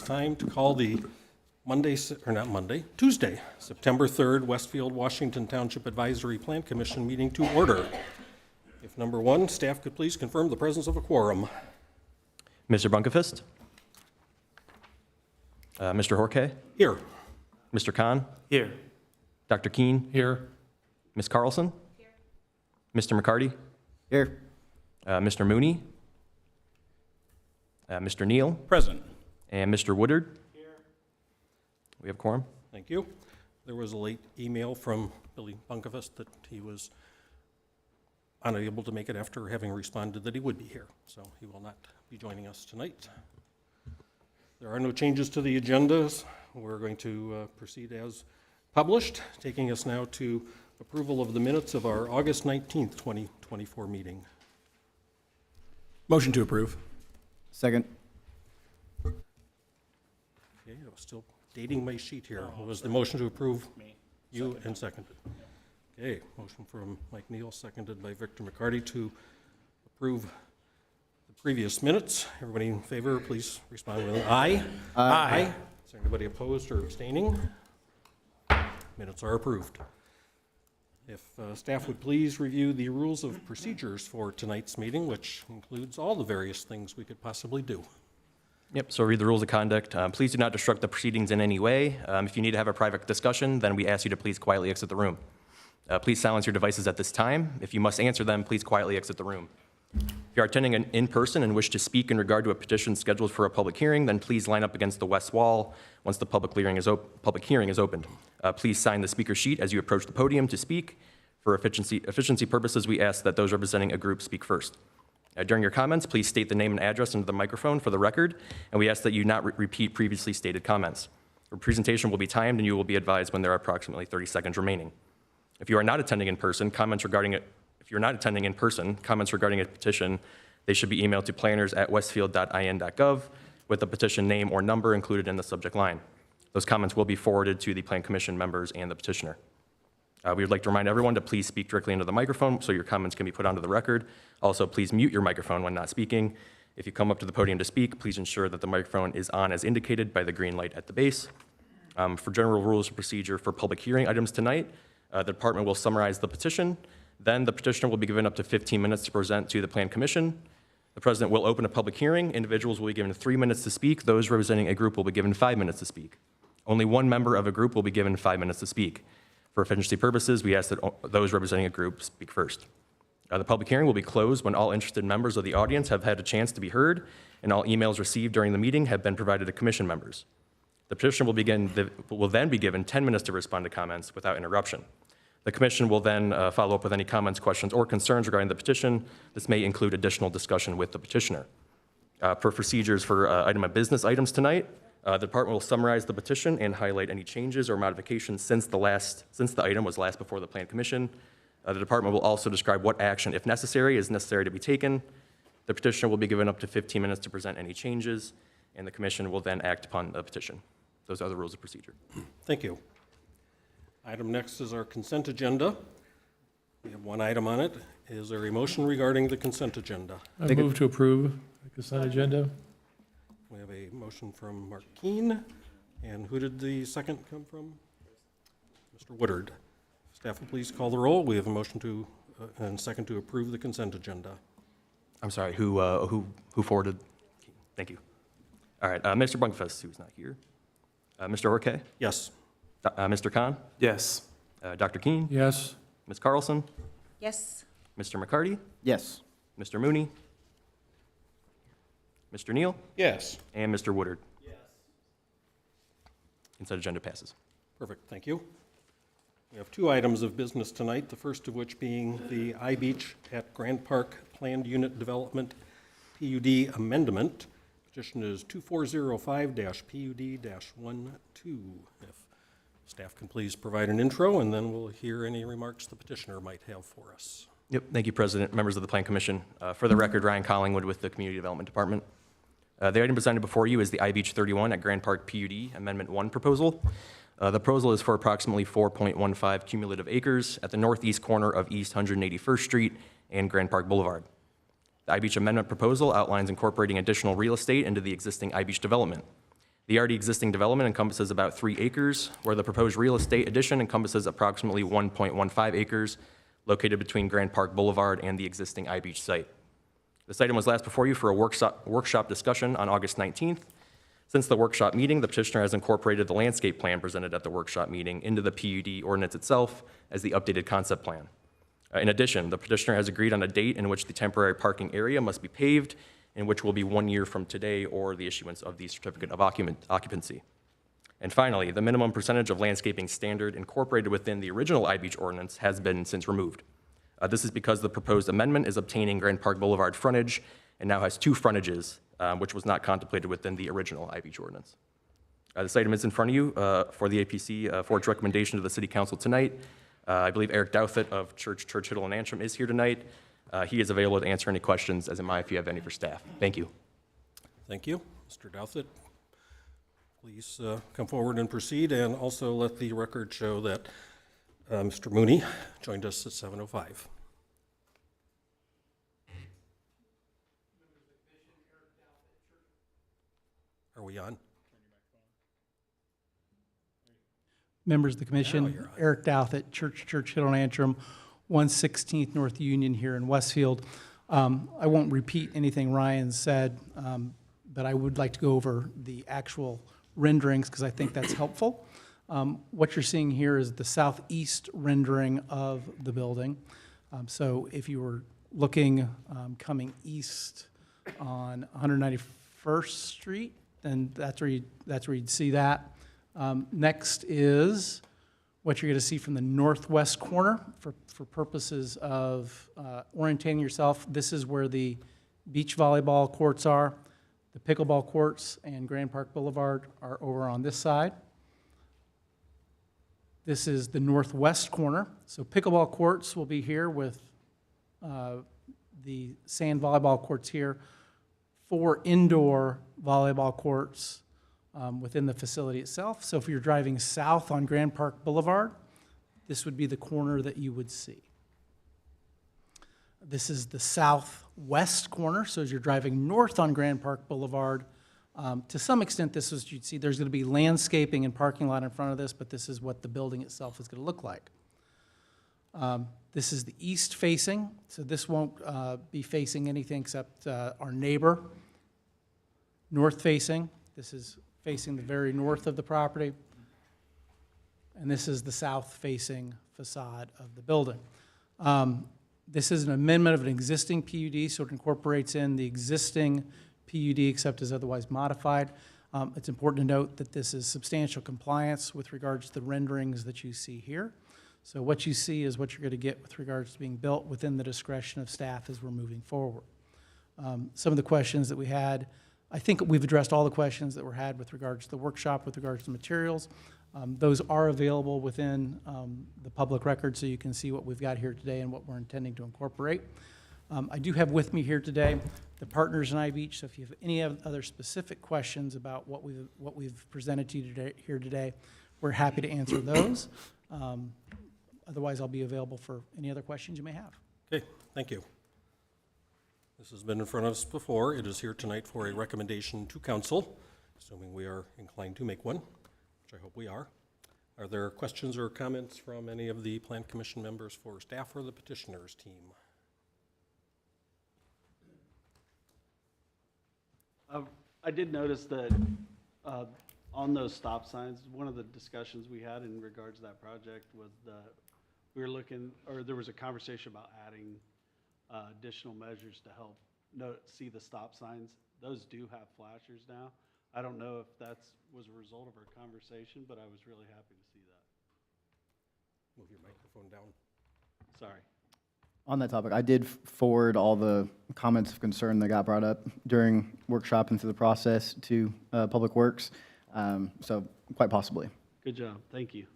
time to call the Tuesday, September 3rd, Westfield, Washington Township Advisory Plan Commission meeting to order. If number one, staff could please confirm the presence of a quorum. Mr. Bunkefist? Mr. Horke? Here. Mr. Kahn? Here. Dr. Keene? Here. Ms. Carlson? Here. Mr. McCarty? Here. Mr. Mooney? Mr. Neal? Present. And Mr. Woodard? Here. We have quorum. Thank you. There was a late email from Billy Bunkefist that he was unable to make it after having responded that he would be here, so he will not be joining us tonight. There are no changes to the agendas. We're going to proceed as published, taking us now to approval of the minutes of our August 19th, 2024 meeting. Motion to approve. Second. Okay, I was still dating my sheet here. Was the motion to approve? Me. You and seconded. Okay, motion from Mike Neal, seconded by Victor McCarty to approve the previous minutes. Everybody in favor, please respond with an aye. Aye. Is there anybody opposed or abstaining? Minutes are approved. If staff would please review the rules of procedures for tonight's meeting, which includes all the various things we could possibly do. Yep, so read the rules of conduct. Please do not disrupt the proceedings in any way. If you need to have a private discussion, then we ask you to please quietly exit the room. Please silence your devices at this time. If you must answer them, please quietly exit the room. If you are attending in person and wish to speak in regard to a petition scheduled for a public hearing, then please line up against the west wall once the public hearing is opened. Please sign the speaker sheet as you approach the podium to speak. For efficiency purposes, we ask that those representing a group speak first. During your comments, please state the name and address into the microphone for the record, and we ask that you not repeat previously stated comments. Your presentation will be timed, and you will be advised when there are approximately 30 seconds remaining. If you are not attending in person, comments regarding a petition, they should be emailed to planners@westfield.in.gov with the petition name or number included in the subject line. Those comments will be forwarded to the Plan Commission members and the petitioner. We would like to remind everyone to please speak directly into the microphone so your comments can be put onto the record. Also, please mute your microphone when not speaking. If you come up to the podium to speak, please ensure that the microphone is on as indicated by the green light at the base. For general rules of procedure for public hearing items tonight, the department will summarize the petition. Then the petitioner will be given up to 15 minutes to present to the Plan Commission. The president will open a public hearing. Individuals will be given 3 minutes to speak. Those representing a group will be given 5 minutes to speak. Only one member of a group will be given 5 minutes to speak. For efficiency purposes, we ask that those representing a group speak first. The public hearing will be closed when all interested members of the audience have had a chance to be heard and all emails received during the meeting have been provided to commission members. The petitioner will then be given 10 minutes to respond to comments without interruption. The commission will then follow up with any comments, questions, or concerns regarding the petition. This may include additional discussion with the petitioner. For procedures for item of business items tonight, the department will summarize the petition and highlight any changes or modifications since the item was last before the Plan Commission. The department will also describe what action, if necessary, is necessary to be taken. The petitioner will be given up to 15 minutes to present any changes, and the commission will then act upon the petition. Those are the rules of procedure. Thank you. Item next is our consent agenda. We have one item on it. Is there a motion regarding the consent agenda? I move to approve the consent agenda. We have a motion from Mark Keene. And who did the second come from? Mr. Woodard. Staff will please call the roll. We have a motion to and second to approve the consent agenda. I'm sorry, who forwarded? Thank you. All right, Mr. Bunkefist, who's not here. Mr. Horke? Yes. Mr. Kahn? Yes. Dr. Keene? Yes. Ms. Carlson? Yes. Mr. McCarty? Yes. Mr. Mooney? Mr. Neal? Yes. And Mr. Woodard? Yes. Consent agenda passes. Perfect. Thank you. We have two items of business tonight, the first of which being the iBeach at Grand Park Planned Unit Development PUD Amendment. Petition is 2405-PUD-12. If staff can please provide an intro, and then we'll hear any remarks the petitioner might have for us. Yep, thank you, President, members of the Plan Commission. For the record, Ryan Collingwood with the Community Development Department. The item presented before you is the iBeach 31 at Grand Park PUD Amendment 1 proposal. The proposal is for approximately 4.15 cumulative acres at the northeast corner of East 181st Street and Grand Park Boulevard. The iBeach Amendment proposal outlines incorporating additional real estate into the existing iBeach development. The already existing development encompasses about 3 acres, where the proposed real estate addition encompasses approximately 1.15 acres, located between Grand Park Boulevard and the existing iBeach site. This item was last before you for a workshop discussion on August 19th. Since the workshop meeting, the petitioner has incorporated the landscape plan presented at the workshop meeting into the PUD ordinance itself as the updated concept plan. In addition, the petitioner has agreed on a date in which the temporary parking area must be paved, and which will be 1 year from today or the issuance of the certificate of occupancy. And finally, the minimum percentage of landscaping standard incorporated within the original iBeach ordinance has been since removed. This is because the proposed amendment is obtaining Grand Park Boulevard frontage and now has 2 frontages, which was not contemplated within the original iBeach ordinance. This item is in front of you for the APC for its recommendation to the City Council tonight. I believe Eric Douthit of Churchill and Antrim is here tonight. He is available to answer any questions, as am I, if you have any for staff. Thank you. Thank you. Mr. Douthit, please come forward and proceed, and also let the record show that Mr. Mooney joined us at 7:05. Are we on? Members of the Now commission, you're on. Eric Douthit, Churchill and Antrim, 116th North Union here in Westfield. I won't repeat anything Ryan said, but I would like to go over the actual renderings because I think that's helpful. What you're seeing here is the southeast rendering of the building. So if you were looking coming east on 191st Street, then that's where you'd see that. Next is what you're going to see from the northwest corner for purposes of orientating yourself. This is where the beach volleyball courts are. The pickleball courts and Grand Park Boulevard are over on this side. This is the northwest corner. So pickleball courts will be here with the sand volleyball courts here. 4 indoor volleyball courts within the facility itself. So if you're driving south on Grand Park Boulevard, this would be the corner that you would see. This is the southwest corner. So as you're driving north on Grand Park Boulevard, to some extent, this is, you'd see there's going to be landscaping and parking lot in front of this, but this is what the building itself is going to look like. This is the east facing, so this won't be facing anything except our neighbor. North facing, this is facing the very north of the property. And this is the south facing facade of the building. This is an amendment of an existing PUD, so it incorporates in the existing PUD except as otherwise modified. It's important to note that this is substantial compliance with regards to the renderings that you see here. So what you see is what you're going to get with regards to being built within the discretion of staff as we're moving forward. Some of the questions that we had, I think we've addressed all the questions that were had with regards to the workshop, with regards to materials. Those are available within the public record, so you can see what we've got here today and what we're intending to incorporate. I do have with me here today the partners in iBeach, so if you have any other specific questions about what we've presented to you today, here today, we're happy to answer those. Otherwise, I'll be available for any other questions you may have. Okay, thank you. This has been in front of us before. It is here tonight for a recommendation to council, assuming we are inclined to make one, which I hope we are. Are there questions or comments from any of the Plan Commission members for staff or the petitioners team? I did notice that on those stop signs, one of the discussions we had in regards to that project was that we were looking, or there was a conversation about adding additional measures to help see the stop signs. Those do have flashers now. I don't know if that was a result of our conversation, but I was really happy to see that. Move your microphone down. Sorry. On that topic, I did forward all the comments of concern that got brought up during workshop and through the process to Public Works, so quite possibly. Good job. Thank you.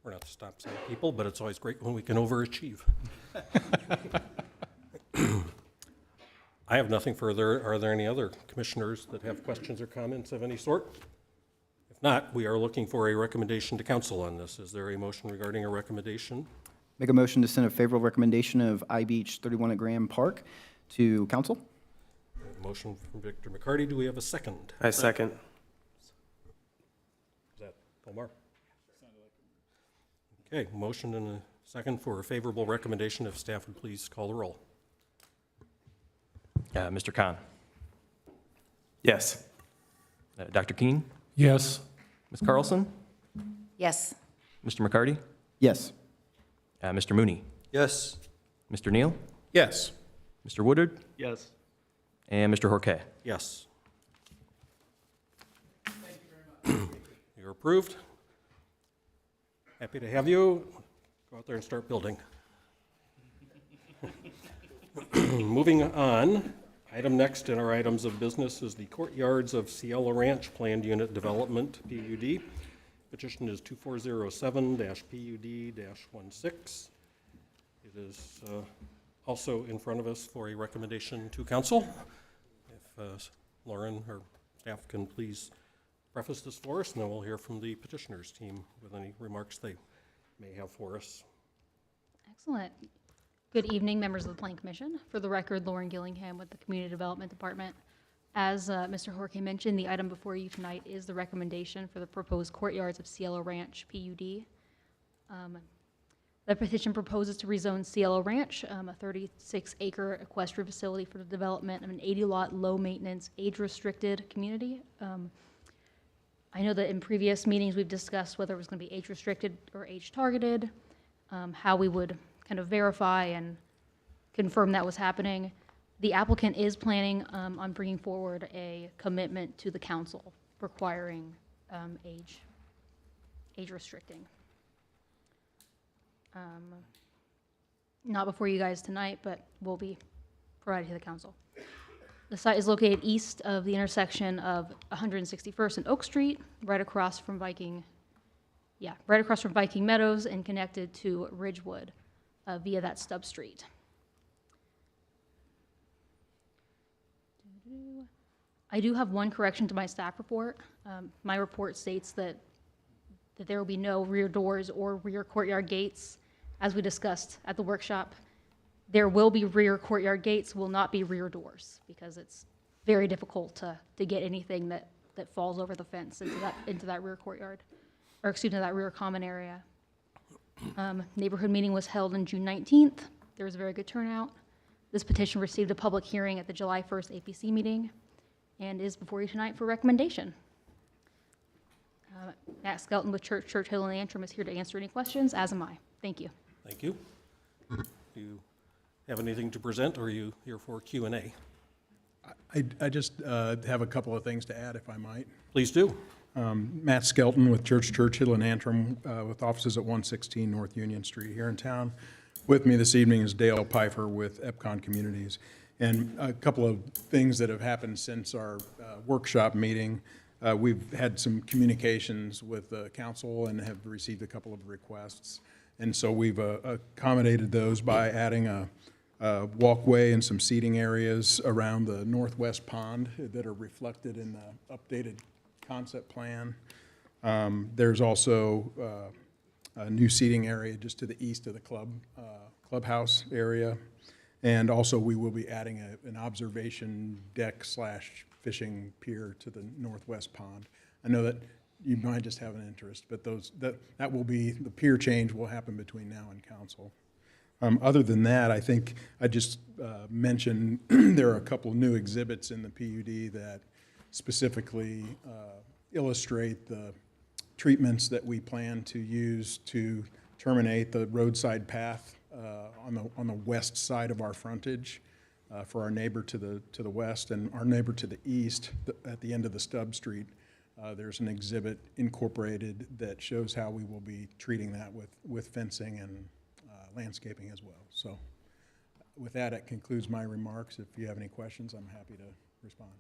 We're not the stop sign people, but it's always great when we can overachieve. I have nothing further. Are there any other commissioners that have questions or comments of any sort? If not, we are looking for a recommendation to council on this. Is there a motion regarding a recommendation? Make a motion to send a favorable recommendation of iBeach 31 at Graham Park to council. Motion from Victor McCarty. Do we have a second? I second. Is that Omar? Okay, motion and a second for a favorable recommendation. If staff would please call the roll. Mr. Khan, Yes. Dr. Keen, Yes. Ms. Carlson, Yes. Mr. McCarty, Yes. Mr. Mooney, Yes. Mr. Neal, Yes. Mr. Woodard, Yes. and Mr. Horkay. Yes. You're approved. Happy to have you. Go out there and start building. Moving on, item next in our items of business is the Courtyards of Cielo Ranch Planned Unit Development, PUD. Petition is 2407-PUD-16. It is also in front of us for a recommendation to council. If Lauren or staff can please preface this for us, and then we'll hear from the petitioners team with any remarks they may have for us. Excellent. Good evening, members of the Plan Commission. For the record, Lauren Gillingham with the Community Development Department. As Mr. Horkay mentioned, the item before you tonight is the recommendation for the proposed Courtyards of Cielo Ranch, PUD. The petition proposes to rezone Cielo Ranch, a 36-acre equestrian facility for the development of an 80-lot, low-maintenance, age-restricted community. I know that in previous meetings, we've discussed whether it was going to be age-restricted or age-targeted, how we would kind of verify and confirm that was happening. The applicant is planning on bringing forward a commitment to the council requiring age restricting. Not before you guys tonight, but will be provided to the council. The site is located east of the intersection of 161st and Oak Street, right across from Viking Meadows, and connected to Ridgewood via that stub street. I do have one correction to my staff report. My report states that there will be no rear doors or rear courtyard gates, as we discussed at the workshop. There will be rear courtyard gates, will not be rear doors, because it's very difficult to get anything that falls over the fence into that rear courtyard, or excuse me, that rear common area. Neighborhood meeting was held on June 19th. There was a very good turnout. This petition received a public hearing at the July 1st APC meeting and is before you tonight for recommendation. Matt Skelton with Church Hill and Antrim is here to answer any questions, as am I. Thank you. Thank you. Do you have anything to present, or are you here for Q&A? I just have a couple of things to add, if I might. Please do. Matt Skelton with Church Hill and Antrim, with offices at 116 North Union Street here in town. With me this evening is Dale Pfeiffer with Epcon Communities. And a couple of things that have happened since our workshop meeting. We've had some communications with the council and have received a couple of requests. And so we've accommodated those by adding a walkway and some seating areas around the northwest pond that are reflected in the updated concept plan. There's also a new seating area just to the east of the clubhouse area. And also we will be adding an observation deck / fishing pier to the northwest pond. I know that you might just have an interest, but that will be, the pier change will happen between now and council. Other than that, I think I just mentioned there are a couple new exhibits in the PUD that specifically illustrate the treatments that we plan to use to terminate the roadside path on the west side of our frontage for our neighbor to the west, and our neighbor to the east at the end of the stub street. There's an exhibit incorporated that shows how we will be treating that with fencing and landscaping as well. So with that, it concludes my remarks. If you have any questions, I'm happy to respond.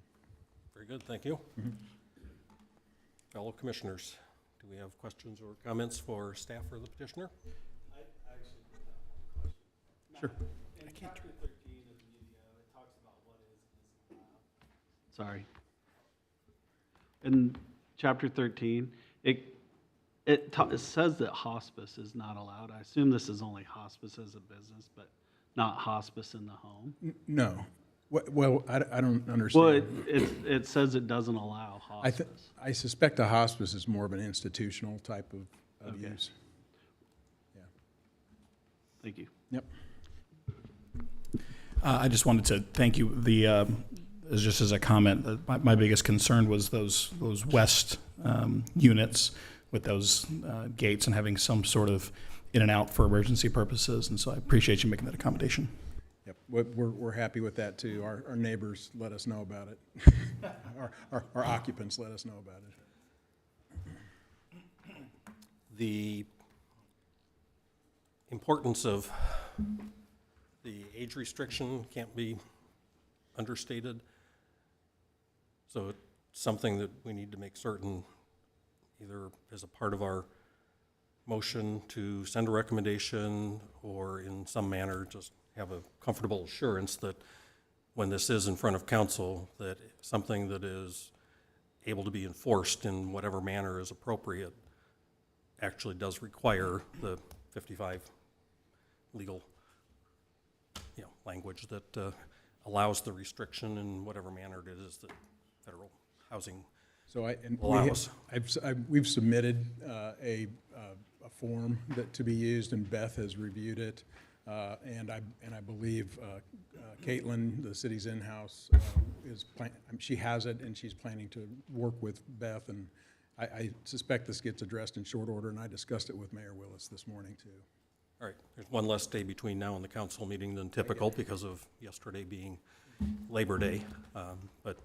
Very good, thank you. Fellow commissioners, do we have questions or comments for staff or the petitioner? I actually do have one question. Sure. In chapter 13 of the UDO, it talks about what is and isn't allowed. Sorry. In chapter 13, it says that hospice is not allowed. I assume this is only hospice as a business, but not hospice in the home. No. Well, I don't Well, understand. it says it doesn't allow hospice. I suspect a hospice is more of an institutional type of Okay. use. Yeah. Thank you. Yep. I just wanted to thank you. Just as a comment, my biggest concern was those west units with those gates and having some sort of in and out for emergency purposes. And so I appreciate you making that accommodation. Yep. We're happy with that too. Our neighbors let us know about it. Our occupants let us know about it. The importance of the age restriction can't be understated. So it's something that we need to make certain, either as a part of our motion to send a recommendation or in some manner just have a comfortable assurance that when this is in front of council, that something that is able to be enforced in whatever manner is appropriate actually does require the 55 legal, language that allows the restriction in whatever manner it is that federal housing So allows. we've submitted a form to be used, and Beth has reviewed it. And I believe Caitlin, the city's in-house, she has it, and she's planning to work with Beth. And I suspect this gets addressed in short order, and I discussed it with Mayor Willis this morning, too. All right, there's one less day between now and the council meeting than typical because of yesterday being Labor Day. But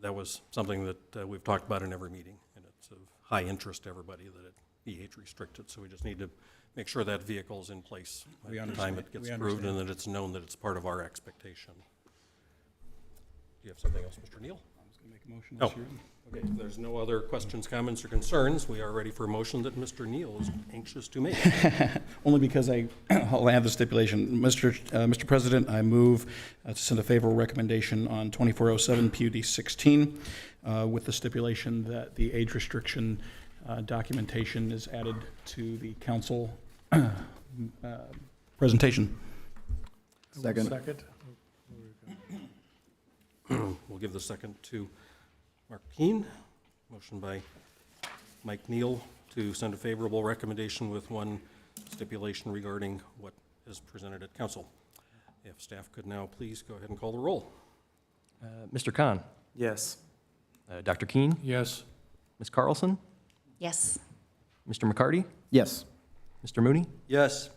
that was something that we've talked about in every meeting, and it's of high interest to everybody that it be age restricted. So we just need to make sure that vehicle is in place by the time it gets approved and that it's known that it's part of our expectation. Do you have something else, Mr. Neal? I was going to make a motion. Oh, okay. If there's no other questions, comments, or concerns, we are ready for a motion that Mr. Neal is anxious to make. Only because I'll add the stipulation. Mr. President, I move to send a favorable recommendation on 2407 PUD 16 with the stipulation that the age restriction documentation is added to the council presentation. Second. We'll give the second to Mark Keene. Motion by Mike Neal to send a favorable recommendation with one stipulation regarding what is presented at council. If staff could now please go ahead and call the roll. Mr. Khan, Yes. Dr. Keene, Yes. Ms. Carlson, Yes. Mr. McCarty, Yes. Mr. Mooney, Yes.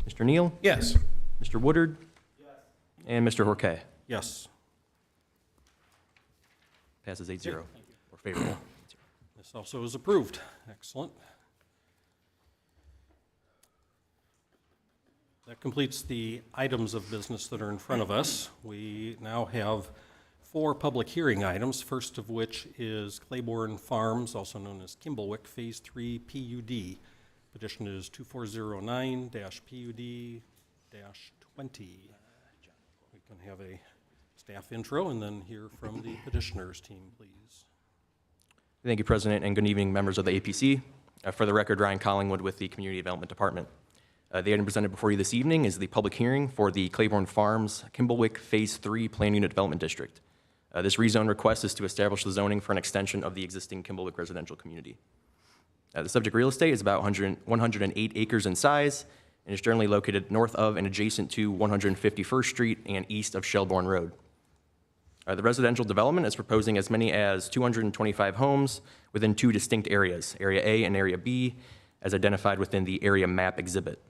Mr. Neal, Yes. Mr. Woodard, and Mr. Horkay. Yes, Passes 8-0, or favorable. this also is approved. Excellent. That completes the items of business that are in front of us. We now have 4 public hearing items, first of which is Clayborn Farms, also known as Kimblewick, Phase 3 PUD. Petition is 2409-PUD-20. We can have a staff intro and then hear from the petitioners team, please. Thank you, President, and good evening, members of the APC. For the record, Ryan Collingwood with the Community Development Department. The item presented before you this evening is the public hearing for the Clayborn Farms Kimblewick Phase 3 Plan Unit Development District. This rezone request is to establish the zoning for an extension of the existing Kimblewick residential community. The subject real estate is about 108 acres in size and is generally located north of and adjacent to 151st Street and east of Shelbourne Road. The residential development is proposing as many as 225 homes within 2 distinct areas, Area A and Area B, as identified within the area map exhibit.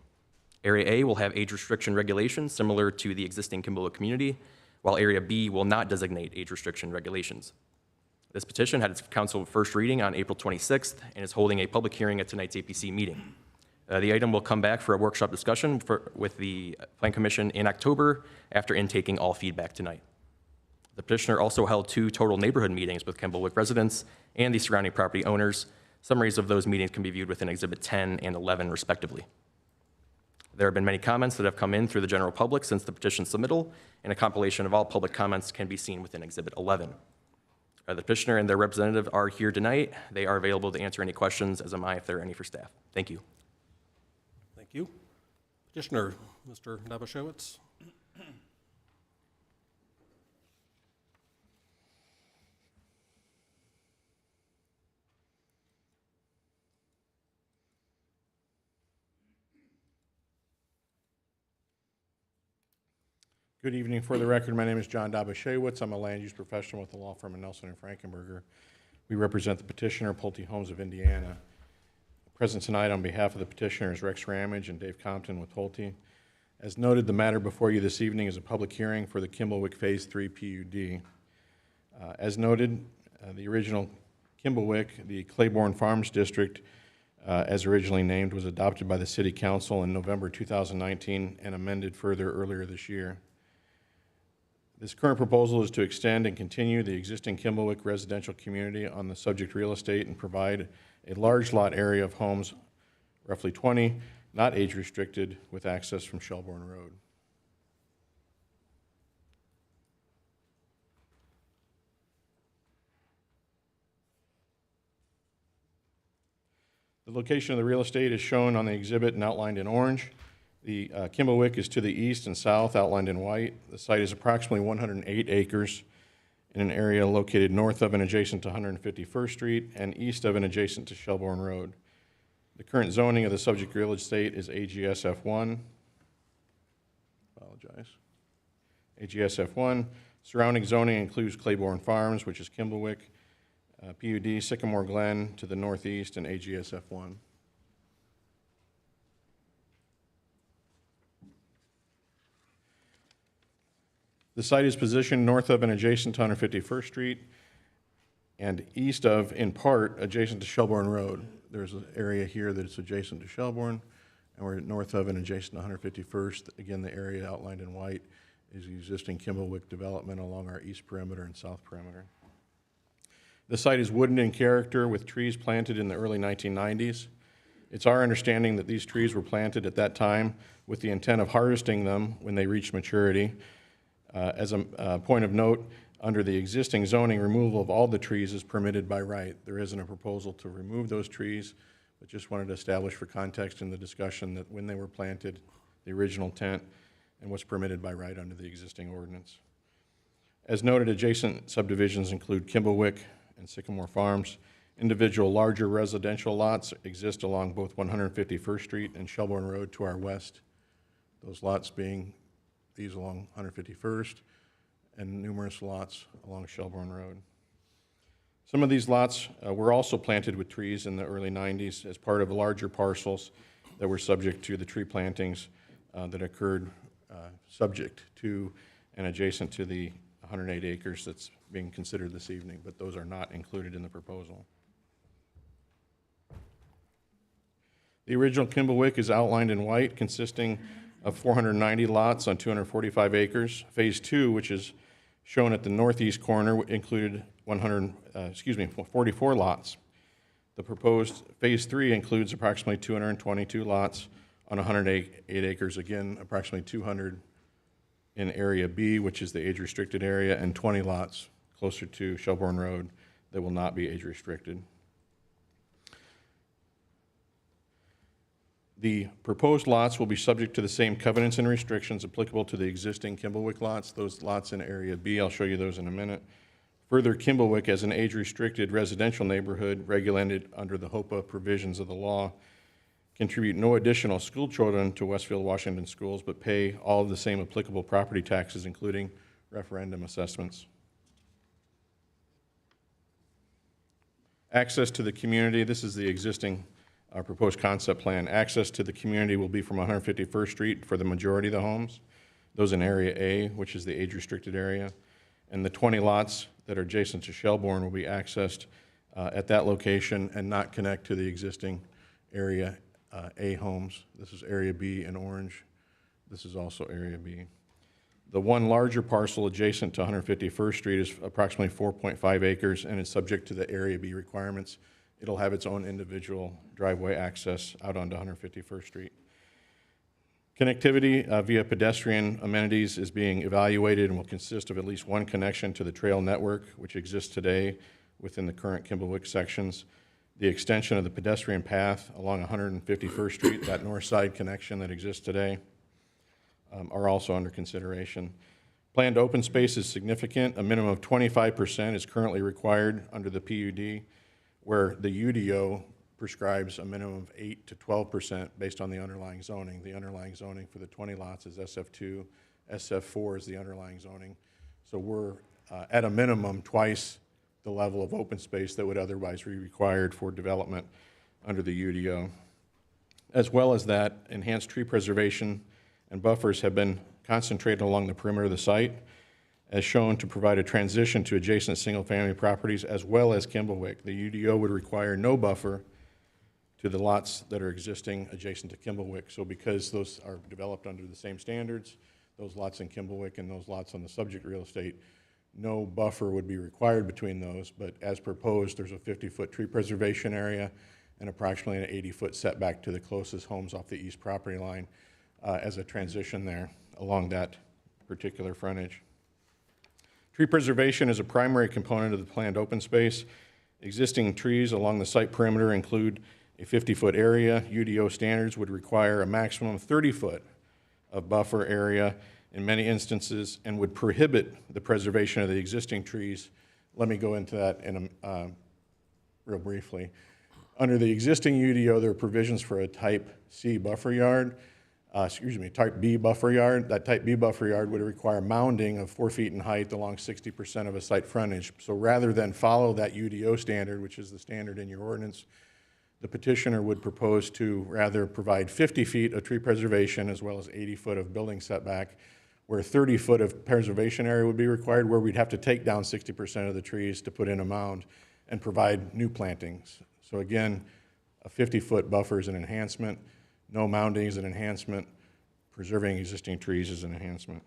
Area A will have age restriction regulations similar to the existing Kimblewick community, while Area B will not designate age restriction regulations. This petition had its council first reading on April 26th and is holding a public hearing at tonight's APC meeting. The item will come back for a workshop discussion with the Plan Commission in October after intaking all feedback tonight. The petitioner also held 2 total neighborhood meetings with Kimblewick residents and the surrounding property owners. Summaries of those meetings can be viewed within Exhibit 10 and 11, respectively. There have been many comments that have come in through the general public since the petition submittal, and a compilation of all public comments can be seen within Exhibit 11. The petitioner and their representative are here tonight. They are available to answer any questions, as am I if there are any for staff. Thank you. Thank you. Petitioner, Mr. Nabashowitz. Good evening. For the record, my name is John Dabashewitz. I'm a land use professional with the law firm of Nelson and Frankenberger. We represent the petitioner, Pulte Homes of Indiana. Present tonight on behalf of the petitioner is Rex Ramage and Dave Compton with Pulte. As noted, the matter before you this evening is a public hearing for the Kimblewick Phase 3 PUD. As noted, the original Kimblewick, the Clayborn Farms District, as originally named, was adopted by the City Council in November 2019 and amended further earlier this year. This current proposal is to extend and continue the existing Kimblewick residential community on the subject real estate and provide a large lot area of homes, roughly 20, not age restricted, with access from Shelbourne Road. The location of the real estate is shown on the exhibit and outlined in orange. The Kimblewick is to the east and south, outlined in white. The site is approximately 108 acres in an area located north of and adjacent to 151st Street and east of and adjacent to Shelbourne Road. The current zoning of the subject real estate is AGS F1. AGS F1. Surrounding zoning includes Clayborn Farms, which is Kimblewick, PUD, Sycamore Glen to the northeast, and AGS F1. The site is positioned north of and adjacent to 151st Street and east of, in part, adjacent to Shelbourne Road. There's an area here that is adjacent to Shelbourne, and we're north of and adjacent to 151st. Again, the area outlined in white is the existing Kimblewick development along our east perimeter and south perimeter. The site is wooded in character with trees planted in the early 1990s. It's our understanding that these trees were planted at that time with the intent of harvesting them when they reached maturity. As a point of note, under the existing zoning, removal of all the trees is permitted by right. There isn't a proposal to remove those trees, but just wanted to establish for context in the discussion that when they were planted, the original intent and what's permitted by right under the existing ordinance. As noted, adjacent subdivisions include Kimblewick and Sycamore Farms. Individual larger residential lots exist along both 151st Street and Shelbourne Road to our west. Those lots being these along 151st and numerous lots along Shelbourne Road. Some of these lots were also planted with trees in the early 90s as part of larger parcels that were subject to the tree plantings that occurred subject to and adjacent to the 108 acres that's being considered this evening, but those are not included in the proposal. The original Kimblewick is outlined in white, consisting of 490 lots on 245 acres. Phase 2, which is shown at the northeast corner, included 44 lots. The proposed Phase 3 includes approximately 222 lots on 108 acres, again, approximately 200 in Area B, which is the age-restricted area, and 20 lots closer to Shelbourne Road that will not be age-restricted. The proposed lots will be subject to the same covenants and restrictions applicable to the existing Kimblewick lots. Those lots in Area B, I'll show you those in a minute. Further, Kimblewick as an age-restricted residential neighborhood regulated under the HOPA provisions of the law contribute no additional school children to Westfield, Washington schools, but pay all of the same applicable property taxes, including referendum assessments. Access to the community, this is the existing proposed concept plan. Access to the community will be from 151st Street for the majority of the homes, those in Area A, which is the age-restricted area, and the 20 lots that are adjacent to Shelbourne will be accessed at that location and not connect to the existing Area A homes. This is Area B in orange. This is also Area B. The one larger parcel adjacent to 151st Street is approximately 4.5 acres and is subject to the Area B requirements. It'll have its own individual driveway access out onto 151st Street. Connectivity via pedestrian amenities is being evaluated and will consist of at least one connection to the trail network, which exists today within the current Kimblewick sections. The extension of the pedestrian path along 151st Street, that north side connection that exists today, are also under consideration. Planned open space is significant. A minimum of 25% is currently required under the PUD, where the UDO prescribes a minimum of 8 to 12% based on the underlying zoning. The underlying zoning for the 20 lots is SF2, SF4 is the underlying zoning. So we're at a minimum twice the level of open space that would otherwise be required for development under the UDO. As well as that, enhanced tree preservation and buffers have been concentrated along the perimeter of the site, as shown to provide a transition to adjacent single-family properties as well as Kimblewick. The UDO would require no buffer to the lots that are existing adjacent to Kimblewick. So because those are developed under the same standards, those lots in Kimblewick and those lots on the subject real estate, no buffer would be required between those, but as proposed, there's a 50-foot tree preservation area and approximately an 80-foot setback to the closest homes off the east property line as a transition there along that particular frontage. Tree preservation is a primary component of the planned open space. Existing trees along the site perimeter include a 50-foot area. UDO standards would require a maximum 30-foot of buffer area in many instances and would prohibit the preservation of the existing trees. Let me go into that in real briefly. Under the existing UDO, there are provisions for a type C buffer yard, type B buffer yard. That type B buffer yard would require mounding of 4 feet in height along 60% of a site frontage. So rather than follow that UDO standard, which is the standard in your ordinance, the petitioner would propose to rather provide 50 feet of tree preservation as well as 80 foot of building setback, where 30 foot of preservation area would be required, where we'd have to take down 60% of the trees to put in a mound and provide new plantings. So again, a 50-foot buffer is an enhancement. No mounding is an enhancement. Preserving existing trees is an enhancement.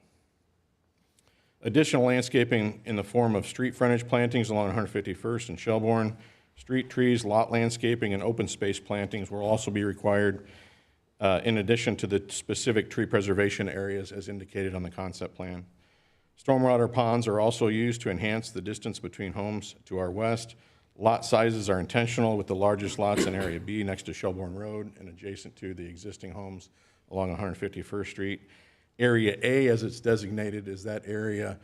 Additional landscaping in the form of street frontage plantings along 151st and Shelbourne, street trees, lot landscaping, and open space plantings will also be required in addition to the specific tree preservation areas as indicated on the concept plan. Stormwater ponds are also used to enhance the distance between homes to our west. Lot sizes are intentional, with the largest lots in Area B next to Shelbourne Road and adjacent to the existing homes along 151st Street. Area A, as it's designated, is that area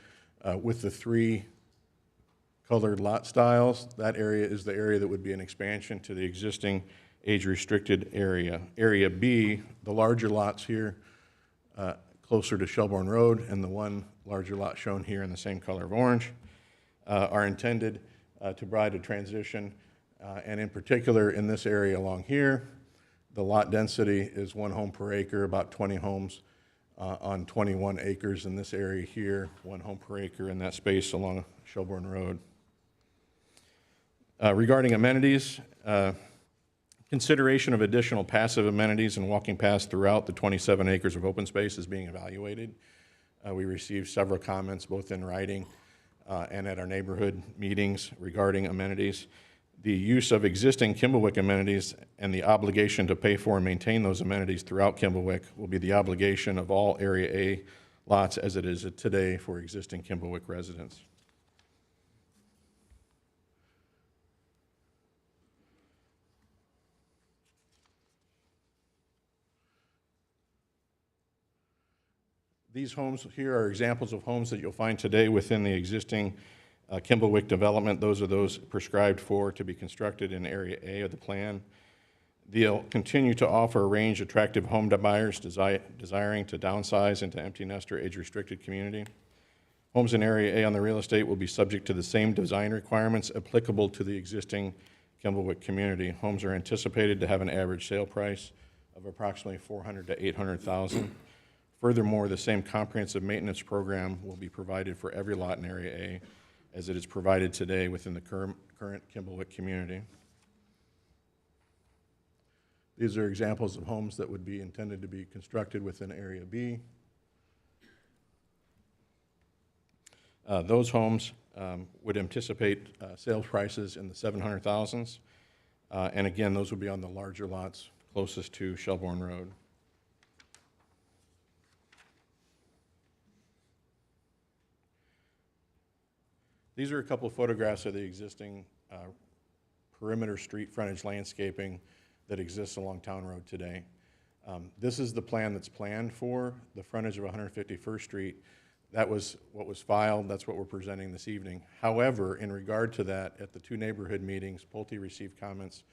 with the 3 colored lot styles. That area is the area that would be an expansion to the existing age-restricted area. Area B, the larger lots here, closer to Shelbourne Road, and the one larger lot shown here in the same color of orange, are intended to provide a transition, and in particular in this area along here, the lot density is 1 home per acre, about 20 homes on 21 acres in this area here, 1 home per acre in that space along Shelbourne Road. Regarding amenities, consideration of additional passive amenities and walking paths throughout the 27 acres of open space is being evaluated. We received several comments both in writing and at our neighborhood meetings regarding amenities. The use of existing Kimblewick amenities and the obligation to pay for and maintain those amenities throughout Kimblewick will be the obligation of all Area A lots as it is today for existing Kimblewick residents. These homes here are examples of homes that you'll find today within the existing Kimblewick development. Those are those prescribed for to be constructed in Area A of the plan. They'll continue to offer a range of attractive home buyers desiring to downsize into empty nester age-restricted community. Homes in Area A on the real estate will be subject to the same design requirements applicable to the existing Kimblewick community. Homes are anticipated to have an average sale price of approximately $400,000 to $800,000. Furthermore, the same comprehensive maintenance program will be provided for every lot in Area A as it is provided today within the current Kimblewick community. These are examples of homes that would be intended to be constructed within Area B. Those homes would anticipate sales prices in the 700,000s. And again, those would be on the larger lots closest to Shelbourne Road. These are a couple of photographs of the existing perimeter street frontage landscaping that exists along Town Road today. This is the plan that's planned for the frontage of 151st Street. That was what was filed. That's what we're presenting this evening. However, in regard to that, at the 2 neighborhood meetings, Pulte received comments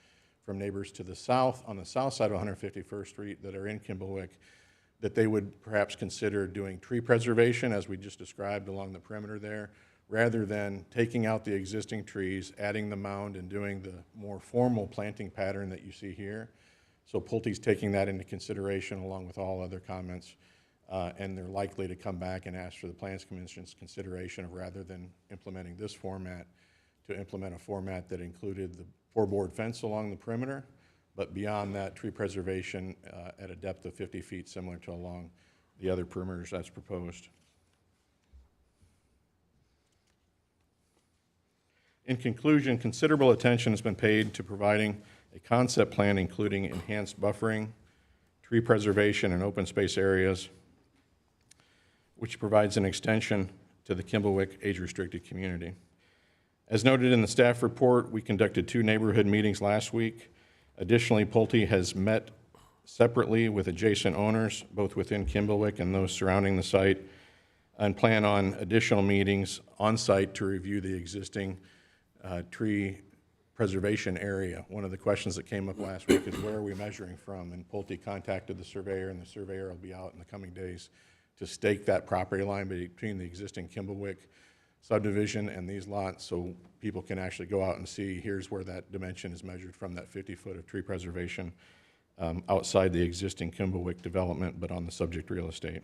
from neighbors to the south, on the south side of 151st Street that are in Kimblewick, that they would perhaps consider doing tree preservation, as we just described along the perimeter there, rather than taking out the existing trees, adding the mound, and doing the more formal planting pattern that you see here. So Pulte's taking that into consideration along with all other comments, and they're likely to come back and ask for the Plans Commission's consideration of, rather than implementing this format, to implement a format that included the 4-board fence along the perimeter, but beyond that, tree preservation at a depth of 50 feet, similar to along the other perimeters as proposed. In conclusion, considerable attention has been paid to providing a concept plan including enhanced buffering, tree preservation, and open space areas, which provides an extension to the Kimblewick age-restricted community. As noted in the staff report, we conducted 2 neighborhood meetings last week. Additionally, Pulte has met separately with adjacent owners, both within Kimblewick and those surrounding the site, and plan on additional meetings on site to review the existing tree preservation area. One of the questions that came up last week is, where are we measuring from? And Pulte contacted the surveyor, and the surveyor will be out in the coming days to stake that property line between the existing Kimblewick subdivision and these lots, so people can actually go out and see, here's where that dimension is measured from, that 50 foot of tree preservation outside the existing Kimblewick development, but on the subject real estate.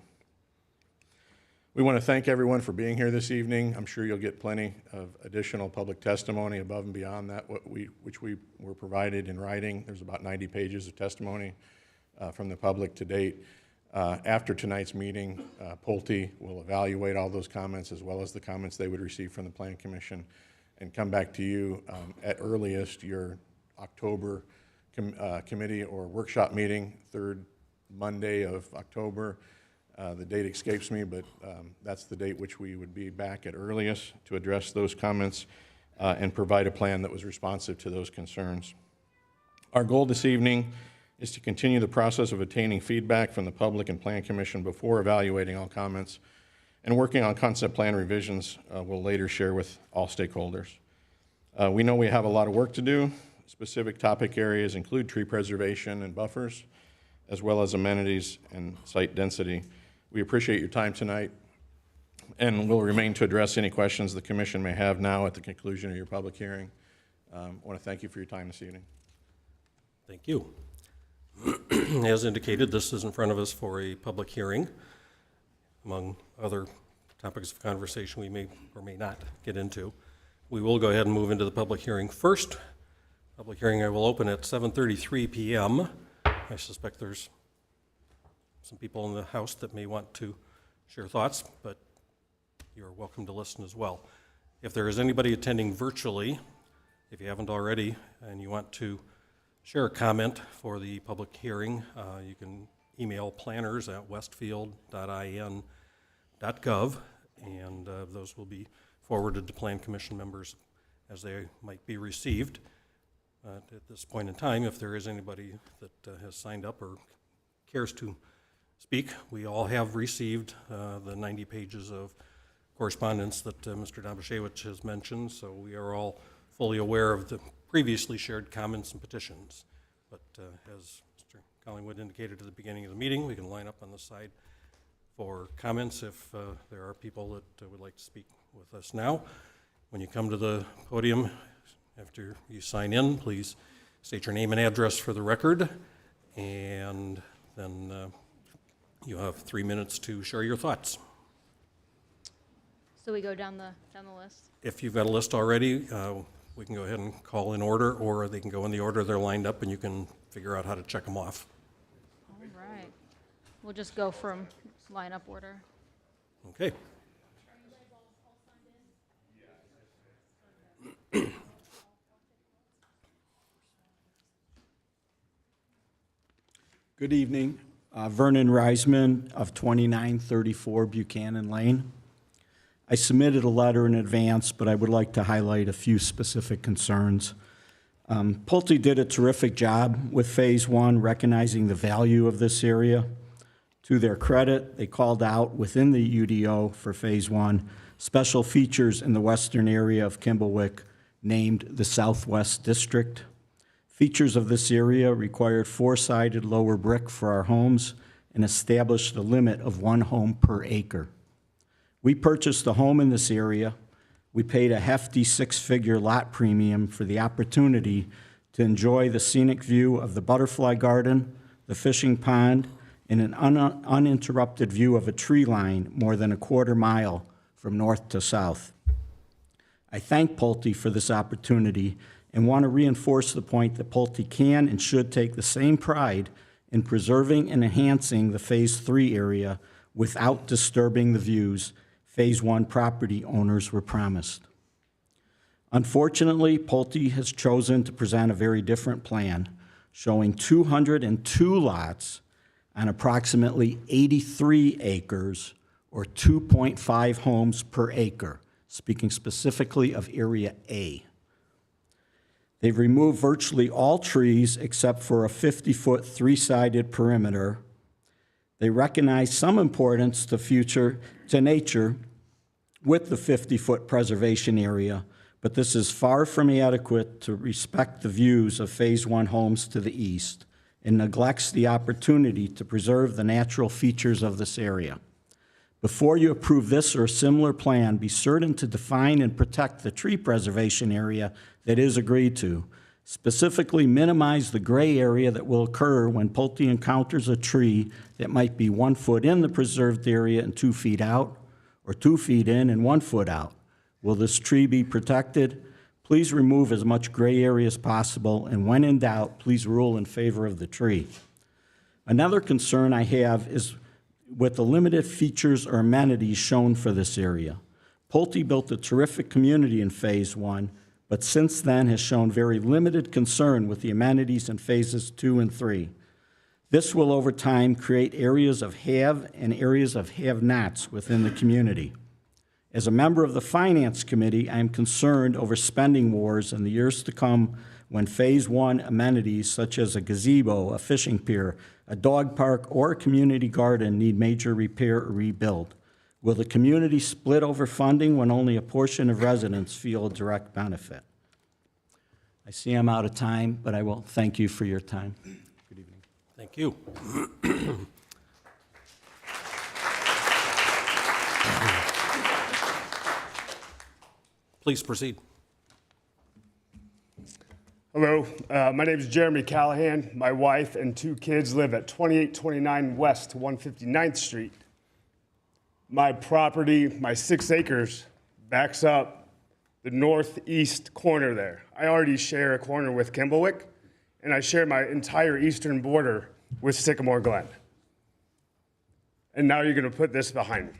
We want to thank everyone for being here this evening. I'm sure you'll get plenty of additional public testimony above and beyond that, which we were provided in writing. There's about 90 pages of testimony from the public to date. After tonight's meeting, Pulte will evaluate all those comments as well as the comments they would receive from the Plan Commission and come back to you at earliest your October committee or workshop meeting, 3rd Monday of October. The date escapes me, but that's the date which we would be back at earliest to address those comments and provide a plan that was responsive to those concerns. Our goal this evening is to continue the process of obtaining feedback from the public and Plan Commission before evaluating all comments and working on concept plan revisions we'll later share with all stakeholders. We know we have a lot of work to do. Specific topic areas include tree preservation and buffers, as well as amenities and site density. We appreciate your time tonight, and we'll remain to address any questions the Commission may have now at the conclusion of your public hearing. I want to thank you for your time this evening. Thank you. As indicated, this is in front of us for a public hearing. Among other topics of conversation we may or may not get into, we will go ahead and move into the public hearing first. Public hearing I will open at 7:33 p.m. I suspect there's some people in the house that may want to share thoughts, but you're welcome to listen as well. If there is anybody attending virtually, if you haven't already, and you want to share a comment for the public hearing, you can email planners@westfield.in.gov, and those will be forwarded to Plan Commission members as they might be received. At this point in time, if there is anybody that has signed up or cares to speak, we all have received the 90 pages of correspondence that Mr. Dobashewicz has mentioned, so we are all fully aware of the previously shared comments and petitions. But as Mr. Collingwood indicated at the beginning of the meeting, we can line up on the side for comments if there are people that would like to speak with us now. When you come to the podium, after you sign in, please state your name and address for the record, and then you have 3 minutes to share your thoughts. So we go down the list. If you've got a list already, we can go ahead and call in order, or they can go in the order they're lined up, and you can figure out how to check them off. All right. We'll just go from lineup order. Okay. Good evening. Vernon Reisman of 2934 Buchanan Lane. I submitted a letter in advance, but I would like to highlight a few specific concerns. Pulte did a terrific job with Phase 1, recognizing the value of this area. To their credit, they called out within the UDO for Phase 1 special features in the western area of Kimblewick named the Southwest District. Features of this area required four-sided lower brick for our homes and establish the limit of 1 home per acre. We purchased a home in this area. We paid a hefty 6-figure lot premium for the opportunity to enjoy the scenic view of the butterfly garden, the fishing pond, and an uninterrupted view of a tree line more than a quarter mile from north to south. I thank Pulte for this opportunity and want to reinforce the point that Pulte can and should take the same pride in preserving and enhancing the Phase 3 area without disturbing the views Phase 1 property owners were promised. Unfortunately, Pulte has chosen to present a very different plan, showing 202 lots on approximately 83 acres, or 2.5 homes per acre, speaking specifically of Area A. They've removed virtually all trees except for a 50-foot 3-sided perimeter. They recognize some importance to nature with the 50-foot preservation area, but this is far from adequate to respect the views of Phase 1 homes to the east and neglects the opportunity to preserve the natural features of this area. Before you approve this or a similar plan, be certain to define and protect the tree preservation area that is agreed to. Specifically, minimize the gray area that will occur when Pulte encounters a tree that might be 1 foot in the preserved area and 2 feet out, or 2 feet in and 1 foot out. Will this tree be protected? Please remove as much gray area as possible, and when in doubt, please rule in favor of the tree. Another concern I have is with the limited features or amenities shown for this area. Pulte built a terrific community in Phase 1, but since then has shown very limited concern with the amenities in Phases 2 and 3. This will over time create areas of have and areas of have-nots within the community. As a member of the Finance Committee, I am concerned over spending wars in the years to come when Phase 1 amenities such as a gazebo, a fishing pier, a dog park, or a community garden need major repair or rebuild. Will the community split over funding when only a portion of residents feel a direct benefit? I see I'm out of time, but I will thank you for your time. Good evening. Thank you. Please proceed. Hello, my name is Jeremy Callahan. My wife and 2 kids live at 2829 West 159th Street. My property, my 6 acres, backs up the northeast corner there. I already share a corner with Kimblewick, and I share my entire eastern border with Sycamore Glen. And now you're going to put this behind me.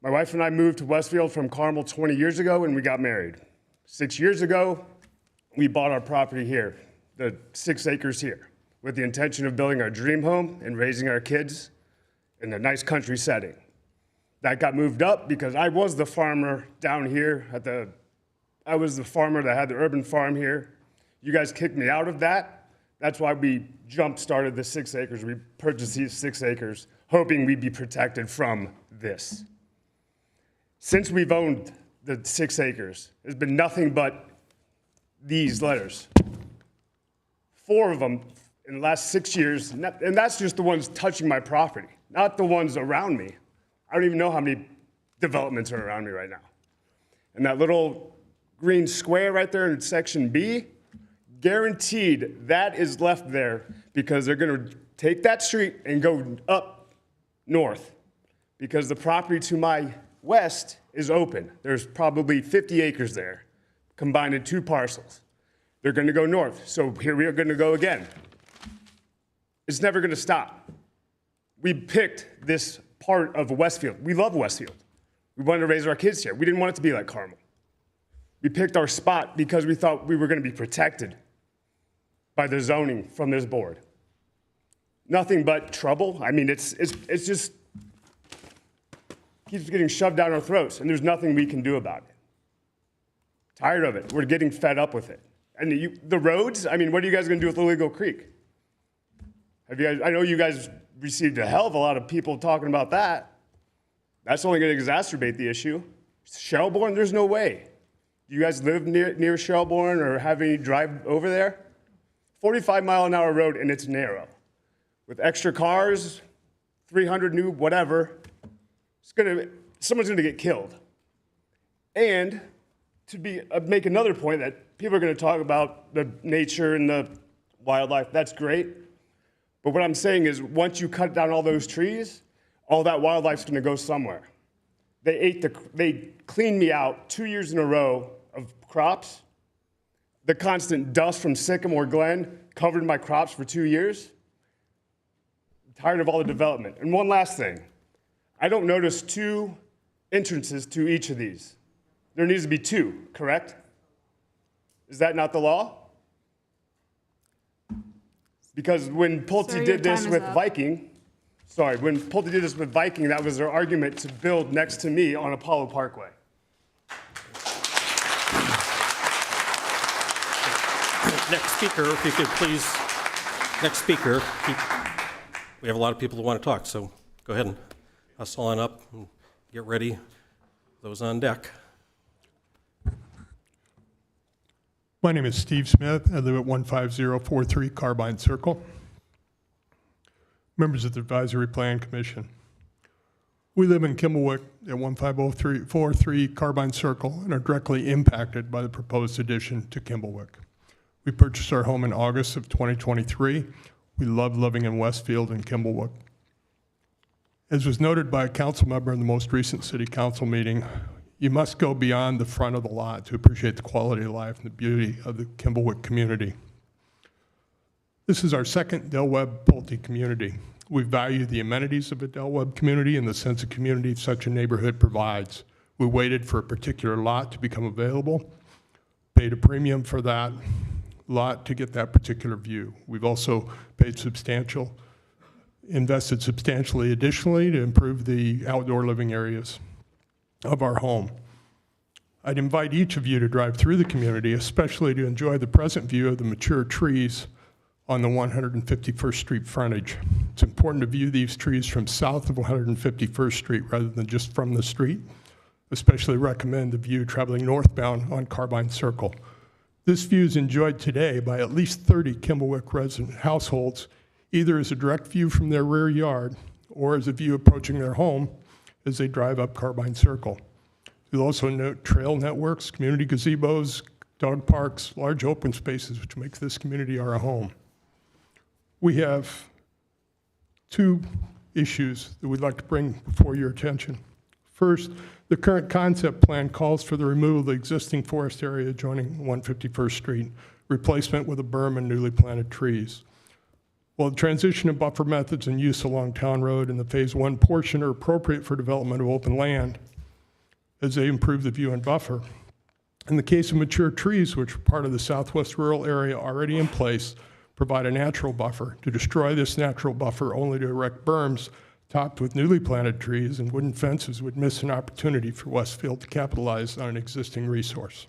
My wife and I moved to Westfield from Carmel 20 years ago, and we got married. 6 years ago, we bought our property here, the 6 acres here, with the intention of building our dream home and raising our kids in a nice country setting. That got moved up because I was the farmer down here I was the farmer that had the urban farm here. You guys kicked me out of that. That's why we jump-started the 6 acres. We purchased these 6 acres, hoping we'd be protected from this. Since we've owned the 6 acres, there's been nothing but these letters. 4 of them in the last 6 years, and that's just the ones touching my property, not the ones around me. I don't even know how many developments are around me right now. And that little green square right there in section B, guaranteed that is left there because they're gonna take that street and go up north because the property to my west is open. There's probably 50 acres there, combined in 2 parcels. They're going to go north, so here we are going to go again. It's never going to stop. We picked this part of Westfield. We love Westfield. We wanted to raise our kids here. We didn't want it to be like Carmel. We picked our spot because we thought we were going to be protected by the zoning from this board. Nothing but trouble. I mean, it's just keeps getting shoved down our throats, and there's nothing we can do about it. Tired of it. We're getting fed up with it. And the roads, I mean, what are you guys going to do with Illegal Creek? I know you guys received a hell of a lot of people talking about that. That's only going to exacerbate the issue. Shelbourne, there's no way. Do you guys live near Shelbourne or have any drive over there? 45-mile-an-hour road, and it's narrow. with extra cars, 300 new whatever, someone's gonna get killed. And make another point that people are gonna talk about the nature and the wildlife, that's great. But what I'm saying is once you cut down all those trees, all that wildlife's gonna go somewhere. They cleaned me out 2 years in a row of crops. The constant dust from Sycamore Glen covered my crops for 2 years. I'm tired of all the development. And one last thing, I don't notice 2 entrances to each of these. There needs to be 2, correct? Is that not the law? Because when Pulte did this with Viking, that was their argument to build next to me on Apollo Parkway. Next speaker, if you could please, next speaker. We have a lot of people who want to talk, so go ahead and hustle on up and get ready. Those on deck. My name is Steve Smith. I live at 15043 Carbine Circle. Members of the Advisory Plan Commission. We live in Kimblewick at 15043 Carbine Circle and are directly impacted by the proposed addition to Kimblewick. We purchased our home in August of 2023. We love living in Westfield and Kimblewick. As was noted by a council member in the most recent city council meeting, you must go beyond the front of the lot to appreciate the quality of life and the beauty of the Kimblewick community. This is our second Del Webb Pulte community. We value the amenities of a Del Webb community and the sense of community such a neighborhood provides. We waited for a particular lot to become available, paid a premium for that lot to get that particular view. We've also invested substantially additionally to improve the outdoor living areas of our home. I'd invite each of you to drive through the community, especially to enjoy the present view of the mature trees on the 151st Street frontage. It's important to view these trees from south of 151st Street rather than just from the street. Especially recommend the view traveling northbound on Carbine Circle. This view is enjoyed today by at least 30 Kimblewick resident households, either as a direct view from their rear yard or as a view approaching their home as they drive up Carbine Circle. You'll also note trail networks, community gazebos, dog parks, large open spaces, which makes this community our home. We have 2 issues that we'd like to bring before your attention. First, the current concept plan calls for the removal of the existing forest area adjoining 151st Street, replacement with a berm and newly planted trees. While the transition of buffer methods and use along Town Road and the Phase 1 portion are appropriate for development of open land as they improve the view and buffer, in the case of mature trees, which are part of the southwest rural area already in place, provide a natural buffer. To destroy this natural buffer only to erect berms topped with newly planted trees and wooden fences would miss an opportunity for Westfield to capitalize on an existing resource.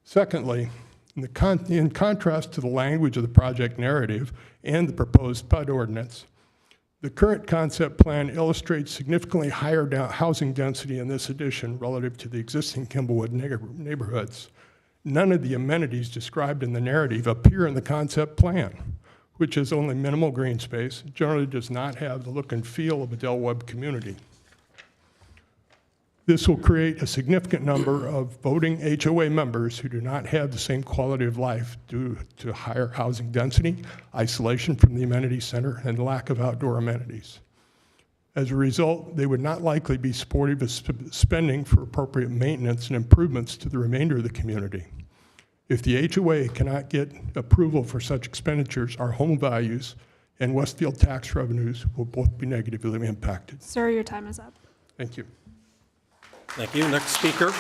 Secondly, in contrast to the language of the project narrative and the proposed PUD ordinance, the current concept plan illustrates significantly higher housing density in this addition relative to the existing Kimblewood neighborhoods. None of the amenities described in the narrative appear in the concept plan, which has only minimal green space, generally does not have the look and feel of a Del Webb community. This will create a significant number of voting HOA members who do not have the same quality of life due to higher housing density, isolation from the amenity center, and lack of outdoor amenities. As a result, they would not likely be supportive of spending for appropriate maintenance and improvements to the remainder of the community. If the HOA cannot get approval for such expenditures, our home values and Westfield tax revenues will both be negatively impacted. Sir, your time is up. Thank you. Thank you. Next speaker.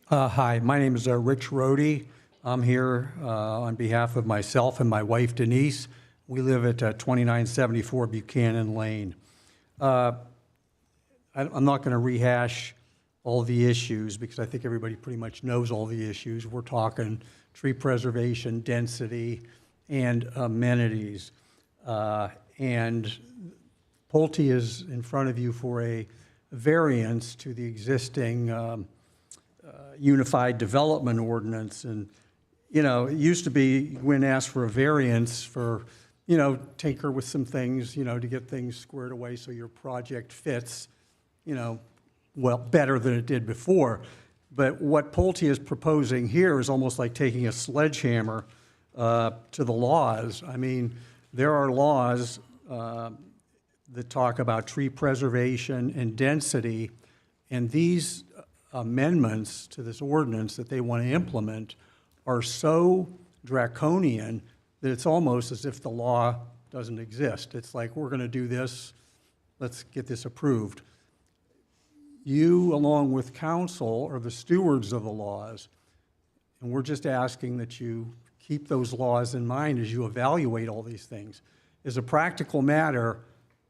Hi, my name is Rich Rohde. I'm here on behalf of myself and my wife Denise. We live at 2974 Buchanan Lane. I'm not going to rehash all the issues because I think everybody pretty much knows all the issues. We're talking tree preservation, density, and amenities. And Pulte is in front of you for a variance to the existing unified development ordinance. And, you know, it used to be you went and asked for a variance for, you know, tinker with some things, you know, to get things squared away so your project fits, you know, well, better than it did before. But what Pulte is proposing here is almost like taking a sledgehammer to the laws. I mean, there are laws that talk about tree preservation and density, and these amendments to this ordinance that they want to implement are so draconian that it's almost as if the law doesn't exist. It's like, we're going to do this, let's get this approved. You, along with council, are the stewards of the laws, and we're just asking that you keep those laws in mind as you evaluate all these things. As a practical matter,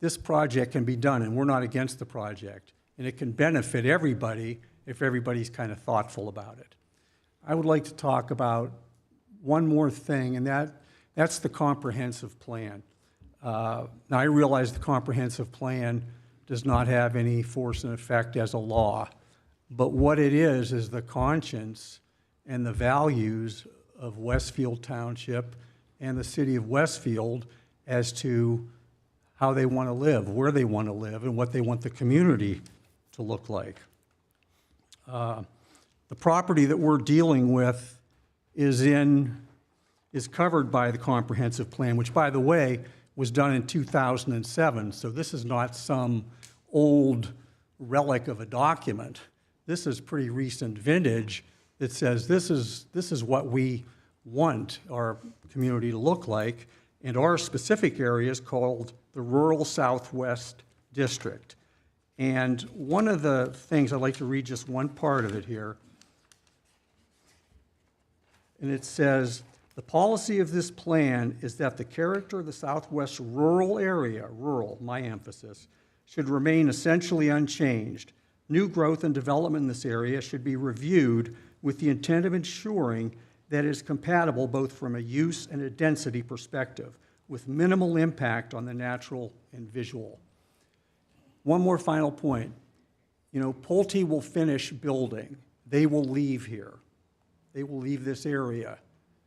this project can be done, and we're not against the project, and it can benefit everybody if everybody's kind of thoughtful about it. I would like to talk about one more thing, and that's the comprehensive plan. Now, I realize the comprehensive plan does not have any force and effect as a law, but what it is the conscience and the values of Westfield Township and the city of Westfield as to how they want to live, where they want to live, and what they want the community to look like. The property that we're dealing with is covered by the comprehensive plan, which, by the way, was done in 2007. So this is not some old relic of a document. This is pretty recent vintage that says this is what we want our community to look like. And our specific area is called the Rural Southwest District. And one of the things, I'd like to read just one part of it here. And it says, the policy of this plan is that the character of the Southwest rural area, rural, my emphasis, should remain essentially unchanged. New growth and development in this area should be reviewed with the intent of ensuring that it is compatible both from a use and a density perspective, with minimal impact on the natural and visual. One more final point. You know, Pulte will finish building. They will leave here. They will leave this area.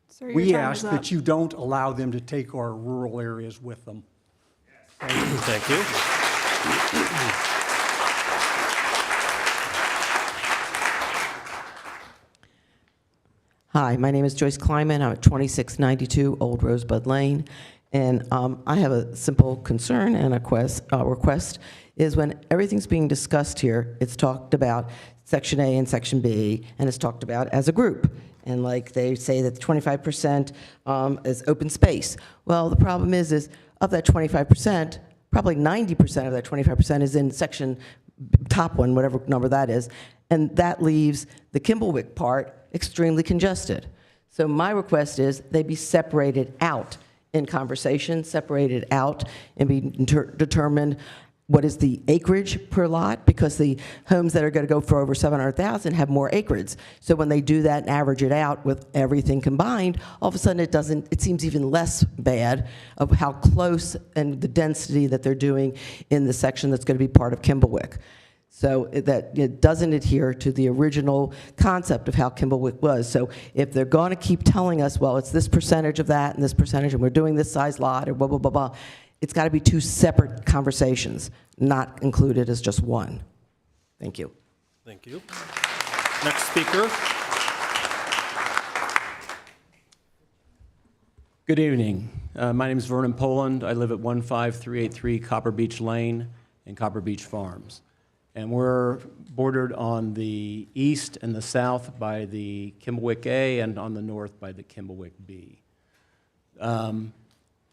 Sir, your We time ask is up. that you don't allow them to take our rural areas with them. Thank you. Hi, my name is Joyce Kleiman. I'm at 2692 Old Rosebud Lane. And I have a simple concern and a request is when everything's being discussed here, it's talked about Section A and Section B, and it's talked about as a group. And like they say that 25% is open space. Well, the problem is of that 25%, probably 90% of that 25% is in section top one, whatever number that is, and that leaves the Kimblewick part extremely congested. So my request is they be separated out in conversation, separated out and be determined what is the acreage per lot, because the homes that are going to go for over 700,000 have more acreage. So when they do that and average it out with everything combined, all of a sudden it seems even less bad of how close and the density that they're doing in the section that's going to be part of Kimblewick. So that it doesn't adhere to the original concept of how Kimblewick was. So if they're going to keep telling us, well, it's this percentage of that and this percentage, and we're doing this size lot, or blah, blah, blah, blah, it's got to be two separate conversations, not included as just one. Thank you. Thank you. Next speaker. Good evening. My name is Vernon Poland. I live at 15383 Copper Beach Lane in Copper Beach Farms. And we're bordered on the east and the south by the Kimblewick A and on the north by the Kimblewick B.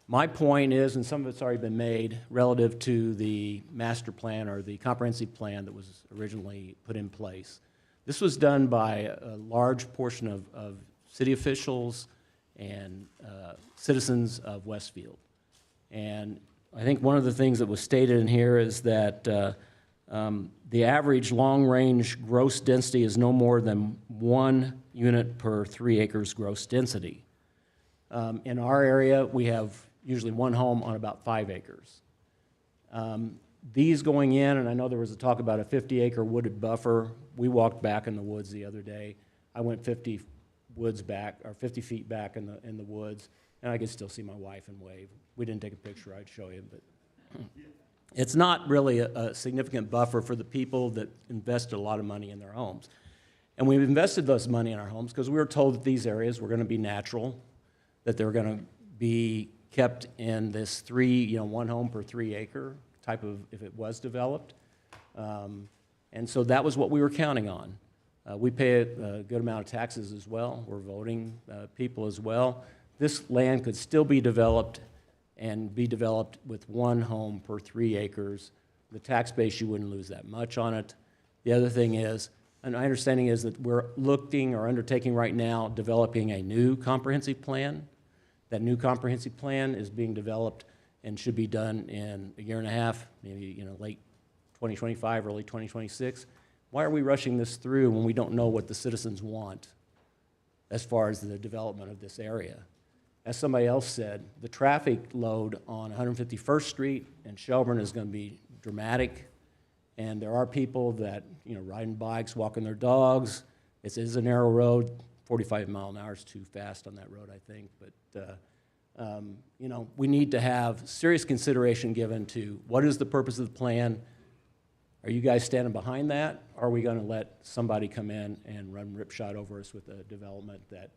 My point is, and some of it's already been made, relative to the master plan or the comprehensive plan that was originally put in place. This was done by a large portion of city officials and citizens of Westfield. And I think one of the things that was stated in here is that the average long-range gross density is no more than 1 unit per 3 acres gross density. In our area, we have usually one home on about 5 acres. these going in, and I know there was a talk about a 50-acre wooded buffer. We walked back in the woods the other day. I went 50 woods back, or 50 feet back in the woods, and I could still see my wife and wave. We didn't take a picture, I'd show you, but it's not really a significant buffer for the people that invested a lot of money in their homes. And we've invested this money in our homes because we were told that these areas were going to be natural, that they're going to be kept in this one home per 3 acre type of, if it was developed. And so that was what we were counting on. We pay a good amount of taxes as well. We're voting people as well. This land could still be developed and be developed with 1 home per 3 acres. The tax base, you wouldn't lose that much on it. The other thing is, and my understanding is that we're looking or undertaking right now developing a new comprehensive plan. That new comprehensive plan is being developed and should be done in a year and a half, maybe late 2025, early 2026. Why are we rushing this through when we don't know what the citizens want as far as the development of this area? As somebody else said, the traffic load on 151st Street and Shelburne is going to be dramatic, and there are people that, riding bikes, walking their dogs. It is a narrow road. 45 mile an hour is too fast on that road, I think, but we need to have serious consideration given to what is the purpose of the plan. Are you guys standing behind that? Or are we going to let somebody come in and run ripshod over us with a development that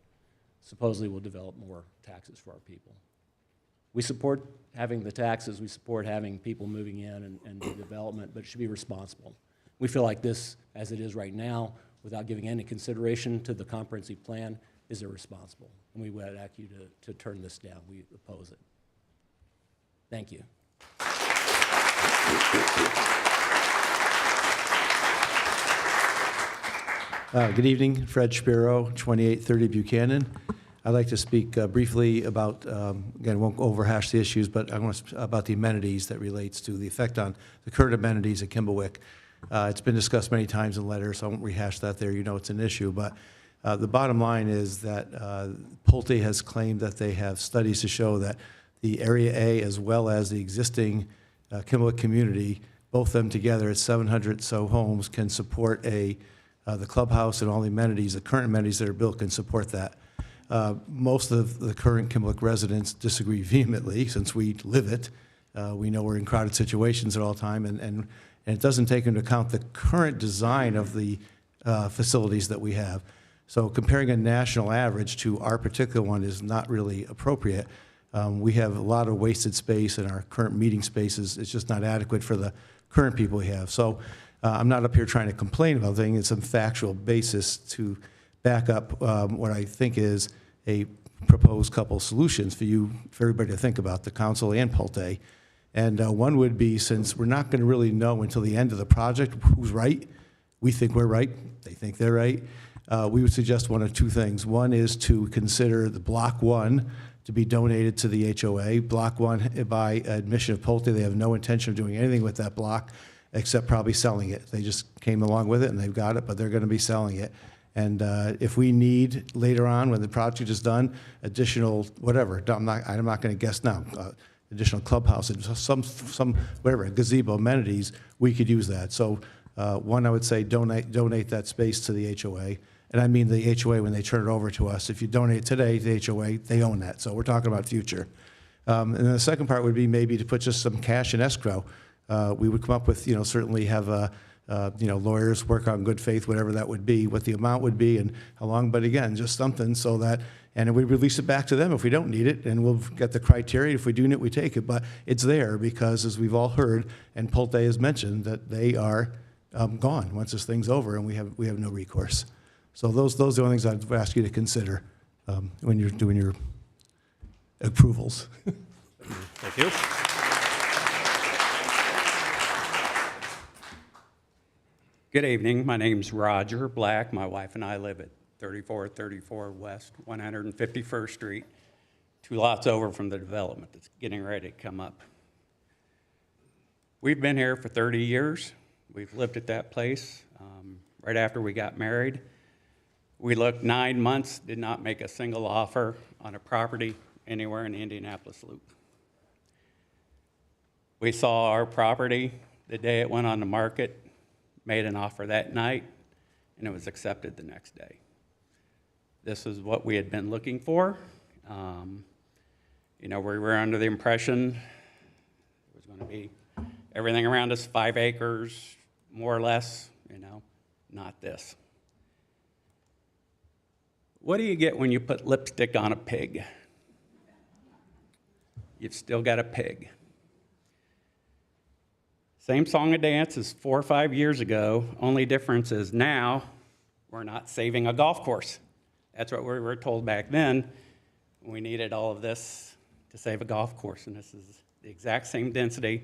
supposedly will develop more taxes for our people? We support having the taxes, we support having people moving in and the development, but it should be responsible. We feel like this, as it is right now, without giving any consideration to the comprehensive plan, is irresponsible. And we would ask you to turn this down. We oppose it. Thank you. Good evening, Fred Spiro, 2830 Buchanan. I'd like to speak briefly about, again, won't overhash the issues, but I want to about the amenities that relates to the effect on the current amenities at Kimblewick. It's been discussed many times in letters, so I won't rehash that there. It's an issue, but the bottom line is that Pulte has claimed that they have studies to show that the Area A as well as the existing Kimblewick community, both of them together at 700 so homes, can support the clubhouse and all the amenities, the current amenities that are built can support that. Most of the current Kimblewick residents disagree vehemently since we live it. We know we're in crowded situations at all time, and it doesn't take into account the current design of the facilities that we have. So comparing a national average to our particular one is not really appropriate. We have a lot of wasted space in our current meeting spaces. It's just not adequate for the current people we have. So I'm not up here trying to complain about things. It's some factual basis to back up what I think is a proposed couple solutions for everybody to think about, the council and Pulte. And one would be, since we're not going to really know until the end of the project who's right, we think we're right, they think they're right, we would suggest one of two things. One is to consider the Block 1 to be donated to the HOA. Block 1, by admission of Pulte, they have no intention of doing anything with that block except probably selling it. They just came along with it and they've got it, but they're going to be selling it. And if we need later on, when the project is done, additional whatever, I'm not going to guess now, additional clubhouse and some whatever, gazebo amenities, we could use that. So one, I would say donate that space to the HOA. And I mean the HOA when they turn it over to us. If you donate today to the HOA, they own that. So we're talking about future. And then the second part would be maybe to put just some cash in escrow. We would come up with, certainly have lawyers work on good faith, whatever that would be, what the amount would be and how long. But again, just something so that, and we release it back to them if we don't need it, and we'll get the criteria. If we do need it, we take it. But it's there because, as we've all heard, and Pulte has mentioned, that they are gone once this thing's over, and we have no recourse. So those are the only things I'd ask you to consider when you're doing your approvals. Thank you. Good evening. My name's Roger Black. My wife and I live at 3434 West 151st Street, 2 lots over from the development that's getting ready to come up. We've been here for 30 years. We've lived at that place. Right after we got married, we looked 9 months, did not make a single offer on a property anywhere in the Indianapolis Loop. We saw our property the day it went on the market, made an offer that night, and it was accepted the next day. This is what we had been looking for. You know, we were under the impression it was going to be everything around us 5 acres, more or less, you know, not this. What do you get when you put lipstick on a pig? You've still got a pig. Same song and dance as 4 or 5 years ago, only difference is now we're not saving a golf course. That's what we were told back then. We needed all of this to save a golf course, and this is the exact same density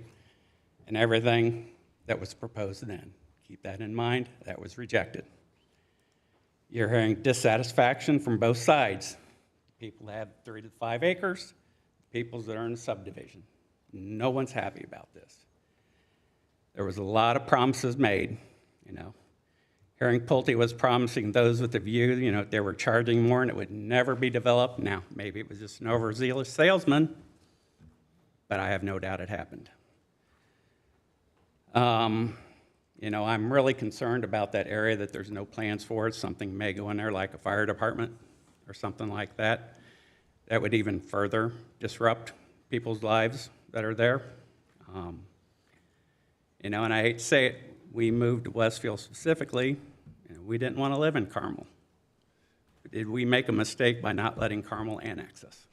and everything that was proposed then. Keep that in mind, that was rejected. You're hearing dissatisfaction from both sides. People that have 3 to 5 acres, people that are in a subdivision. No one's happy about this. There was a lot of promises made, you know. Hearing Pulte was promising those with the view, you know, they were charging more and it would never be developed. Now, maybe it was just an overzealous salesman, but I have no doubt it happened. You know, I'm really concerned about that area that there's no plans for it. Something may go in there like a fire department or something like that. That would even further disrupt people's lives that are there. You know, and I hate to say it, we moved to Westfield specifically, and we didn't want to live in Carmel. Did we make a mistake by not letting Carmel annex us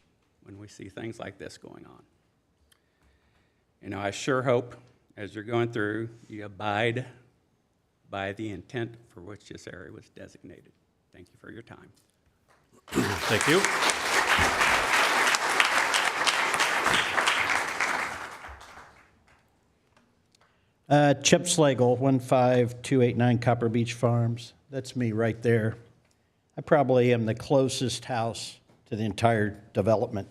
when we see things like this going on? You know, I sure hope, as you're going through, you abide by the intent for which this area was designated. Thank you for your time. Thank you. Chip Slagle, 15289 Copper Beach Farms. That's me right there. I probably am the closest house to the entire development.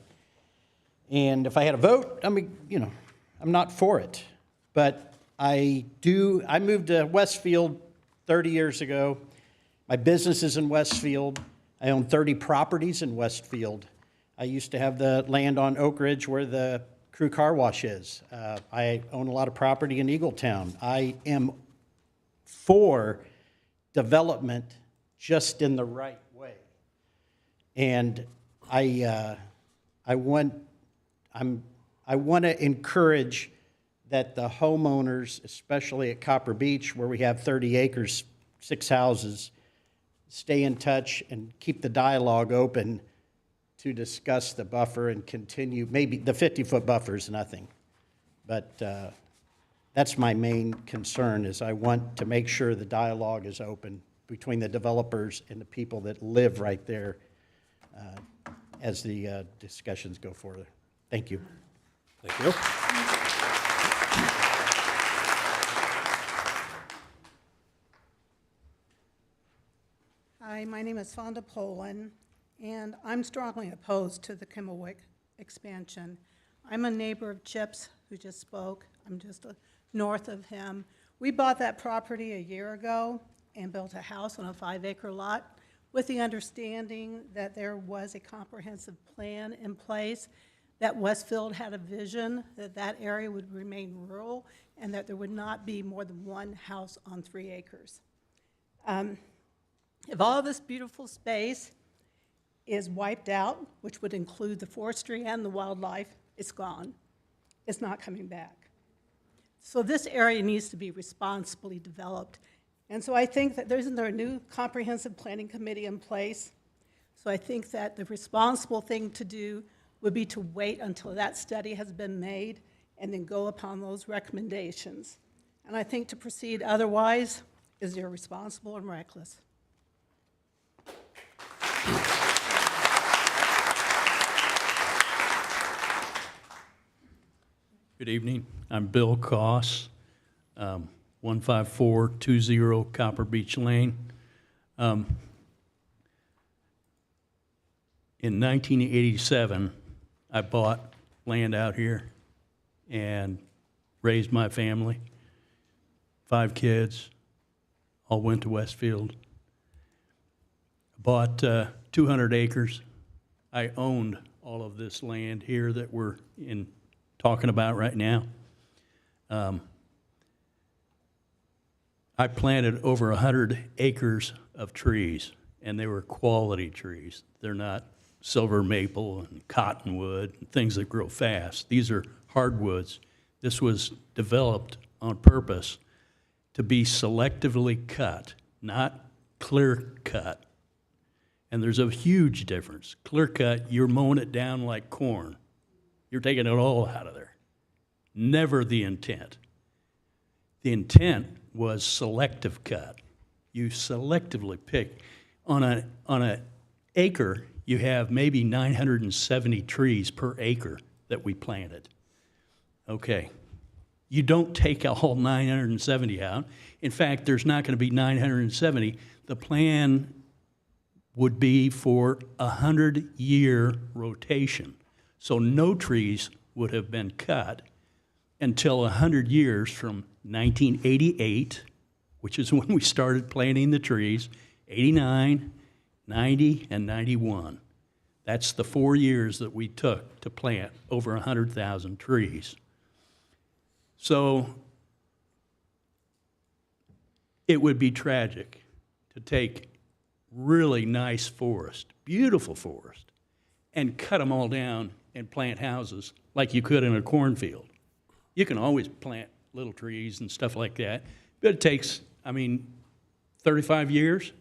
And if I had a vote, I mean, you know, I'm not for it. But I moved to Westfield 30 years ago. My business is in Westfield. I own 30 properties in Westfield. I used to have the land on Oak Ridge where the Crew Car Wash is. I own a lot of property in Eagletown. I am for development just in the right way. And I want to encourage that the homeowners, especially at Copper Beach, where we have 30 acres, 6 houses, stay in touch and keep the dialogue open to discuss the buffer and continue. Maybe the 50-foot buffer is nothing, but that's my main concern, is I want to make sure the dialogue is open between the developers and the people that live right there as the discussions go further. Thank you. Thank you. Hi, my name is Fonda Poland, and I'm strongly opposed to the Kimblewick expansion. I'm a neighbor of Chip's, who just spoke. I'm just north of him. We bought that property a year ago and built a house on a 5-acre lot with the understanding that there was a comprehensive plan in place, that Westfield had a vision that that area would remain rural and that there would not be more than one house on 3 acres. If all this beautiful space is wiped out, which would include the forestry and the wildlife, it's gone. It's not coming back. So this area needs to be responsibly developed. And so I think that isn't there a new comprehensive planning committee in place? So I think that the responsible thing to do would be to wait until that study has been made and then go upon those recommendations. And I think to proceed otherwise is irresponsible and reckless. Good evening. I'm Bill Koss, 15420 Copper Beach Lane. In 1987, I bought land out here and raised my family. 5 kids, all went to Westfield. Bought 200 acres. I owned all of this land here that we're talking about right now. I planted over 100 acres of trees, and they were quality trees. They're not silver maple and cottonwood and things that grow fast. These are hardwoods. This was developed on purpose to be selectively cut, not clear cut. And there's a huge difference. Clear cut, you're mowing it down like corn. You're taking it all out of there. Never the intent. The intent was selective cut. You selectively pick. On an acre, you have maybe 970 trees per acre that we planted. Okay. You don't take all 970 out. In fact, there's not going to be 970. The plan would be for a 100-year rotation. So no trees would have been cut until 100 years from 1988, which is when we started planting the trees, 89, 90, and 91. That's the 4 years that we took to plant over 100,000 trees. So it would be tragic to take really nice forest, beautiful forest, and cut them all down and plant houses like you could in a cornfield. You can always plant little trees and stuff like that, but it takes, 35 years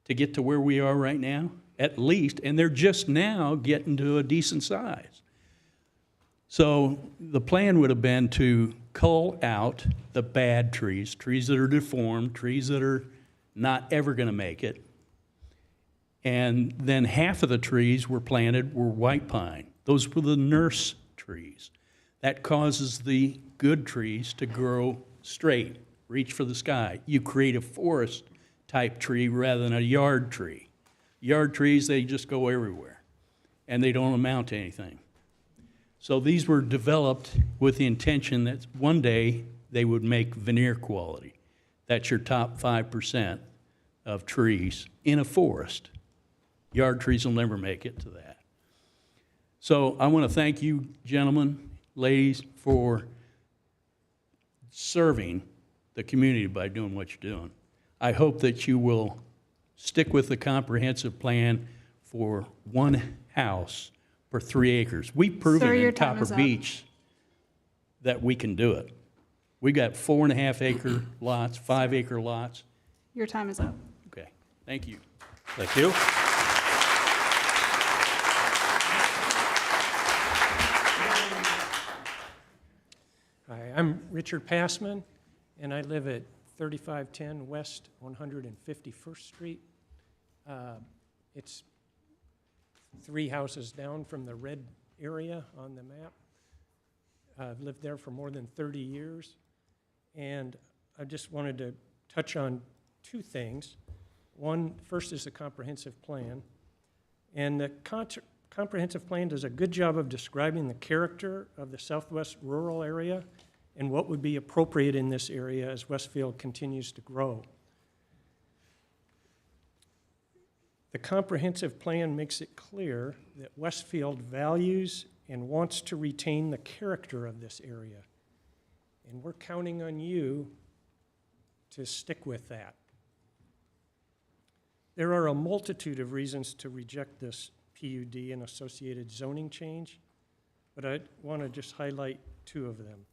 to get to where we are right now, at least, and they're just now getting to a decent size. So the plan would have been to cull out the bad trees, trees that are deformed, trees that are not ever going to make it. And then half of the trees were planted were white pine. Those were the nurse trees. That causes the good trees to grow straight, reach for the sky. You create a forest type tree rather than a yard tree. Yard trees, they just go everywhere, and they don't amount to anything. So these were developed with the intention that one day they would make veneer quality. That's your top 5% of trees in a forest. Yard trees will never make it to that. So I want to thank you, gentlemen, ladies, for serving the community by doing what you're doing. I hope that you will stick with the comprehensive plan for one house per 3 acres. We've proven Sir, your in time Copper is up. Beach that we can do it. We got 4.5 acre lots, 5 acre lots. Your time is up. Okay, thank you. Thank you. Hi, I'm Richard Passman, and I live at 3510 West 151st Street. It's 3 houses down from the red area on the map. I've lived there for more than 30 years, and I just wanted to touch on 2 things. One, first is the comprehensive plan, and the comprehensive plan does a good job of describing the character of the southwest rural area and what would be appropriate in this area as Westfield continues to grow. The comprehensive plan makes it clear that Westfield values and wants to retain the character of this area. And we're counting on you to stick with that. There are a multitude of reasons to reject this PUD and associated zoning change, but I want to just highlight 2 of them.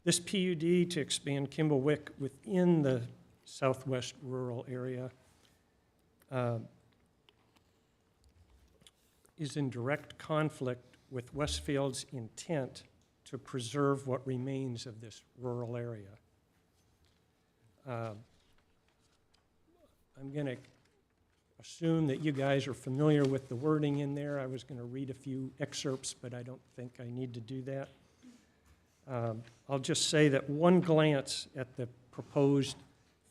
This PUD to expand Kimblewick within the southwest rural area is in direct conflict with Westfield's intent to preserve what remains of this rural area. I'm going to assume that you guys are familiar with the wording in there. I was going to read a few excerpts, but I don't think I need to do that. I'll just say that one glance at the proposed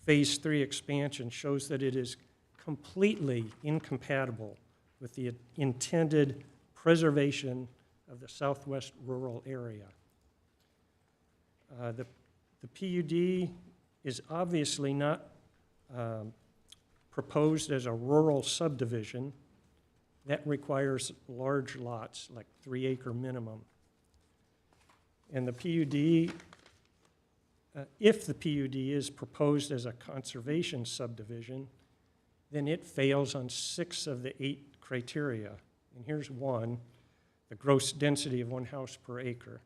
Phase 3 expansion shows that it is completely incompatible with the intended preservation of the southwest rural area. The PUD is obviously not proposed as a rural subdivision. That requires large lots, like 3 acre minimum. And the PUD if the PUD is proposed as a conservation subdivision, then it fails on 6 of the 8 criteria. And here's one, the gross density of 1 house per acre.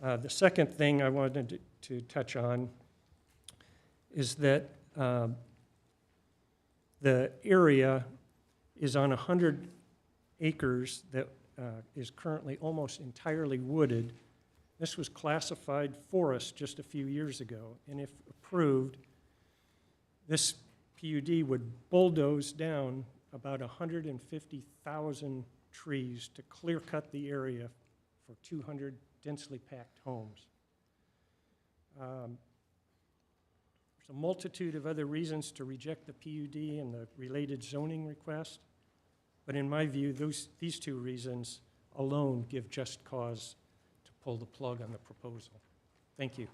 The second thing I wanted to touch on is that the area is on 100 acres that is currently almost entirely wooded. This was classified forest just a few years ago, and if approved, this PUD would bulldoze down about 150,000 trees to clear cut the area for 200 densely packed homes. There's a multitude of other reasons to reject the PUD and the related zoning request, but in my view, these 2 reasons alone give just cause to pull the plug on the proposal. Thank you.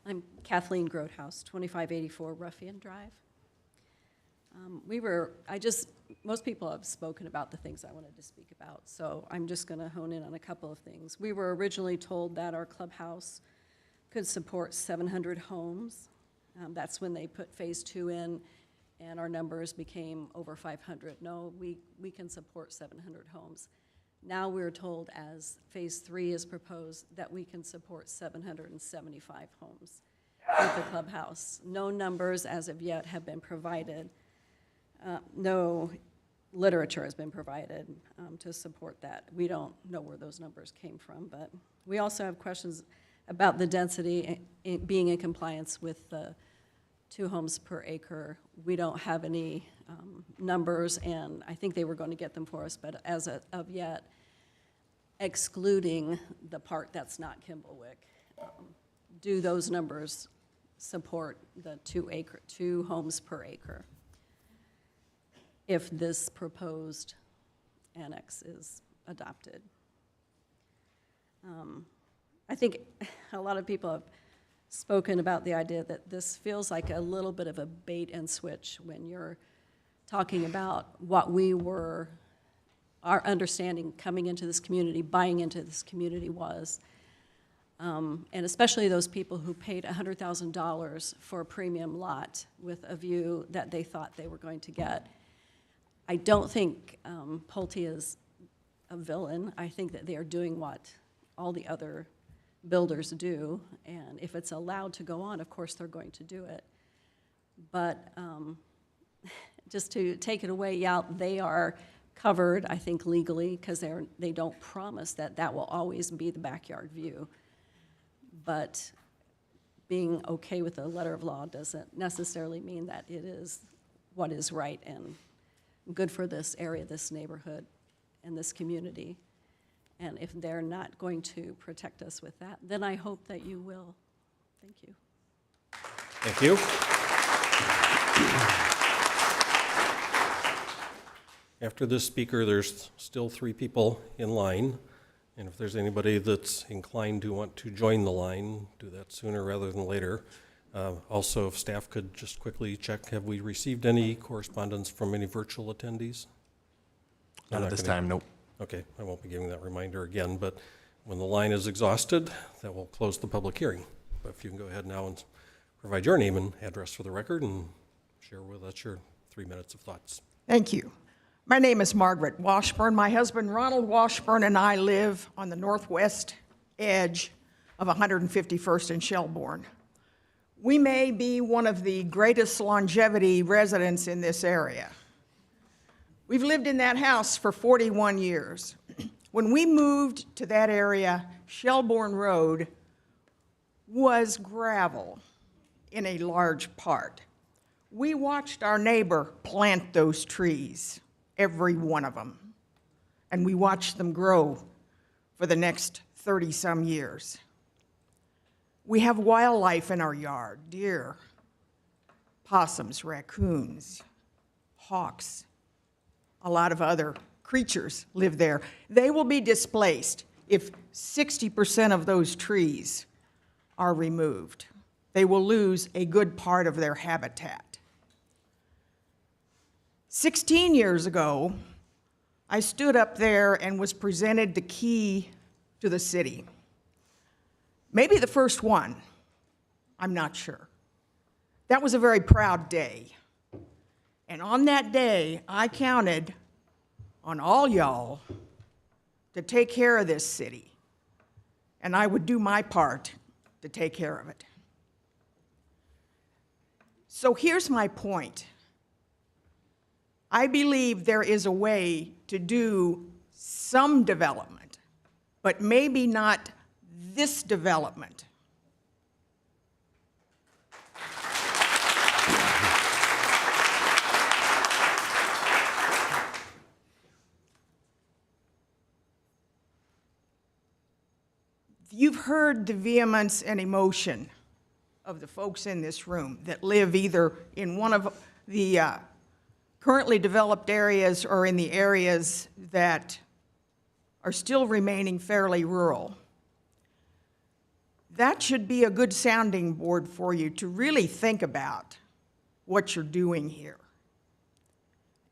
I'm Kathleen Grotehouse, 2584 Ruffian Drive. Most people have spoken about the things I wanted to speak about, so I'm just going to hone in on a couple of things. We were originally told that our clubhouse could support 700 homes. That's when they put phase 2 in, and our numbers became over 500. No, we can support 700 homes. Now we're told, as phase 3 is proposed, that we can support 775 homes with the clubhouse. No numbers as of yet have been provided. No literature has been provided to support that. We don't know where those numbers came from, but we also have questions about the density being in compliance with the 2 homes per acre. We don't have any numbers, and I think they were going to get them for us, but as of yet, excluding the part that's not Kimblewick, do those numbers support the 2 homes per acre if this proposed annex is adopted? I think a lot of people have spoken about the idea that this feels like a little bit of a bait and switch when you're talking about what our understanding coming into this community, buying into this community was. And especially those people who paid $100,000 for a premium lot with a view that they thought they were going to get. I don't think Pulte is a villain. I think that they are doing what all the other builders do, and if it's allowed to go on, of course they're going to do it. But just to take it away, yeah, they are covered, I think, legally, because they don't promise that will always be the backyard view. But being okay with the letter of law doesn't necessarily mean that it is what is right and good for this area, this neighborhood, and this community. And if they're not going to protect us with that, then I hope that you will. Thank you. Thank you. After this speaker, there's still 3 people in line. And if there's anybody that's inclined to want to join the line, do that sooner rather than later. Also, if staff could just quickly check, have we received any correspondence from any virtual attendees? Not at this time, nope. Okay, I won't be giving that reminder again, but when the line is exhausted, that will close the public hearing. But if you can go ahead now and provide your name and address for the record and share with us your 3 minutes of thoughts. Thank you. My name is Margaret Washburn. My husband, Ronald Washburn, and I live on the northwest edge of 151st and Shelbourne. We may be one of the greatest longevity residents in this area. We've lived in that house for 41 years. When we moved to that area, Shelbourne Road was gravel in a large part. We watched our neighbor plant those trees, every one of them, and we watched them grow for the next 30-some years. We have wildlife in our yard, deer, possums, raccoons, hawks, a lot of other creatures live there. They will be displaced if 60% of those trees are removed. They will lose a good part of their habitat. 16 years ago, I stood up there and was presented the key to the city. Maybe the first one, I'm not sure. That was a very proud day. And on that day, I counted on all y'all to take care of this city. And I would do my part to take care of it. So here's my point. I believe there is a way to do some development, but maybe not this development. You've heard the vehemence and emotion of the folks in this room that live either in one of the currently developed areas or in the areas that are still remaining fairly rural. That should be a good sounding board for you to really think about what you're doing here.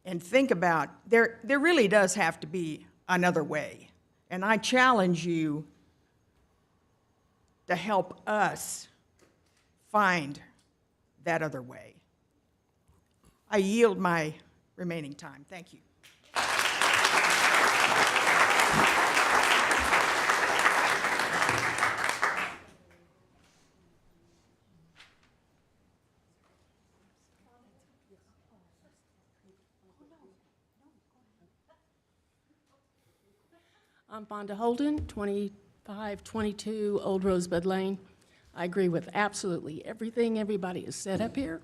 And think about, there really does have to be another way. And I challenge you to help us find that other way. I yield my remaining time. Thank you. I'm Fonda Poland, 2522 Old Rosebud Lane. I agree with absolutely everything everybody has said up here.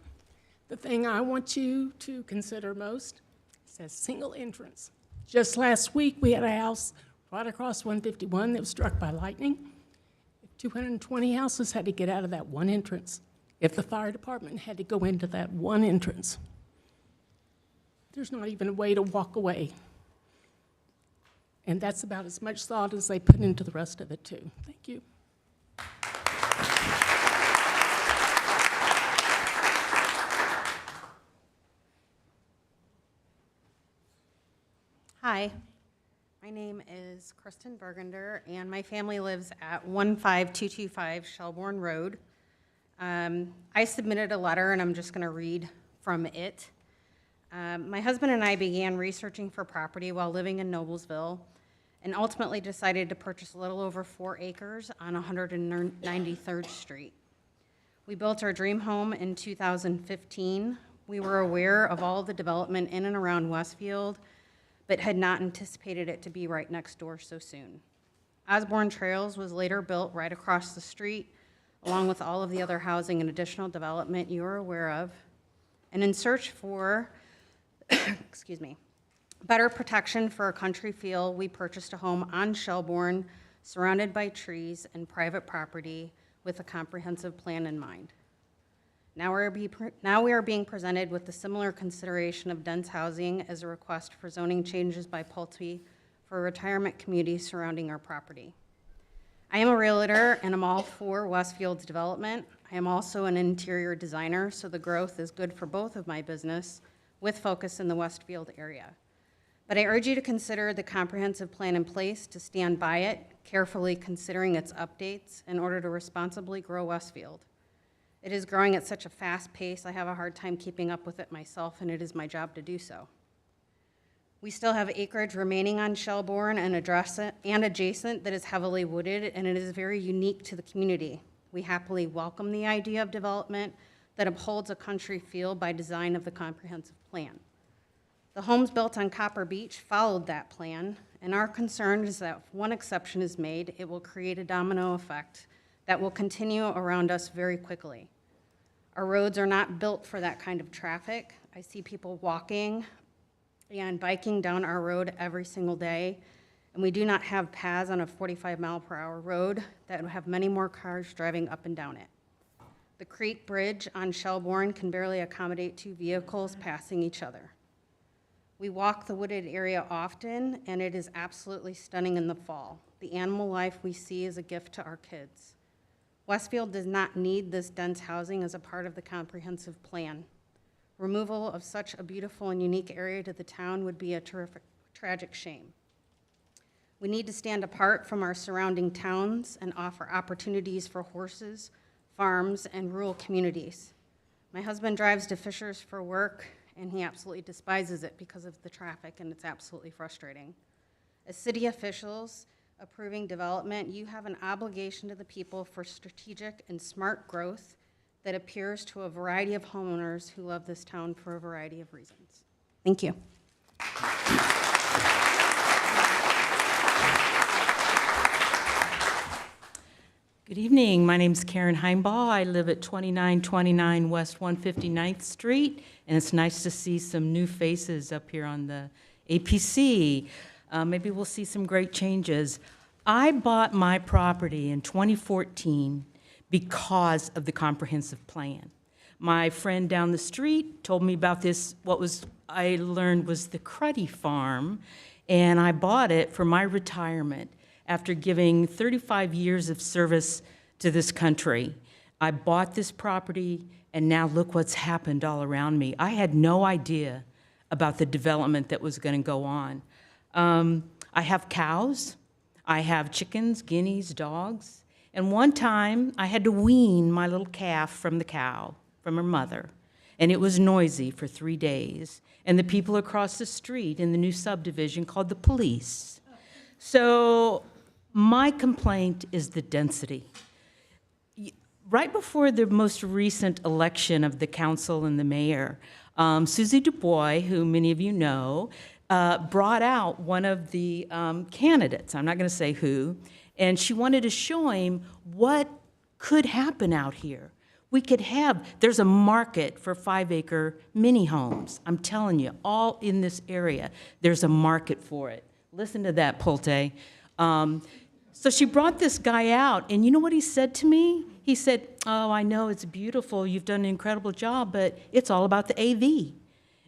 The thing I want you to consider most says single entrance. Just last week, we had a house right across 151 that was struck by lightning. 220 houses had to get out of that one entrance. If the fire department had to go into that one entrance, there's not even a way to walk away. And that's about as much thought as they put into the rest of it, too. Thank you. Hi, my name is Kristen Bergender, and my family lives at 15225 Shelbourne Road. I submitted a letter, and I'm just going to read from it. My husband and I began researching for property while living in Noblesville, and ultimately decided to purchase a little over 4 acres on 193rd Street. We built our dream home in 2015. We were aware of all the development in and around Westfield, but had not anticipated it to be right next door so soon. Osborne Trails was later built right across the street, along with all of the other housing and additional development you are aware of. And in search for, excuse me, better protection for a country feel, we purchased a home on Shelbourne, surrounded by trees and private property with a comprehensive plan in mind. Now we are being presented with the similar consideration of dense housing as a request for zoning changes by Pulte for a retirement community surrounding our property. I am a realtor and I'm all for Westfield's development. I am also an interior designer, so the growth is good for both of my business with focus in the Westfield area. But I urge you to consider the comprehensive plan in place, to stand by it, carefully considering its updates in order to responsibly grow Westfield. It is growing at such a fast pace, I have a hard time keeping up with it myself, and it is my job to do so. We still have acreage remaining on Shelbourne and adjacent that is heavily wooded, and it is very unique to the community. We happily welcome the idea of development that upholds a country feel by design of the comprehensive plan. The homes built on Copper Beach followed that plan, and our concern is that if one exception is made, it will create a domino effect that will continue around us very quickly. Our roads are not built for that kind of traffic. I see people walking and biking down our road every single day, and we do not have paths on a 45-mile-per-hour road that have many more cars driving up and down it. The Creek Bridge on Shelbourne can barely accommodate 2 vehicles passing each other. We walk the wooded area often, and it is absolutely stunning in the fall. The animal life we see is a gift to our kids. Westfield does not need this dense housing as a part of the comprehensive plan. Removal of such a beautiful and unique area to the town would be a tragic shame. We need to stand apart from our surrounding towns and offer opportunities for horses, farms, and rural communities. My husband drives to Fishers for work, and he absolutely despises it because of the traffic, and it's absolutely frustrating. As city officials approving development, you have an obligation to the people for strategic and smart growth that appeals to a variety of homeowners who love this town for a variety of reasons. Thank you. Good evening. My name's Karen Heimbaugh. I live at 2929 West 159th Street, and it's nice to see some new faces up here on the APC. Maybe we'll see some great changes. I bought my property in 2014 because of the comprehensive plan. My friend down the street told me about this, I learned was the Cruddy Farm, and I bought it for my retirement. After giving 35 years of service to this country, I bought this property, and now look what's happened all around me. I had no idea about the development that was going to go on. I have cows, I have chickens, guineas, dogs, and one time I had to wean my little calf from the cow, from her mother, and it was noisy for 3 days, and the people across the street in the new subdivision called the police. So my complaint is the density. Right before the most recent election of the council and the mayor, Susie Dubois, who many of you know, brought out one of the candidates, I'm not going to say who, and she wanted to show him what could happen out here. There's a market for 5-acre mini homes. I'm telling you, all in this area, there's a market for it. Listen to that, Pulte. So she brought this guy out, and you know what he said to me? He said, "Oh, I know, it's beautiful, you've done an incredible job, but it's all about the AV."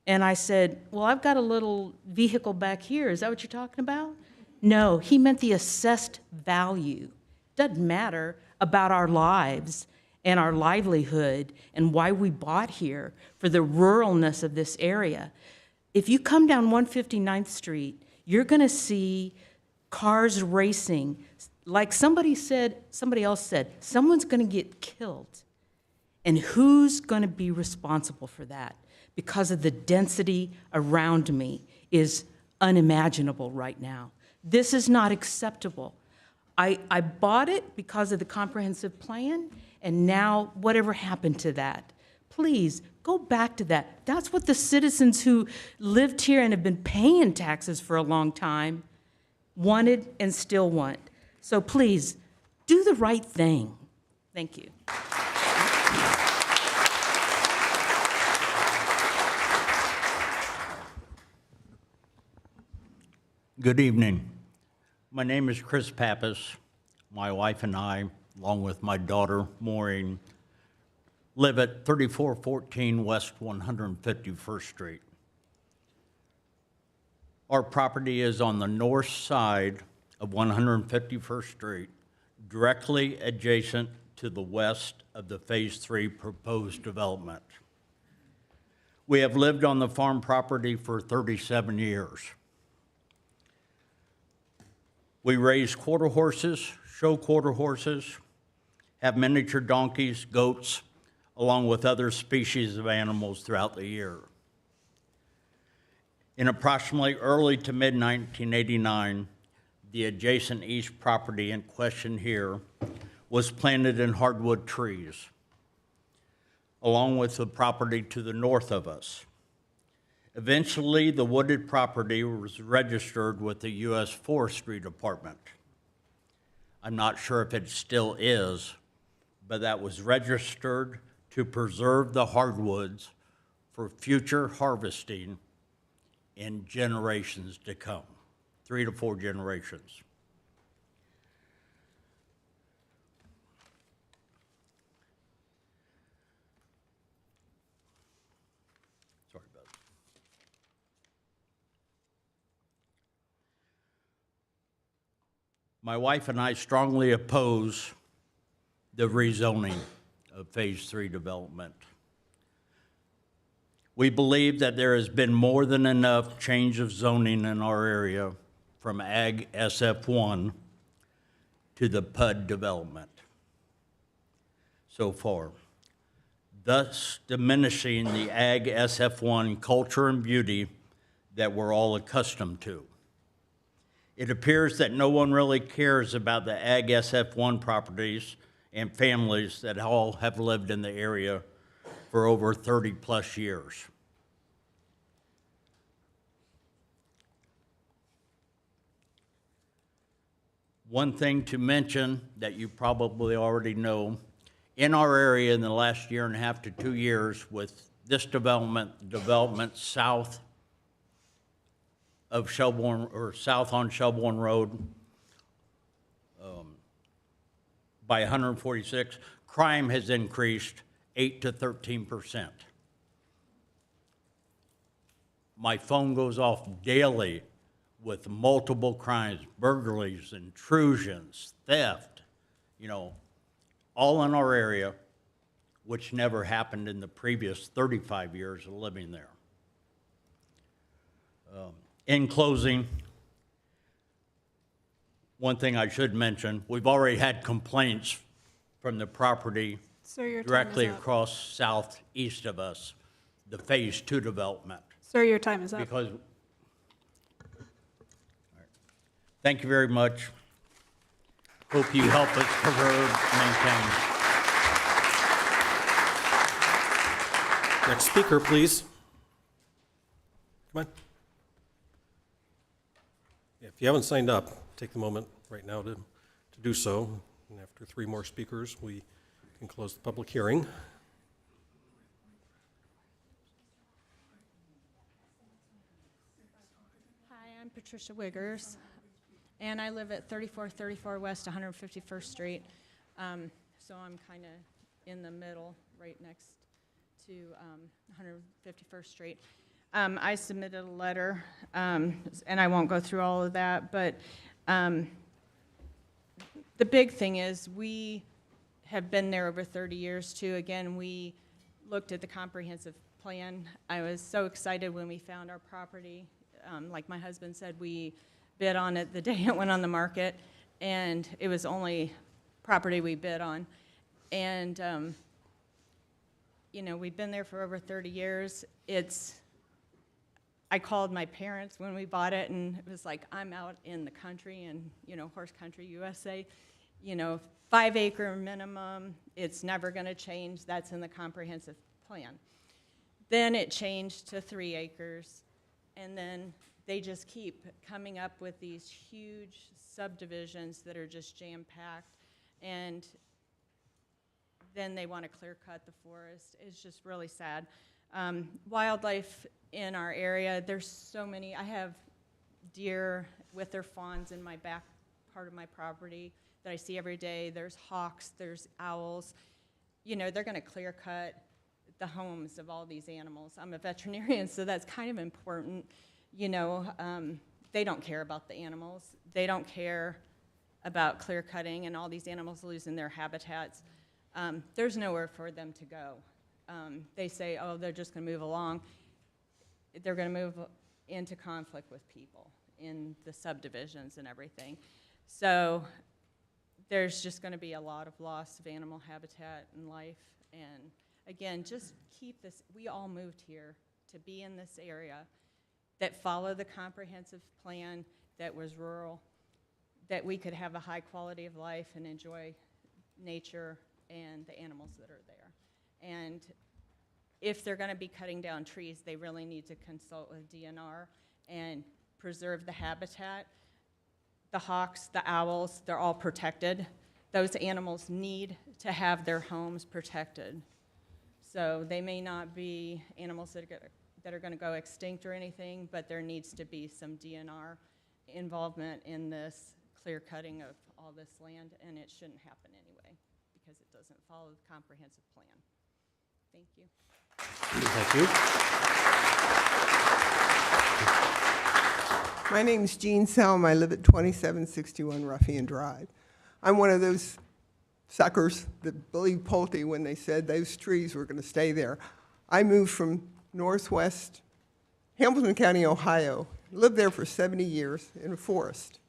And I said, "Well, I've got a little vehicle back here, is that what you're talking about?" No, he meant the assessed value. Doesn't matter about our lives and our livelihood and why we bought here, for the ruralness of this area. If you come down 159th Street, you're gonna see cars racing. Like somebody else said, someone's gonna get killed. And who's gonna be responsible for that? Because of the density around me is unimaginable right now. This is not acceptable. I bought it because of the comprehensive plan, and now whatever happened to that? Please, go back to that. That's what the citizens who lived here and have been paying taxes for a long time wanted and still want. So please, do the right thing. Thank you. Good evening. My name is Chris Pappas. My wife and I, along with my daughter Maureen, live at 3414 West 151st Street. Our property is on the north side of 151st Street, directly adjacent to the west of the Phase 3 proposed development. We have lived on the farm property for 37 years. We raise quarter horses, show quarter horses, have miniature donkeys, goats, along with other species of animals throughout the year. In approximately early to mid-1989, the adjacent east property in question here was planted in hardwood trees, along with the property to the north of us. Eventually, the wooded property was registered with the U.S. Forestry Department. I'm not sure if it still is, but that was registered to preserve the hardwoods for future harvesting in generations to come, 3 to 4 generations. Sorry about that. My wife and I strongly oppose the rezoning of Phase 3 development. We believe that there has been more than enough change of zoning in our area from Ag SF1 to the PUD development so far, thus diminishing the Ag SF1 culture and beauty that we're all accustomed to. It appears that no one really cares about the Ag SF1 properties and families that all have lived in the area for over 30-plus years. One thing to mention that you probably already know, in our area in the last year and a half to 2 years with this development south of Shelbourne, or south on Shelbourne Road by 146, crime has increased 8 to 13%. My phone goes off daily with multiple crimes, burglaries, intrusions, theft, you know, all in our area, which never happened in the previous 35 years of living there. In closing, one thing I should mention, we've already had complaints from the property Sir, your time directly is up. across southeast of us, the Phase 2 development. Sir, your time is up. Because, thank you very much. Hope you help us preserve and maintain. Next speaker, please. Come on. If you haven't signed up, take the moment right now to do so. And after 3 more speakers, we can close the public hearing. Hi, I'm Patricia Wiggers, and I live at 3434 West 151st Street. So I'm kind of in the middle, right next to 151st Street. I submitted a letter, and I won't go through all of that, but the big thing is we have been there over 30 years too. Again, we looked at the comprehensive plan. I was so excited when we found our property. Like my husband said, we bid on it the day it went on the market, and it was only property we bid on. And you know, we've been there for over 30 years. I called my parents when we bought it, and it was like, I'm out in the country, and, you know, horse country, USA, you know, 5-acre minimum, it's never gonna change, that's in the comprehensive plan. Then it changed to 3 acres, and then they just keep coming up with these huge subdivisions that are just jam-packed, and then they wanna clear cut the forest. It's just really sad. Wildlife in our area, there's so many. I have deer with their fawns in my back part of my property that I see every day. There's hawks, there's owls. You know, they're gonna clear cut the homes of all these animals. I'm a veterinarian, so that's kind of important. You know, they don't care about the animals. They don't care about clear cutting and all these animals losing their habitats. There's nowhere for them to go. They say, oh, they're just gonna move along. They're gonna move into conflict with people in the subdivisions and everything. So there's just gonna be a lot of loss of animal habitat and life. And again, just keep this, we all moved here to be in this area that followed the comprehensive plan, that was rural, that we could have a high quality of life and enjoy nature and the animals that are there. And if they're gonna be cutting down trees, they really need to consult with DNR and preserve the habitat. The hawks, the owls, they're all protected. Those animals need to have their homes protected. So they may not be animals that are gonna go extinct or anything, but there needs to be some DNR involvement in this clear cutting of all this land, and it shouldn't happen anyway because it doesn't follow the comprehensive plan. Thank you. Thank you. My name's Jean Selm. I live at 2761 Ruffian Drive. I'm one of those suckers that believed Pulte when they said those trees were going to stay there. I moved from northwest Hamilton County, Ohio. Lived there for 70 years in a forest.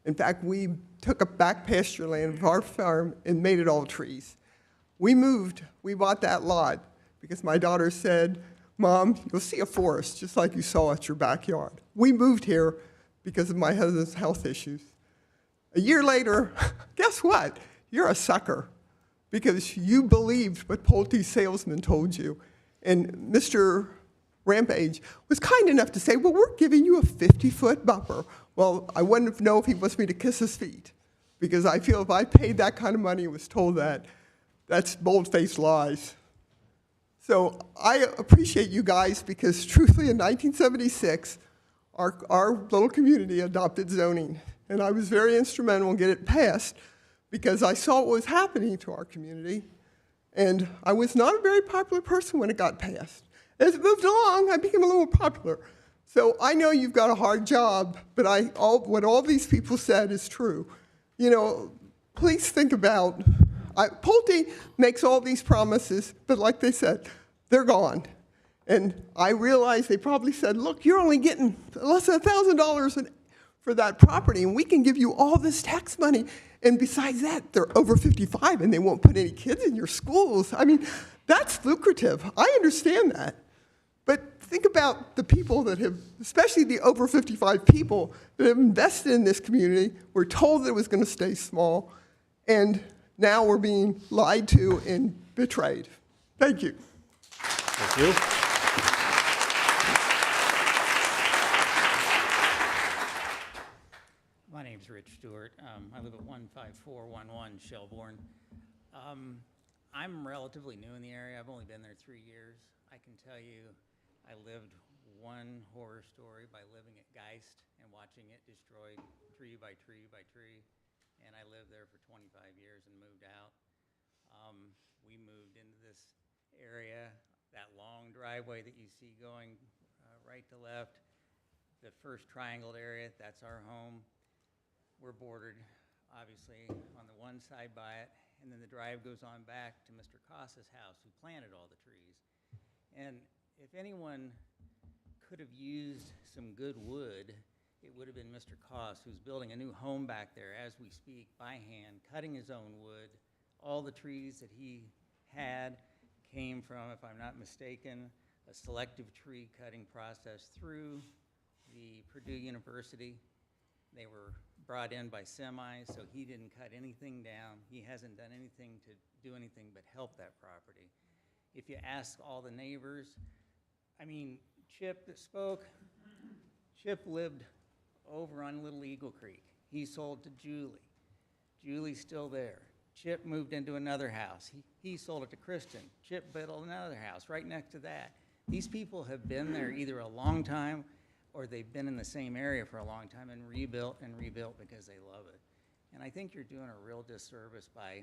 In fact, we took up back pasture land of our farm and made it all trees. We moved, we bought that lot because my daughter said, "Mom, you'll see a forest just like you saw at your backyard." We moved here because of my husband's health issues. A year later, guess what? You're a sucker because you believed what Pulte's salesman told you. And Mr. Rampage was kind enough to say, "Well, we're giving you a 50-foot buffer." Well, I wouldn't know if he wants me to kiss his feet, because I feel if I paid that kind of money and was told that, that's bold-faced lies. So I appreciate you guys, because truthfully in 1976, our little community adopted zoning. And I was very instrumental in getting it passed because I saw what was happening to our community. And I was not a very popular person when it got passed. As it moved along, I became a little popular. So I know you've got a hard job, but what all these people said is true. You know, please think about, Pulte makes all these promises, but like they said, they're gone. And I realize they probably said, "Look, you're only getting less than $1,000 for that property, and we can give you all this tax money. And besides that, they're over 55, and they won't put any kids in your schools." I mean, that's lucrative. I understand that. But think about the people that have, especially the over 55 people that have invested in this community. We're told that it was going to stay small, and now we're being lied to and betrayed. Thank you. Thank you. My name's Rich Stewart. I live at 15411 Shelbourne. I'm relatively new in the area. I've only been there 3 years. I can tell you I lived one horror story by living at Geist and watching it destroyed tree by tree by tree. And I lived there for 25 years and moved out. We moved into this area, that long driveway that you see going right to left. The first triangled area, that's our home. We're bordered, obviously, on the one side by it, and then the drive goes on back to Mr. Coss's house, who planted all the trees. And if anyone could have used some good wood, it would have been Mr. Koss, who's building a new home back there as we speak by hand, cutting his own wood. All the trees that he had came from, if I'm not mistaken, a selective tree cutting process through the Purdue University. They were brought in by semis, so he didn't cut anything down. He hasn't done anything to do anything but help that property. If you ask all the neighbors, I mean, Chip that spoke, Chip lived over on Little Eagle Creek. He sold to Julie. Julie's still there. Chip moved into another house. He sold it to Kristen. Chip built another house right next to that. These people have been there either a long time or they've been in the same area for a long time and rebuilt because they love it. And I think you're doing a real disservice by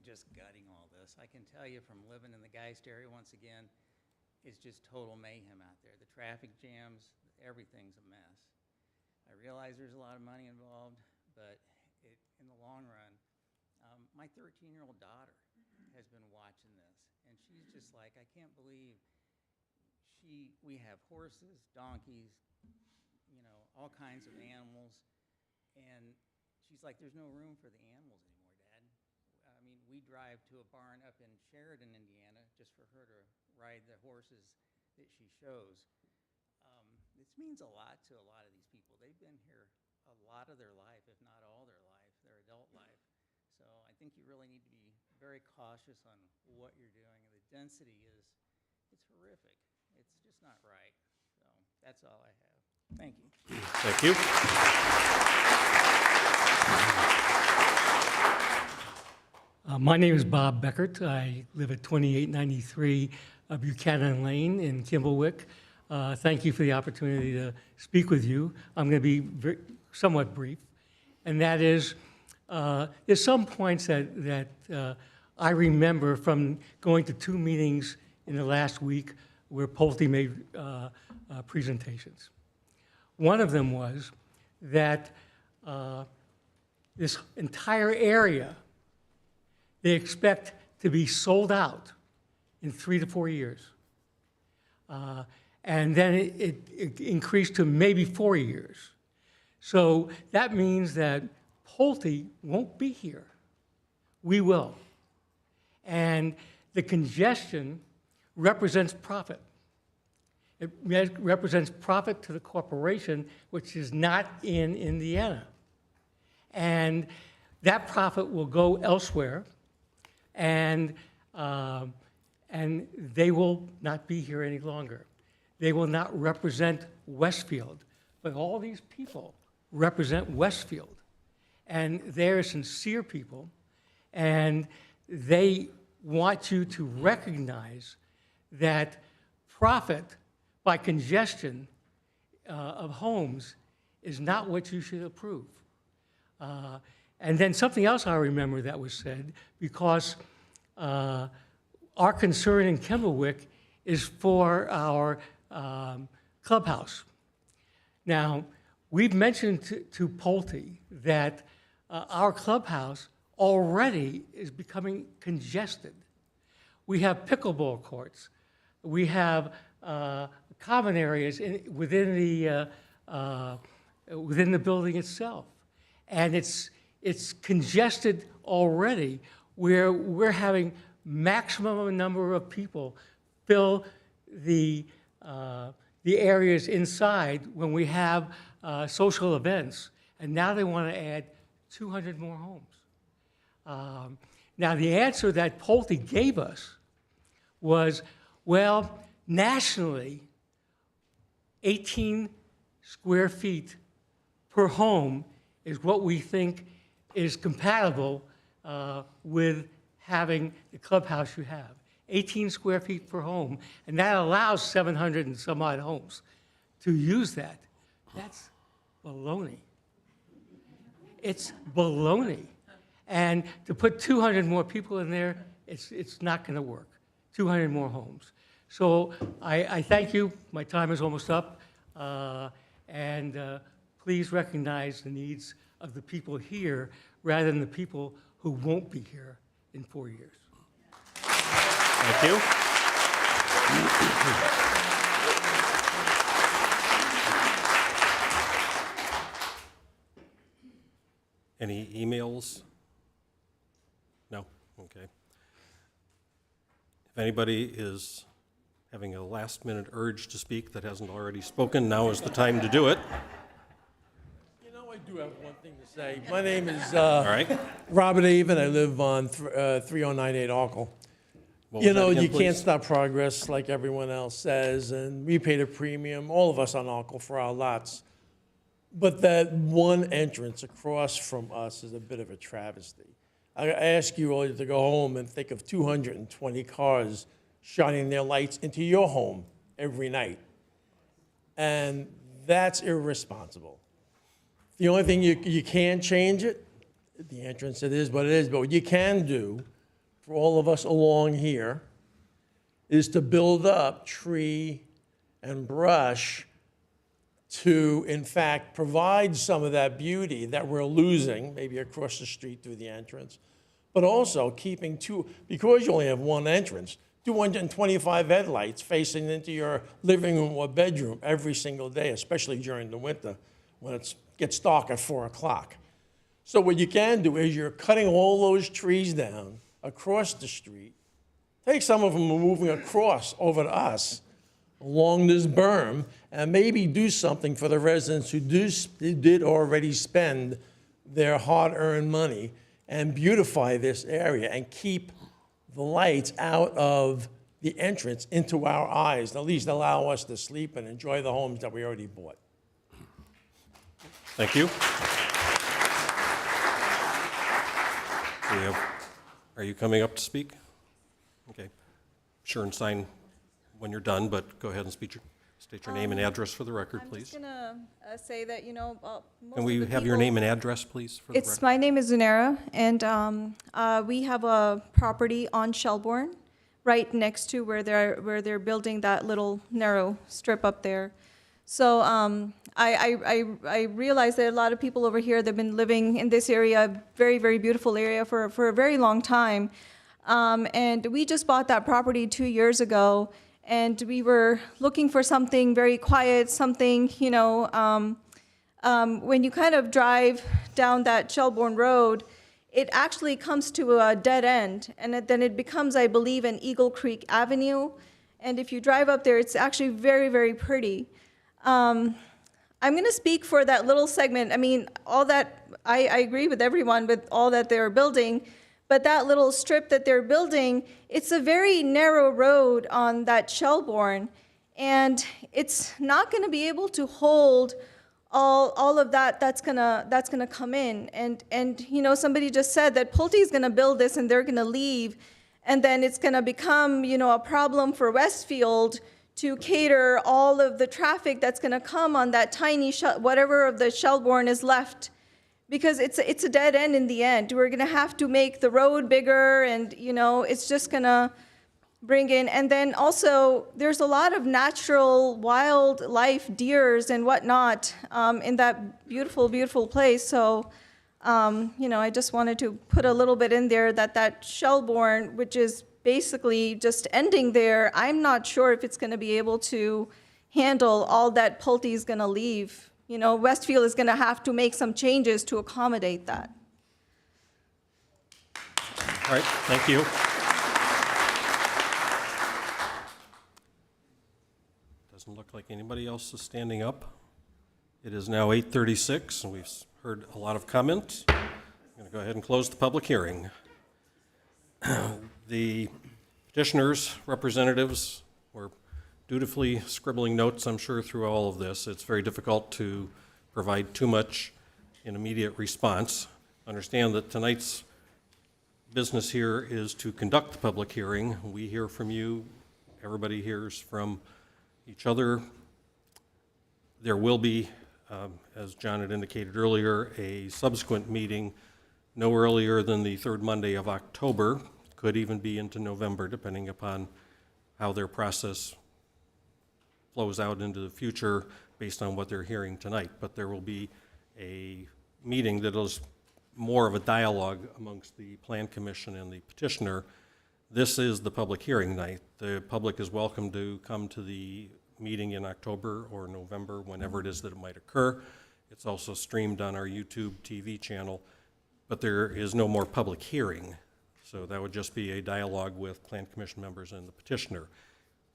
just gutting all this. I can tell you from living in the Geist area, once again, it's just total mayhem out there. The traffic jams, everything's a mess. I realize there's a lot of money involved, but in the long run, my 13-year-old daughter has been watching this, and she's just like, I can't believe we have horses, donkeys, you know, all kinds of animals, and she's like, there's no room for the animals anymore, Dad. I mean, we drive to a barn up in Sheridan, Indiana, just for her to ride the horses that she shows. This means a lot to a lot of these people. They've been here a lot of their life, if not all their life, their adult life. So I think you really need to be very cautious on what you're doing. The density it's horrific. It's just not right. So that's all I have. Thank you. Thank you. My name is Bob Beckert. I live at 2893 Buchanan Lane in Kimblewick. Thank you for the opportunity to speak with you. I'm going to be somewhat brief, and that is, there's some points that I remember from going to 2 meetings in the last week where Pulte made presentations. One of them was that this entire area they expect to be sold out in 3 to 4 years. And then it increased to maybe 4 years. So that means that Pulte won't be here. We will. And the congestion represents profit. It represents profit to the corporation, which is not in Indiana. And that profit will go elsewhere, and they will not be here any longer. They will not represent Westfield, but all these people represent Westfield. And they're sincere people, and they want you to recognize that profit by congestion of homes is not what you should approve. And then something else I remember that was said, because our concern in Kimblewick is for our clubhouse. Now, we've mentioned to Pulte that our clubhouse already is becoming congested. We have pickleball courts. We have common areas within the building itself. And it's congested already, where we're having maximum number of people fill the areas inside when we have social events. And now they want to add 200 more homes. Now, the answer that Pulte gave us was, well, nationally, 18 square feet per home is what we think is compatible with having the clubhouse you have. 18 square feet per home, and that allows 700 and some odd homes to use that. That's baloney. It's baloney. And to put 200 more people in there, it's not going to work. 200 more homes. So I thank you. My time is almost up. And please recognize the needs of the people here rather than the people who won't be here in 4 years. Thank you. Any emails? No? Okay. If anybody is having a last-minute urge to speak that hasn't already spoken, now is the time to do it. You know, I do have one thing to say. My name is All right. Robert Avon. I live on 3098 Arkle. What was You know, that again, you can't please? stop progress like everyone else says, and we paid a premium, all of us on Arkle, for our lots. But that one entrance across from us is a bit of a travesty. I ask you all to go home and think of 220 cars shining their lights into your home every night. And that's irresponsible. The only thing you can change it, the entrance, it is what it is, but what you can do for all of us along here is to build up tree and brush to, in fact, provide some of that beauty that we're losing, maybe across the street through the entrance, but also keeping because you only have one entrance, 225 headlights facing into your living room or bedroom every single day, especially during the winter when it gets dark at 4 o'clock. So what you can do is you're cutting all those trees down across the street. Take some of them and move them across over to us along this berm, and maybe do something for the residents who did already spend their hard-earned money and beautify this area and keep the lights out of the entrance into our eyes, and at least allow us to sleep and enjoy the homes that we already bought. Thank you. Are you coming up to speak? Okay. Sure, and sign when you're done, but go ahead and state your name and address for the record, I'm please. just gonna say that, most Can of we the have your people- name and address, please, for the record? My name is Zunera, and we have a property on Shelbourne, right next to where they're building that little narrow strip up there. So I realize that a lot of people over here, they've been living in this area, very, very beautiful area for a very long time. And we just bought that property 2 years ago, And we were looking for something very quiet, something, when you kind of drive down that Shelbourne Road, it actually comes to a dead end, and then it becomes, I believe, an Eagle Creek Avenue. And if you drive up there, it's actually very, very pretty. I'm going to speak for that little segment. I mean, all that, I agree with everyone with all that they're building, but that little strip that they're building, it's a very narrow road on that Shelbourne, and it's not going to be able to hold all of that's gonna come in. And somebody just said that Pulte's gonna build this and they're gonna leave, and then it's gonna become a problem for Westfield to cater all of the traffic that's gonna come on that tiny whatever of the Shelbourne is left, because it's a dead end in the end. We're gonna have to make the road bigger, and it's just gonna bring in. And then also there's a lot of natural wildlife, deers and whatnot, in that beautiful, beautiful place. So I just wanted to put a little bit in there that Shelbourne, which is basically just ending there, I'm not sure if it's going to be able to handle all that Pulte is going to leave. Westfield is going to have to make some changes to accommodate that. All right, thank you. Doesn't look like anybody else is standing up. It is now 8:36, and we've heard a lot of comments. I'm going to go ahead and close the public hearing. The petitioners' representatives were dutifully scribbling notes, I'm sure, through all of this. It's very difficult to provide too much in immediate response. Understand that tonight's business here is to conduct the public hearing. We hear from you. Everybody hears from each other. There will be, as John had indicated earlier, a subsequent meeting no earlier than the third Monday of October, could even be into November, depending upon how their process flows out into the future based on what they're hearing tonight. But there will be a meeting that is more of a dialogue amongst the Plan Commission and the petitioner. This is the public hearing night. The public is welcome to come to the meeting in October or November, whenever it is that it might occur. It's also streamed on our YouTube TV channel, but there is no more public hearing. So that would just be a dialogue with Plan Commission members and the petitioner.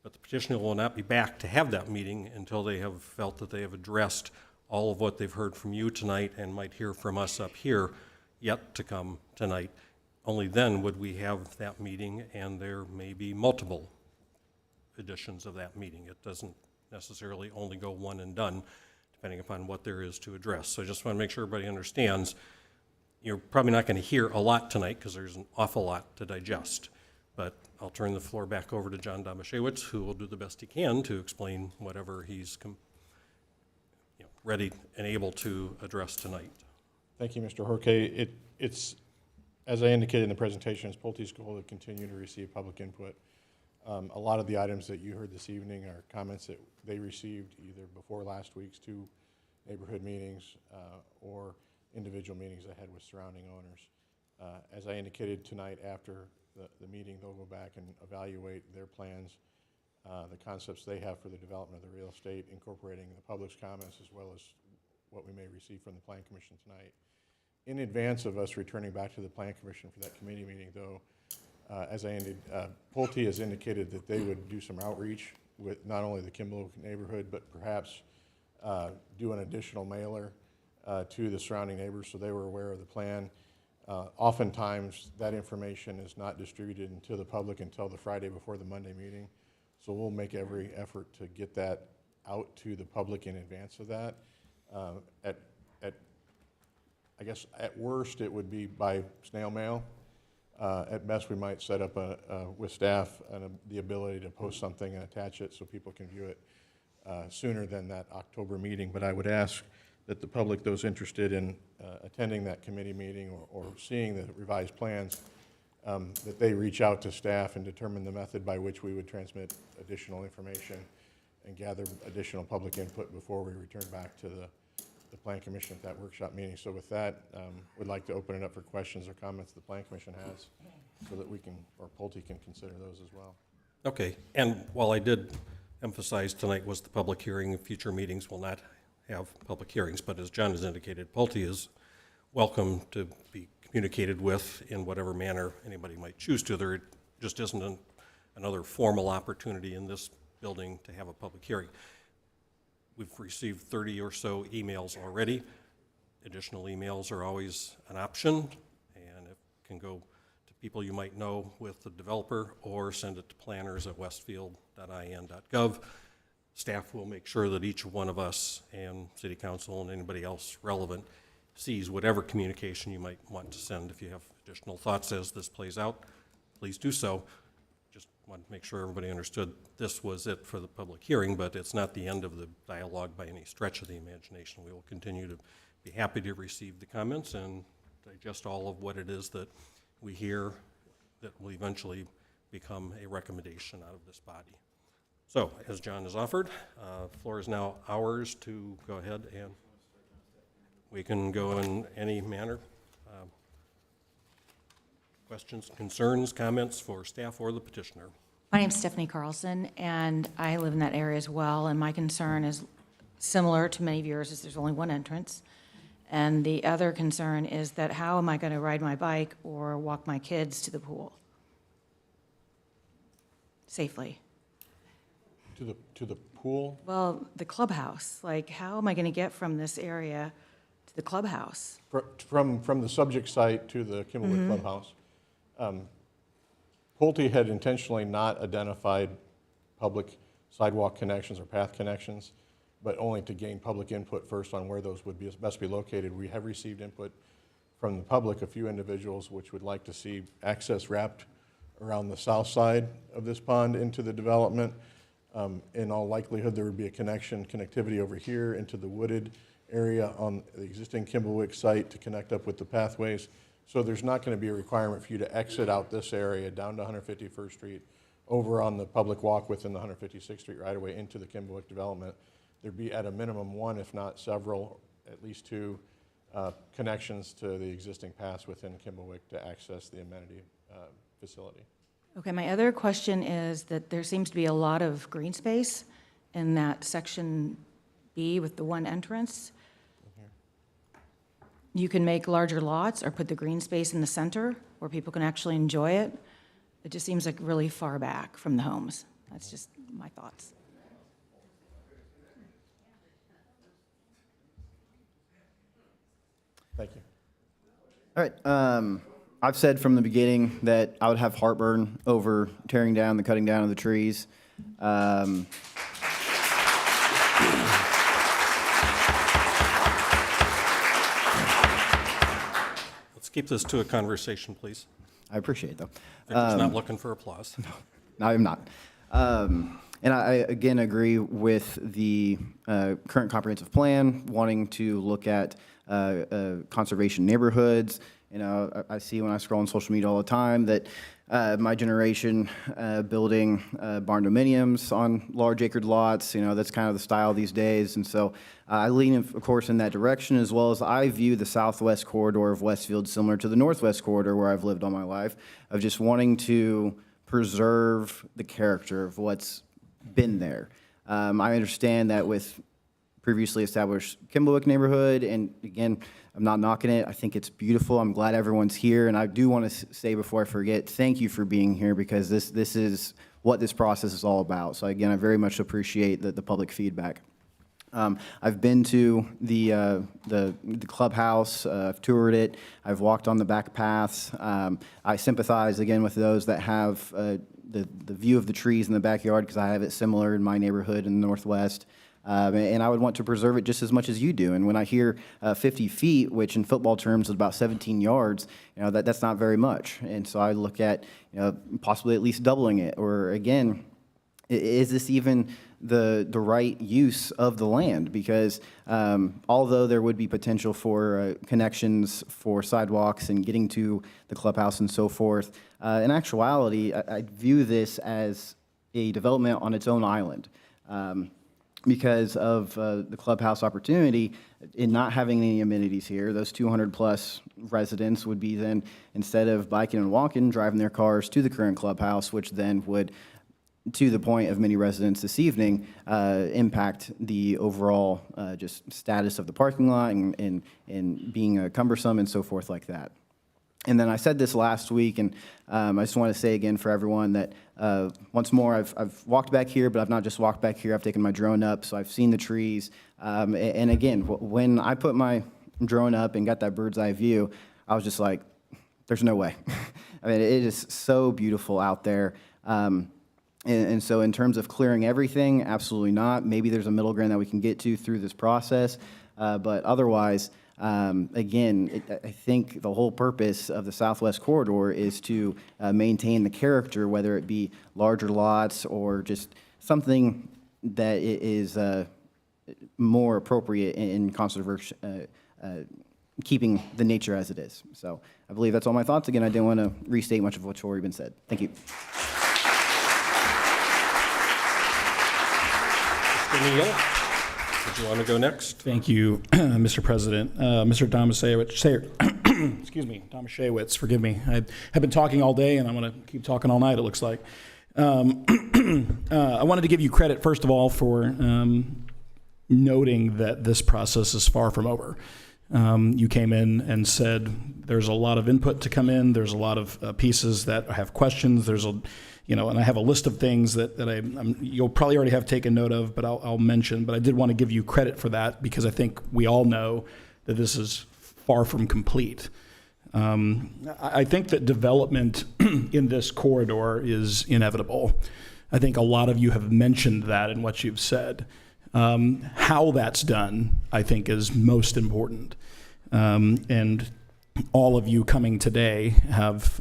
But the petitioner will not be back to have that meeting until they have felt that they have addressed all of what they've heard from you tonight and might hear from us up here yet to come tonight. Only then would we have that meeting, and there may be multiple editions of that meeting. It doesn't necessarily only go one and done, depending upon what there is to address. So I just want to make sure everybody understands. You're probably not going to hear a lot tonight because there's an awful lot to digest. But I'll turn the floor back over to John Domashewicz, who will do the best he can to explain whatever he's ready and able to address tonight. Thank you, Mr. Jorge. It's, as I indicated in the presentation, it's Pulte's goal to continue to receive public input. A lot of the items that you heard this evening are comments that they received either before last week's two neighborhood meetings or individual meetings they had with surrounding owners. As I indicated tonight, after the meeting, they'll go back and evaluate their plans, the concepts they have for the development of the real estate, incorporating the public's comments as well as what we may receive from the Plan Commission tonight. In advance of us returning back to the Plan Commission for that committee meeting, though, as I ended, Pulte has indicated that they would do some outreach with not only the Kimblewick neighborhood, but perhaps do an additional mailer to the surrounding neighbors so they were aware of the plan. Oftentimes, that information is not distributed to the public until the Friday before the Monday meeting. So we'll make every effort to get that out to the public in advance of that. I guess at worst, it would be by snail mail. At best, we might set up with staff the ability to post something and attach it so people can view it sooner than that October meeting. But I would ask that the public, those interested in attending that committee meeting or seeing the revised plans, that they reach out to staff and determine the method by which we would transmit additional information and gather additional public input before we return back to the Plan Commission at that workshop meeting. So with that, we'd like to open it up for questions or comments the Plan Commission has so that we can, or Pulte can consider those as well. Okay, and while I did emphasize tonight was the public hearing, future meetings will not have public hearings, but as John has indicated, Pulte is welcome to be communicated with in whatever manner anybody might choose to. There just isn't another formal opportunity in this building to have a public hearing. We've received 30 or so emails already. Additional emails are always an option, and it can go to people you might know with the developer, or send it to planners@westfield.in.gov. Staff will make sure that each one of us and City Council and anybody else relevant sees whatever communication you might want to send. If you have additional thoughts as this plays out, please do so. Just want to make sure everybody understood this was it for the public hearing, but it's not the end of the dialogue by any stretch of the imagination. We will continue to be happy to receive the comments and digest all of what it is that we hear that will eventually become a recommendation out of this body. So, as John has offered, the floor is now ours to go ahead, and we can go in any manner. Questions, concerns, comments for staff or the petitioner? My name's Stephanie Carlson, and I live in that area as well, and my concern is similar to many of yours, is there's only one entrance. And the other concern is that how am I going to ride my bike or walk my kids to the pool safely? To the pool? Well, the clubhouse, like how am I going to get from this area to the clubhouse? From the subject site to the Kimblewick Clubhouse. Pulte had intentionally not identified public sidewalk connections or path connections, but only to gain public input first on where those would best be located. We have received input from the public, a few individuals which would like to see access wrapped around the south side of this pond into the development. In all likelihood, there would be a connectivity over here into the wooded area on the existing Kimblewick site to connect up with the pathways. So there's not going to be a requirement for you to exit out this area down to 151st Street, over on the public walk within the 156th Street right-of-way into the Kimblewick development. There'd be at a minimum one, if not several, at least two connections to the existing paths within Kimblewick to access the amenity facility. Okay, my other question is that there seems to be a lot of green space in that section B with the one entrance. You can make larger lots or put the green space in the center where people can actually enjoy it. It just seems like really far back from the homes. That's just my thoughts. Thank you. All right. I've said from the beginning that I would have heartburn over tearing down the cutting down of the trees. Let's keep this to a conversation, please. I appreciate it, though. Victor's not looking for applause. No, I'm not. And I, again, agree with the current comprehensive plan, wanting to look at conservation neighborhoods. You know, I see when I scroll on social media all the time that my generation building barn dominiums on large acred lots, you know, that's kind of the style these days. And so I lean, of course, in that direction, as well as I view the southwest corridor of Westfield similar to the northwest corridor where I've lived all my life, of just wanting to preserve the character of what's been there. I understand that with previously established Kimblewick neighborhood, and again, I'm not knocking it. I think it's beautiful. I'm glad everyone's here, and I do want to say before I forget, thank you for being here, because this is what this process is all about. So again, I very much appreciate the public feedback. I've been to the clubhouse, I've toured it, I've walked on the back paths. I sympathize again with those that have the view of the trees in the backyard, because I have it similar in my neighborhood in the Northwest. And I would want to preserve it just as much as you do. And when I hear 50 feet, which in football terms is about 17 yards, you know, that's not very much. And so I look at, you know, possibly at least doubling it, or again, is this even the right use of the land? Because although there would be potential for connections for sidewalks and getting to the clubhouse and so forth, in actuality, I view this as a development on its own island. Because of the clubhouse opportunity, in not having any amenities here, those 200-plus residents would be then, instead of biking and walking, driving their cars to the current clubhouse, which then would to the point of many residents this evening, impact the overall just status of the parking lot and being cumbersome and so forth like that. And then I said this last week, and I just want to say again for everyone that once more, I've walked back here, but I've not just walked back here, I've taken my drone up, so I've seen the trees. And again, when I put my drone up and got that bird's eye view, I was just like, there's no way. I mean, it is so beautiful out there. And so in terms of clearing everything, absolutely not. Maybe there's a middle ground that we can get to through this process. But otherwise, again, I think the whole purpose of the Southwest Corridor is to maintain the character, whether it be larger lots or just something that is more appropriate in conservation, keeping the nature as it is. So I believe that's all my thoughts. Again, I didn't want to restate much of what's already been said. Thank you. Mr. Neal, would you want to go next? Thank you, Mr. President. Mr. Domashewicz, excuse me, Domashewicz, forgive me. I have been talking all day, and I'm going to keep talking all night, it looks like. I wanted to give you credit, first of all, for noting that this process is far from over. You came in and said there's a lot of input to come in. There's a lot of pieces that have questions. There's a, and I have a list of things that you'll probably already have taken note of, but I'll mention. But I did want to give you credit for that because I think we all know that this is far from complete. I think that development in this corridor is inevitable. I think a lot of you have mentioned that in what you've said. How that's done, I think, is most important. And all of you coming today have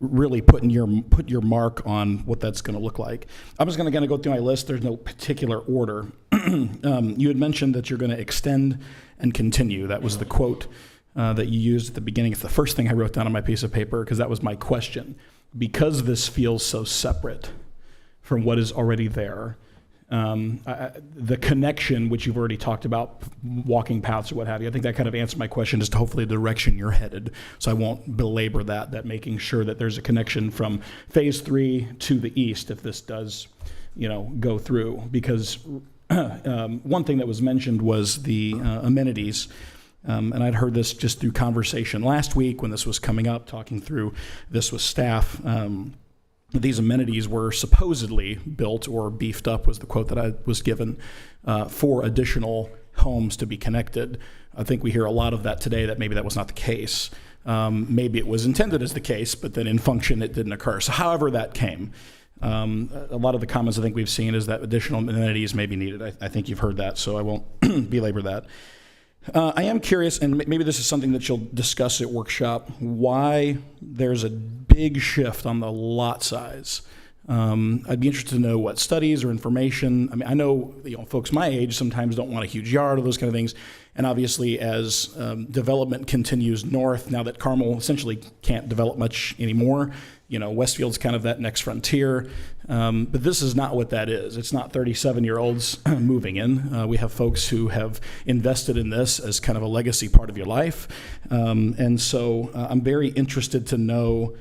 really put your mark on what that's going to look like. I'm just going to go through my list. There's no particular order. You had mentioned that you're going to extend and continue. That was the quote that you used at the beginning. It's the first thing I wrote down on my piece of paper because that was my question. Because this feels so separate from what is already there, the connection, which you've already talked about, walking paths or what have you, I think that kind of answered my question as to hopefully the direction you're headed. So I won't belabor that making sure that there's a connection from phase 3 to the east if this does, go through. Because one thing that was mentioned was the amenities. And I'd heard this just through conversation last week when this was coming up, talking through this with staff. These amenities were supposedly built or beefed up, was the quote that I was given, for additional homes to be connected. I think we hear a lot of that today that maybe that was not the case. Maybe it was intended as the case, but then in function it didn't occur. So however that came, a lot of the comments I think we've seen is that additional amenities may be needed. I think you've heard that, so I won't belabor that. I am curious, and maybe this is something that you'll discuss at workshop, why there's a big shift on the lot size. I'd be interested to know what studies or information. I mean, I know folks my age sometimes don't want a huge yard or those kind of things, and obviously as development continues north, now that Carmel essentially can't develop much anymore, Westfield's kind of that next frontier. But this is not what that is. It's not 37-year-olds moving in. We have folks who have invested in this as kind of a legacy part of your life. And so I'm very interested to know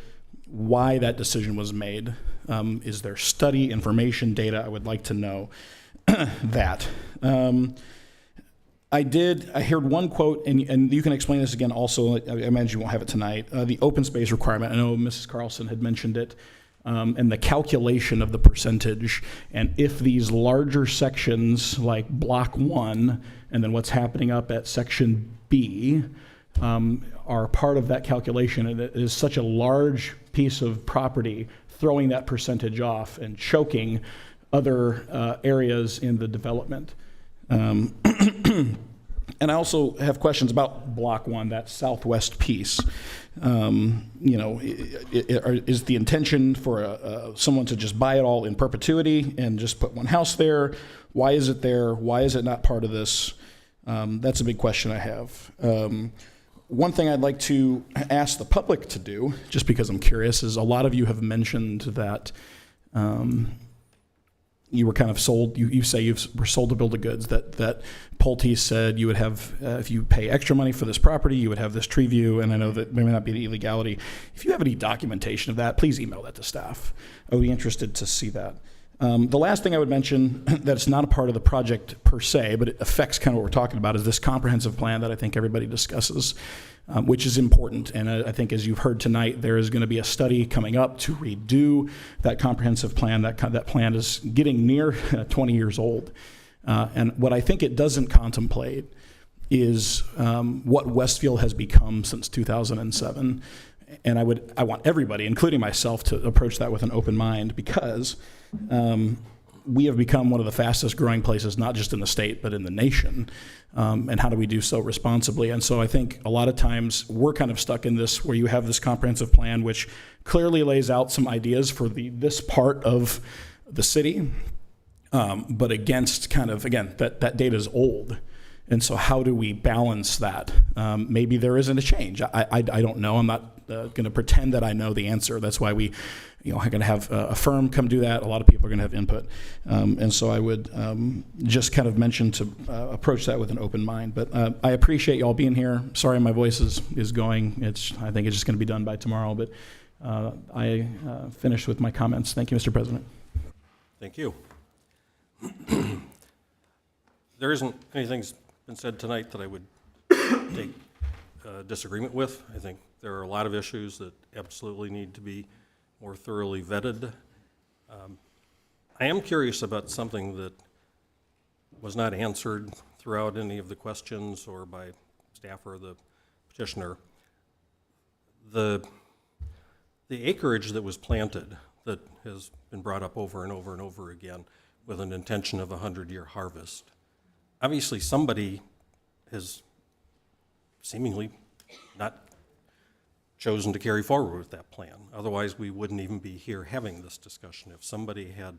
why that decision was made. Is there study, information, data? I would like to know that. I heard one quote, and you can explain this again also, I imagine you won't have it tonight, the open space requirement. I know Mrs. Carlson had mentioned it, and the calculation of the percentage, and if these larger sections like Block 1, and then what's happening up at Section B, are part of that calculation, and it is such a large piece of property, throwing that percentage off and choking other areas in the development. And I also have questions about Block 1, that southwest piece. Is the intention for someone to just buy it all in perpetuity and just put one house there? Why is it there? Why is it not part of this? That's a big question I have. One thing I'd like to ask the public to do, just because I'm curious, is a lot of you have mentioned that you were kind of sold, you say you were sold a bill of goods, that Pulte said you would have, if you pay extra money for this property, you would have this tree view, and I know that may not be the illegality. If you have any documentation of that, please email that to staff. I would be interested to see that. The last thing I would mention that's not a part of the project per se, but it affects kind of what we're talking about, is this comprehensive plan that I think everybody discusses, which is important. And I think, as you've heard tonight, there is going to be a study coming up to redo that comprehensive plan. That plan is getting near 20 years old. And what I think it doesn't contemplate is what Westfield has become since 2007. And I want everybody, including myself, to approach that with an open mind, because we have become one of the fastest growing places, not just in the state, but in the nation. And how do we do so responsibly? And so I think a lot of times we're kind of stuck in this, where you have this comprehensive plan, which clearly lays out some ideas for this part of the city, but against kind of, again, that data is old. And so how do we balance that? Maybe there isn't a change. I don't know. I'm not going to pretend that I know the answer. That's why we, are going to have a firm come do that. A lot of people are going to have input. And so I would just kind of mention to approach that with an open mind. But I appreciate y'all being here. Sorry my voice is going. I think it's just going to be done by tomorrow. But I finished with my comments. Thank you, Mr. President. Thank you. There isn't anything's been said tonight that I would take disagreement with. I think there are a lot of issues that absolutely need to be more thoroughly vetted. I am curious about something that was not answered throughout any of the questions or by staff or the petitioner. The acreage that was planted, that has been brought up over and over and over again with an intention of a 100-year harvest. Obviously, somebody has seemingly not chosen to carry forward with that plan. Otherwise, we wouldn't even be here having this discussion. If somebody had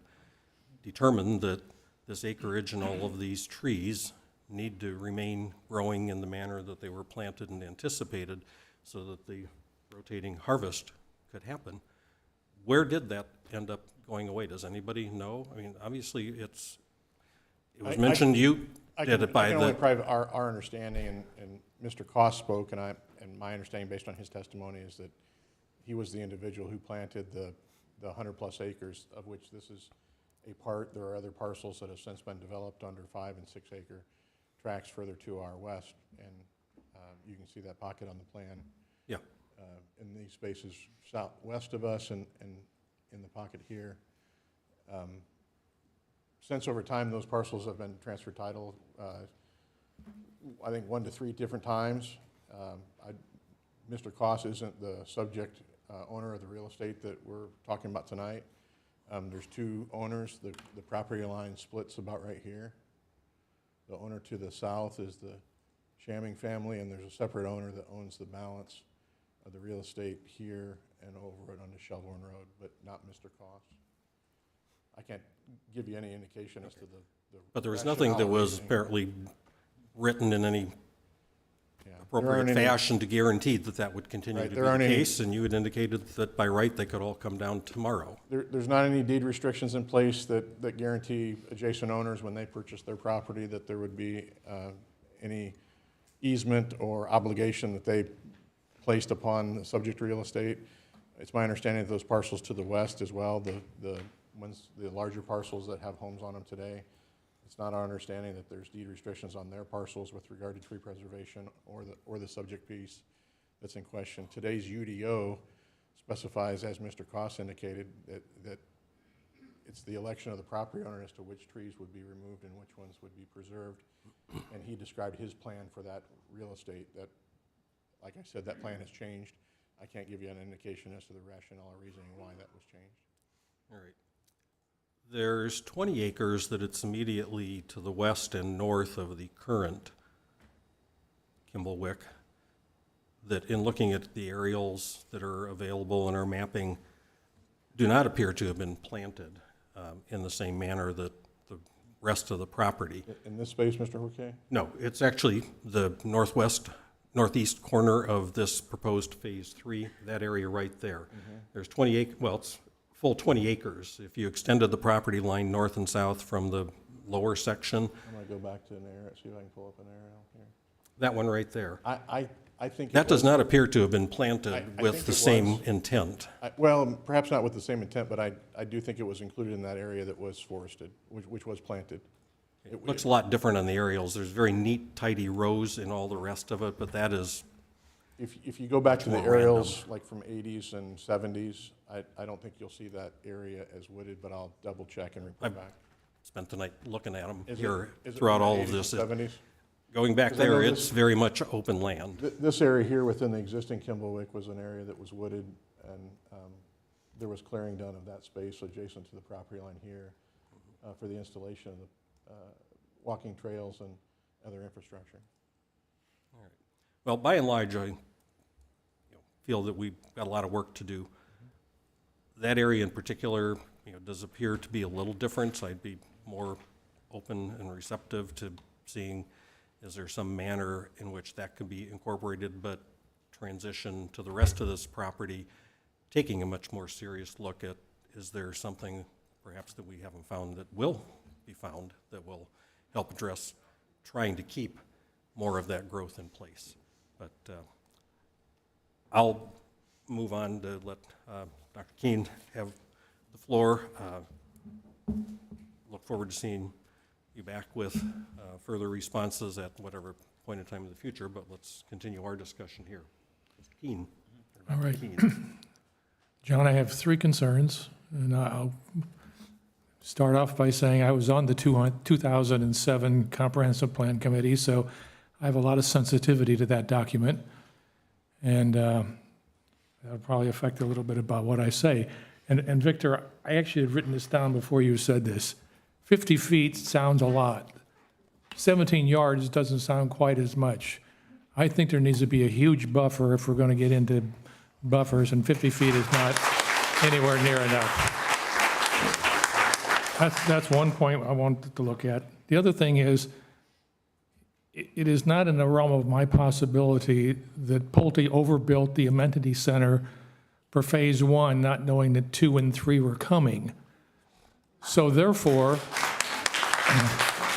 determined that this acreage and all of these trees need to remain growing in the manner that they were planted and anticipated so that the rotating harvest could happen, where did that end up going away? Does anybody know? I mean, obviously, it was mentioned you did it by I can only provide our understanding, and Mr. Koss spoke, and my understanding based on his testimony is that he was the individual who planted the 100-plus acres, of which this is a part. There are other parcels that have since been developed under 5- and 6-acre tracts further to our west, and you can see that pocket on the plan. Yeah. In these spaces southwest of us and in the pocket here. Since over time, those parcels have been transferred title, I think 1 to 3 different times. Mr. Koss isn't the subject owner of the real estate that we're talking about tonight. There's 2 owners. The property line splits about right here. The owner to the south is the Shamming family, and there's a separate owner that owns the balance of the real estate here and over it on the Shelbourne Road, but not Mr. Koss. I can't give you any indication as to the But there was nothing that was apparently written in any appropriate fashion to guarantee that that would continue to be the case, and you had indicated that by right they could all come down tomorrow. There's not any deed restrictions in place that guarantee adjacent owners when they purchase their property that there would be any easement or obligation that they placed upon the subject real estate. It's my understanding that those parcels to the west as well, the larger parcels that have homes on them today, it's not our understanding that there's deed restrictions on their parcels with regard to tree preservation or the subject piece that's in question. Today's UDO specifies, as Mr. Koss indicated, that it's the election of the property owner as to which trees would be removed and which ones would be preserved. And he described his plan for that real estate that, like I said, that plan has changed. I can't give you an indication as to the rationale or reasoning why that was changed. All right. There's 20 acres that it's immediately to the west and north of the current Kimblewick that, in looking at the aerials that are available in our mapping, do not appear to have been planted in the same manner that the rest of the property. In this space, Mr. Horke? No, it's actually the northeast corner of this proposed phase 3, that area right there. There's 20 acres, well, it's full 20 acres. If you extended the property line north and south from the lower section, I'm going to go back to an area, see if I can pull up an aerial here. that one right there, I think. that it does was- not appear to have been planted I with think the it same was. intent. Well, perhaps not with the same intent, but I do think it was included in that area that was forested, which was planted. It looks a lot different on the aerials. There's very neat, tidy rows in all the rest of it, but that is, If you go back to the Much more random. aerials, like from 80s and 70s, I don't think you'll see that area as wooded, but I'll double check and report I've back. spent the night looking at them Is it- here is it throughout from the all of 80s this. and 70s? Going back 'Cause I know there, this- it's very much open land. This area here within the existing Kimblewick was an area that was wooded, and there was clearing done of that space adjacent to the property line here for the installation of the walking trails and other infrastructure. Well, by and large, I feel that we've got a lot of work to do. That area in particular, does appear to be a little different, so I'd be more open and receptive to seeing, is there some manner in which that could be incorporated, but transition to the rest of this property, taking a much more serious look at, is there something perhaps that we haven't found that will be found that will help address trying to keep more of that growth in place. But I'll move on to let Dr. Keene have the floor. Look forward to seeing you back with further responses at whatever point in time in the future, but let's continue our discussion here. Mr. Keene. All right. John, I have three concerns, and I'll start off by saying I was on the 2007 Comprehensive Plan Committee, so I have a lot of sensitivity to that document, and that'll probably affect a little bit about what I say. And Victor, I actually had written this down before you said this. 50 feet sounds a lot. 17 yards doesn't sound quite as much. I think there needs to be a huge buffer if we're going to get into buffers, and 50 feet is not anywhere near enough. That's one point I wanted to look at. The other thing is, it is not in the realm of my possibility that Pulte overbuilt the amenity center for phase one, not knowing that 2 and 3 were coming. So therefore,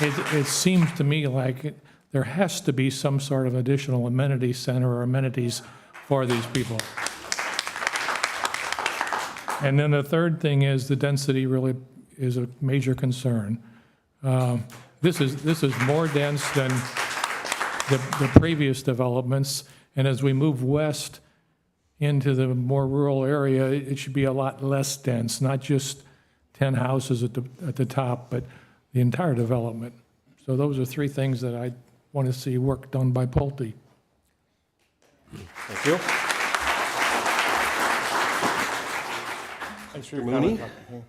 it seems to me like there has to be some sort of additional amenity center or amenities for these people. And then the third thing is the density really is a major concern. This is more dense than the previous developments, and as we move west into the more rural area, it should be a lot less dense, not just 10 houses at the top, but the entire development. So those are three things that I want to see work done by Pulte. Thank you. Thanks for your Mooney? comment, Dr. King.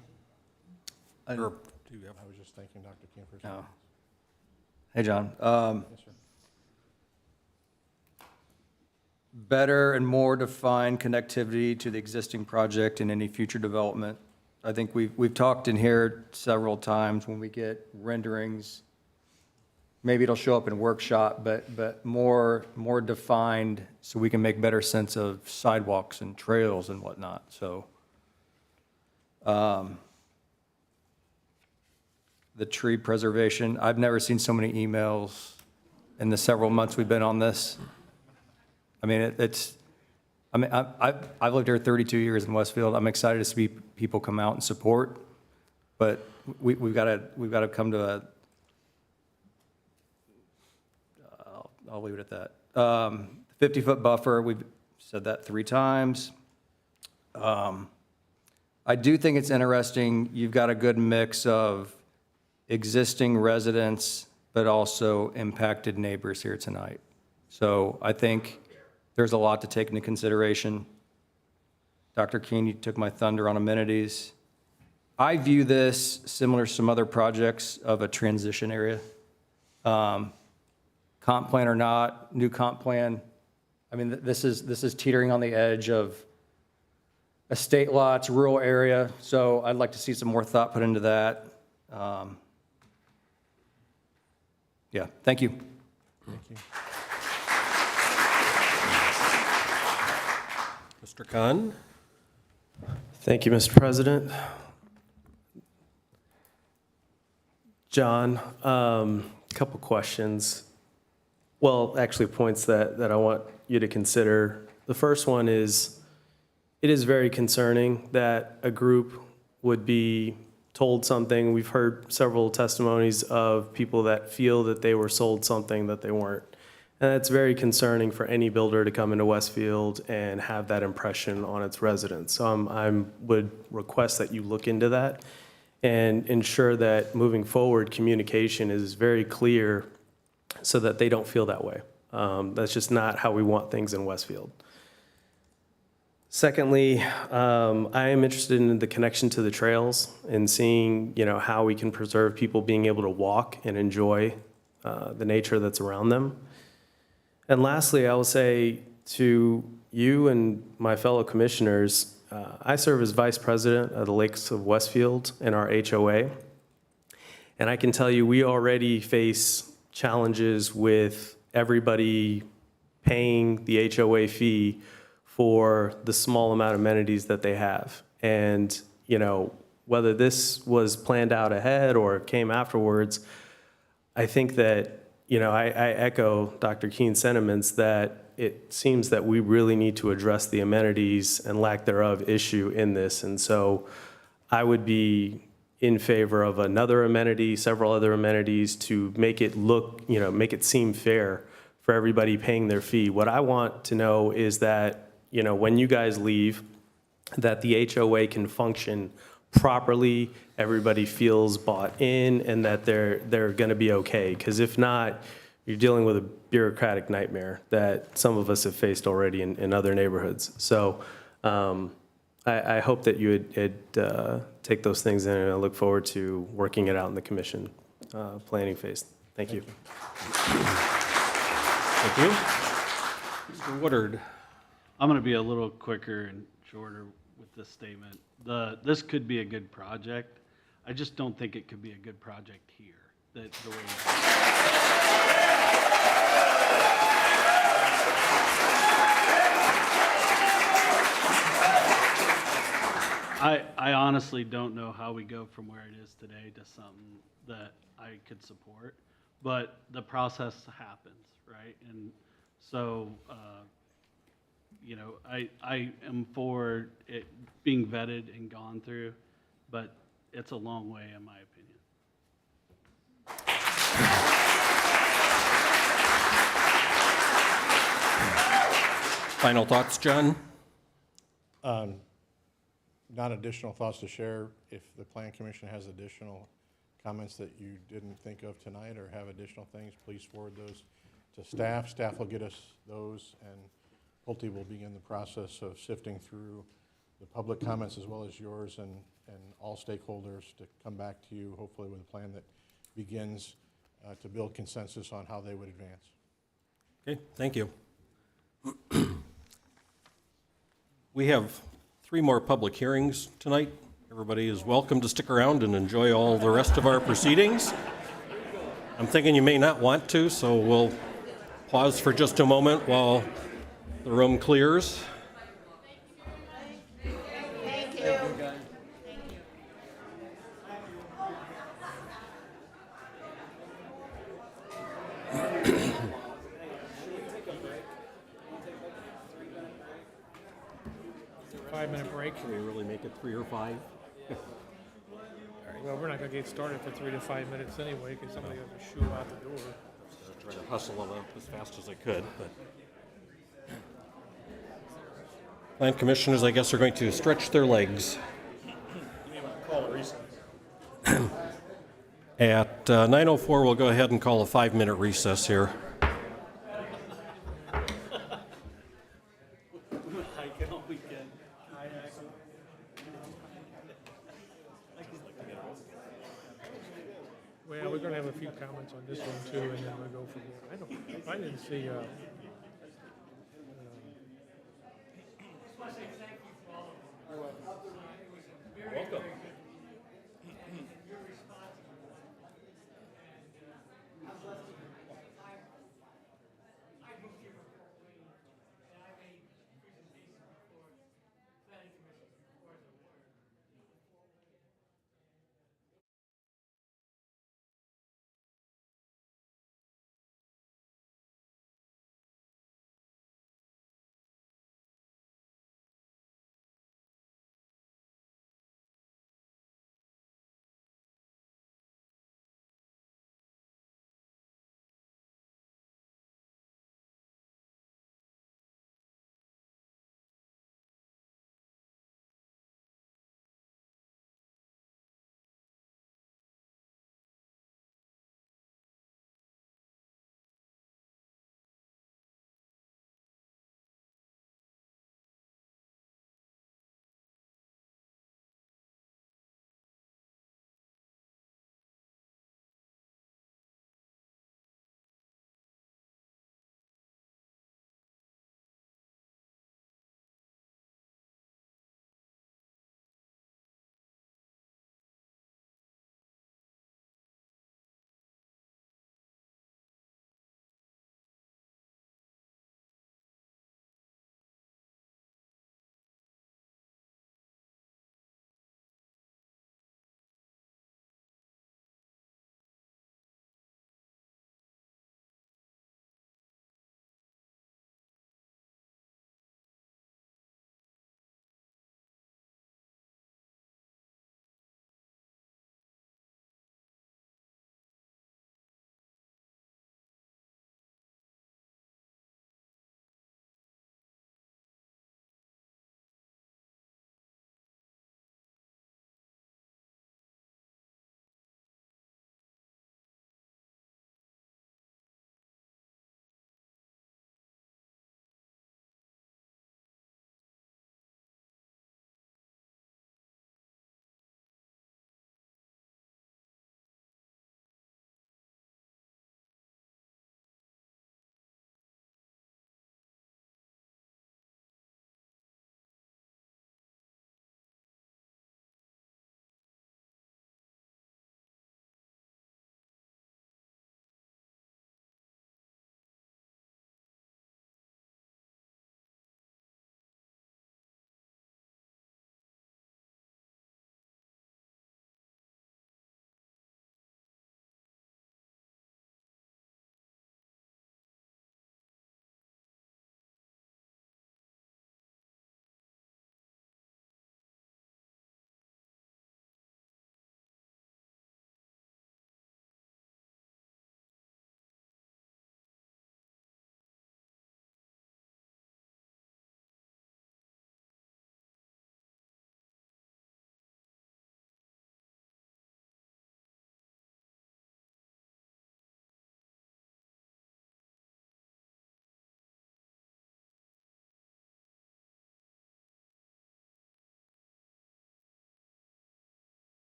Or do you have? I was just thanking Dr. King for his Oh. comments. Hey, John. Yes, sir. Better and more defined connectivity to the existing project and any future development. I think we've talked in here several times when we get renderings. Maybe it'll show up in workshop, but more defined so we can make better sense of sidewalks and trails and whatnot. So the tree preservation, I've never seen so many emails in the several months we've been on this. I mean, I've lived here 32 years in Westfield. I'm excited to see people come out and support, but we've got to come to a. I'll leave it at that. 50-foot buffer. We've said that 3 times. I do think it's interesting. You've got a good mix of existing residents, but also impacted neighbors here tonight. So I think there's a lot to take into consideration. Dr. Keene, you took my thunder on amenities. I view this similar to some other projects of a transition area. Comp plan or not, new comp plan. I mean, this is teetering on the edge of estate lots, rural area. So I'd like to see some more thought put into that. Yeah, thank you. Thank you. Mr. Khan? Thank you, Mr. President. John, couple questions. Well, actually points that I want you to consider. The first one is, it is very concerning that a group would be told something. We've heard several testimonies of people that feel that they were sold something that they weren't. And it's very concerning for any builder to come into Westfield and have that impression on its residents. So I would request that you look into that and ensure that moving forward, communication is very clear so that they don't feel that way. That's just not how we want things in Westfield. Secondly, I am interested in the connection to the trails and seeing, how we can preserve people being able to walk and enjoy the nature that's around them. And lastly, I will say to you and my fellow commissioners, I serve as vice president of the Lakes of Westfield in our HOA. And I can tell you, we already face challenges with everybody paying the HOA fee for the small amount of amenities that they have. And, whether this was planned out ahead or came afterwards, I think that, I echo Dr. Keene's sentiments that it seems that we really need to address the amenities and lack thereof issue in this. And so I would be in favor of another amenity, several other amenities to make it look, make it seem fair for everybody paying their fee. What I want to know is that, when you guys leave, that the HOA can function properly, everybody feels bought in, and that they're going to be okay. Because if not, you're dealing with a bureaucratic nightmare that some of us have faced already in other neighborhoods. So I hope that you would take those things in, and I look forward to working it out in the commission planning phase. Thank you. Thank you. Mr. Woodard. I'm going to be a little quicker and shorter with this statement. This could be a good project. I just don't think it could be a good project here. The way I honestly don't know how we go from where it is today to something that I could support, but the process happens, right? And so, I am for it being vetted and gone through, but it's a long way in my opinion. Final thoughts, John? Not additional thoughts to share. If the Plan Commission has additional comments that you didn't think of tonight or have additional things, please forward those to staff. Staff will get us those, and Pulte will begin the process of sifting through the public comments as well as yours and all stakeholders to come back to you, hopefully with a plan that begins to build consensus on how they would advance. Okay, thank you. We have 3 more public hearings tonight. Everybody is welcome to stick around and enjoy all the rest of our proceedings. I'm thinking you may not want to, so we'll pause for just a moment while the room clears. Thank you. 5-minute break. Can we really make it 3 or 5? Well, we're not going to get started for 3 to 5 minutes anyway, because somebody has to shoo out the door. I'll try to hustle it up as fast as I could, but. Plan commissioners, I guess, are going to stretch their legs. Call a recess. At 9:04, we'll go ahead and call a 5-minute recess here. Well, we're going to have a few comments on this one too, and then we'll go from there. I didn't see. Welcome.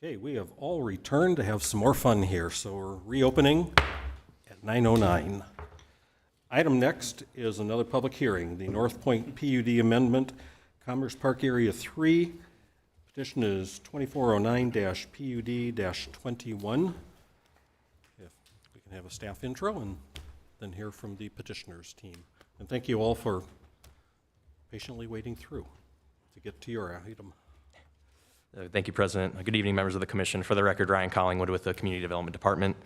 Okay, we have all returned to have some more fun here, so we're reopening at 9:09. Item next is another public hearing, the North Point PUD Amendment, Commerce Park Area 3. Petition is 2409-PUD-21. If we can have a staff intro and then hear from the petitioners team. And thank you all for patiently waiting through to get to your item. Thank you, President. Good evening, members of the Commission. For the record, Ryan Collingwood with the Community Development Department.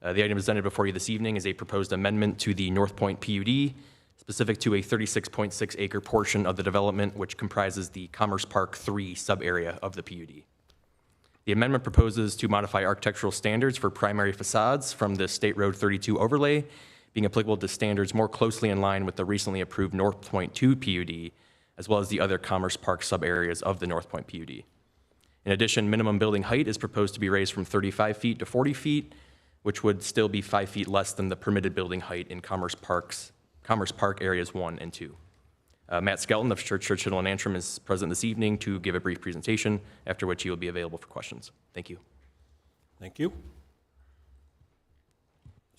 The item presented before you this evening is a proposed amendment to the North Point PUD, specific to a 36.6 acre portion of the development, which comprises the Commerce Park 3 sub-area of the PUD. The amendment proposes to modify architectural standards for primary facades from the State Road 32 overlay, being applicable to standards more closely in line with the recently approved North Point 2 PUD, as well as the other Commerce Park sub-areas of the North Point PUD. In addition, minimum building height is proposed to be raised from 35 feet to 40 feet, which would still be 5 feet less than the permitted building height in Commerce Park areas 1 and 2. Matt Skelton of Churchill and Antrim is present this evening to give a brief presentation, after which he will be available for questions. Thank you. Thank you.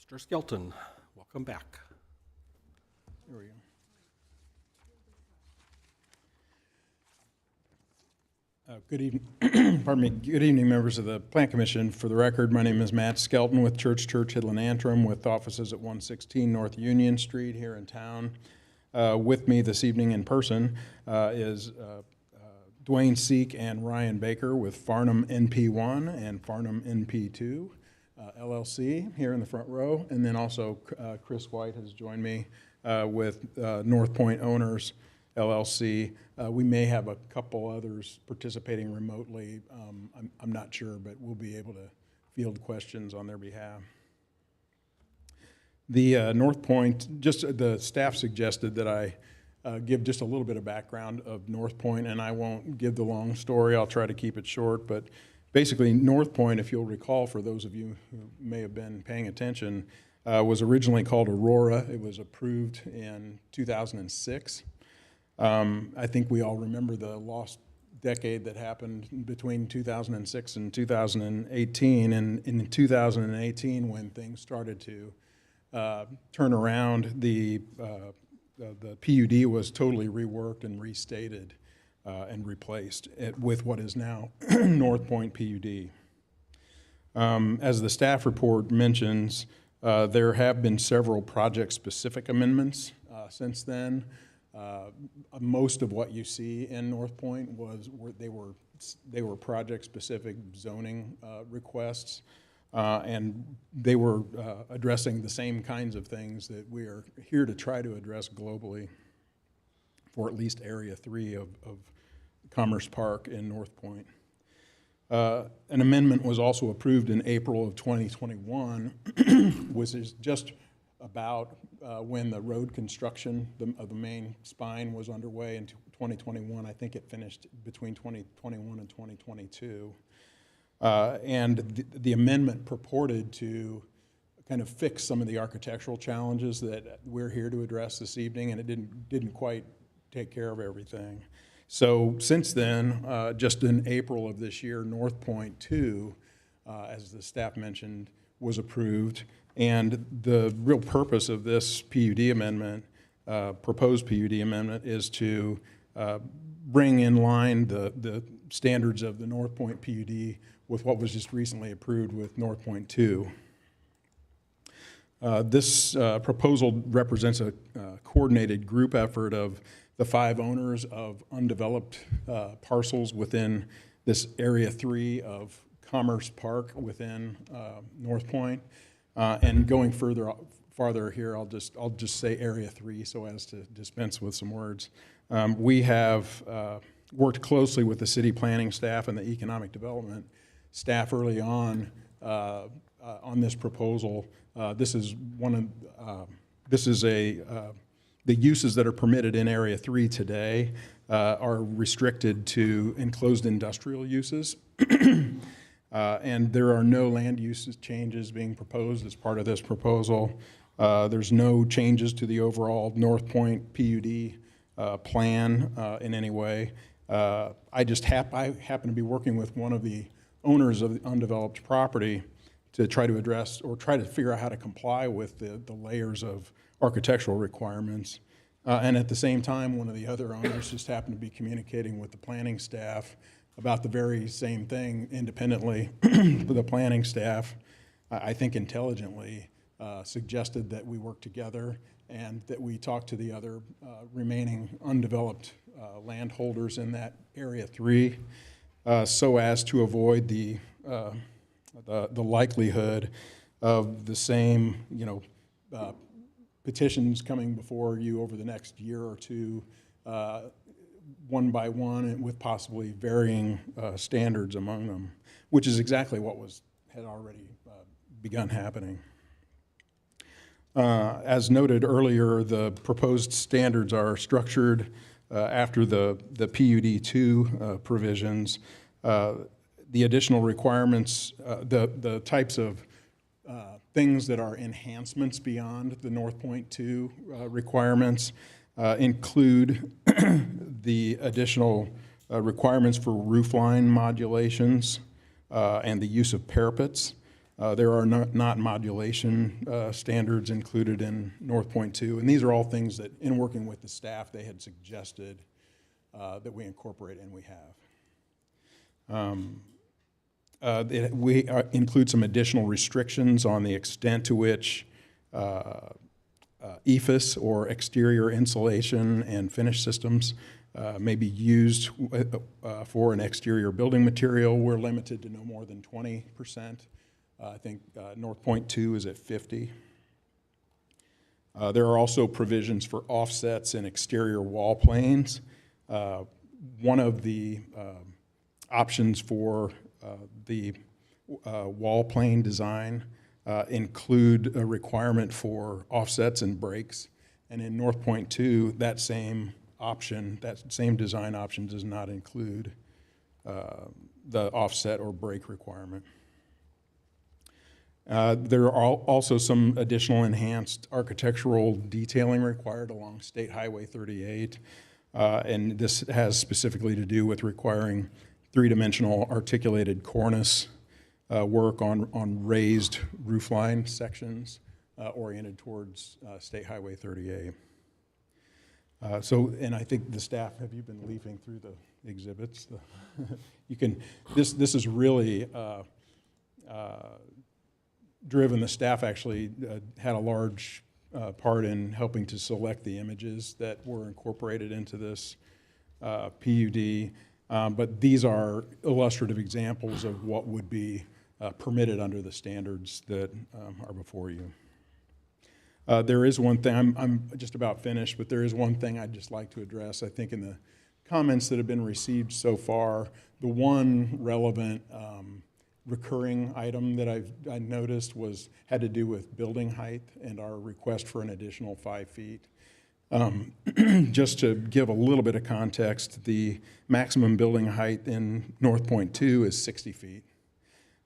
Mr. Skelton, welcome back. There we go. Good evening, pardon me. Good evening, members of the Plan Commission. For the record, my name is Matt Skelton with Churchill and Antrim, with offices at 116 North Union Street here in town. With me this evening in person is Dwayne Seek and Ryan Baker with Farnham NP1 and Farnham NP2 LLC here in the front row, and then also Chris White has joined me with North Point Owners LLC. We may have a couple others participating remotely. I'm not sure, but we'll be able to field questions on their behalf. The North Point, just the staff suggested that I give just a little bit of background of North Point, and I won't give the long story. I'll try to keep it short, but basically North Point, if you'll recall, for those of you who may have been paying attention, was originally called Aurora. It was approved in 2006. I think we all remember the lost decade that happened between 2006 and 2018. And in 2018, when things started to turn around, the PUD was totally reworked and restated and replaced with what is now North Point PUD. As the staff report mentions, there have been several project-specific amendments since then. Most of what you see in North Point they were project-specific zoning requests, and they were addressing the same kinds of things that we are here to try to address globally for at least Area 3 of Commerce Park in North Point. An amendment was also approved in April of 2021, which is just about when the road construction of the main spine was underway in 2021. I think it finished between 2021 and 2022. And the amendment purported to kind of fix some of the architectural challenges that we're here to address this evening, and it didn't quite take care of everything. So since then, just in April of this year, North Point 2, as the staff mentioned, was approved. And the real purpose of this PUD amendment, proposed PUD amendment, is to bring in line the standards of the North Point PUD with what was just recently approved with North Point 2. This proposal represents a coordinated group effort of the 5 owners of undeveloped parcels within this Area 3 of Commerce Park within North Point. And going farther here, I'll just say Area 3 so as to dispense with some words. We have worked closely with the city planning staff and the economic development staff early on this proposal. The uses that are permitted in Area 3 today are restricted to enclosed industrial uses. And there are no land use changes being proposed as part of this proposal. There's no changes to the overall North Point PUD plan in any way. I happen to be working with one of the owners of the undeveloped property to try to address or try to figure out how to comply with the layers of architectural requirements. And at the same time, one of the other owners just happened to be communicating with the planning staff about the very same thing independently. The planning staff, I think intelligently, suggested that we work together and that we talk to the other remaining undeveloped landholders in that Area 3 so as to avoid the likelihood of the same, petitions coming before you over the next year or two, one by one, and with possibly varying standards among them, which is exactly what had already begun happening. As noted earlier, the proposed standards are structured after the PUD2 provisions. The additional requirements, the types of things that are enhancements beyond the North Point 2 requirements include the additional requirements for roofline modulations and the use of parapets. There are not modulation standards included in North Point 2, and these are all things that, in working with the staff, they had suggested that we incorporate, and we have. We include some additional restrictions on the extent to which EIFS, or exterior insulation and finish systems, may be used for an exterior building material. We're limited to no more than 20%. I think North Point 2 is at 50. There are also provisions for offsets in exterior wall planes. One of the options for the wall plane design include a requirement for offsets and breaks. And in North Point 2, that same design option does not include the offset or break requirement. There are also some additional enhanced architectural detailing required along State Highway 38. And this has specifically to do with requiring three-dimensional articulated cornice work on raised roofline sections oriented towards State Highway 38. And I think the staff, have you been leafing through the exhibits? This is really driven. The staff actually had a large part in helping to select the images that were incorporated into this PUD. But these are illustrative examples of what would be permitted under the standards that are before you. There is one thing, I'm just about finished, but there is one thing I'd just like to address. I think in the comments that have been received so far, the one relevant recurring item that I noticed had to do with building height and our request for an additional 5 feet. Just to give a little bit of context, the maximum building height in North Point 2 is 60 feet.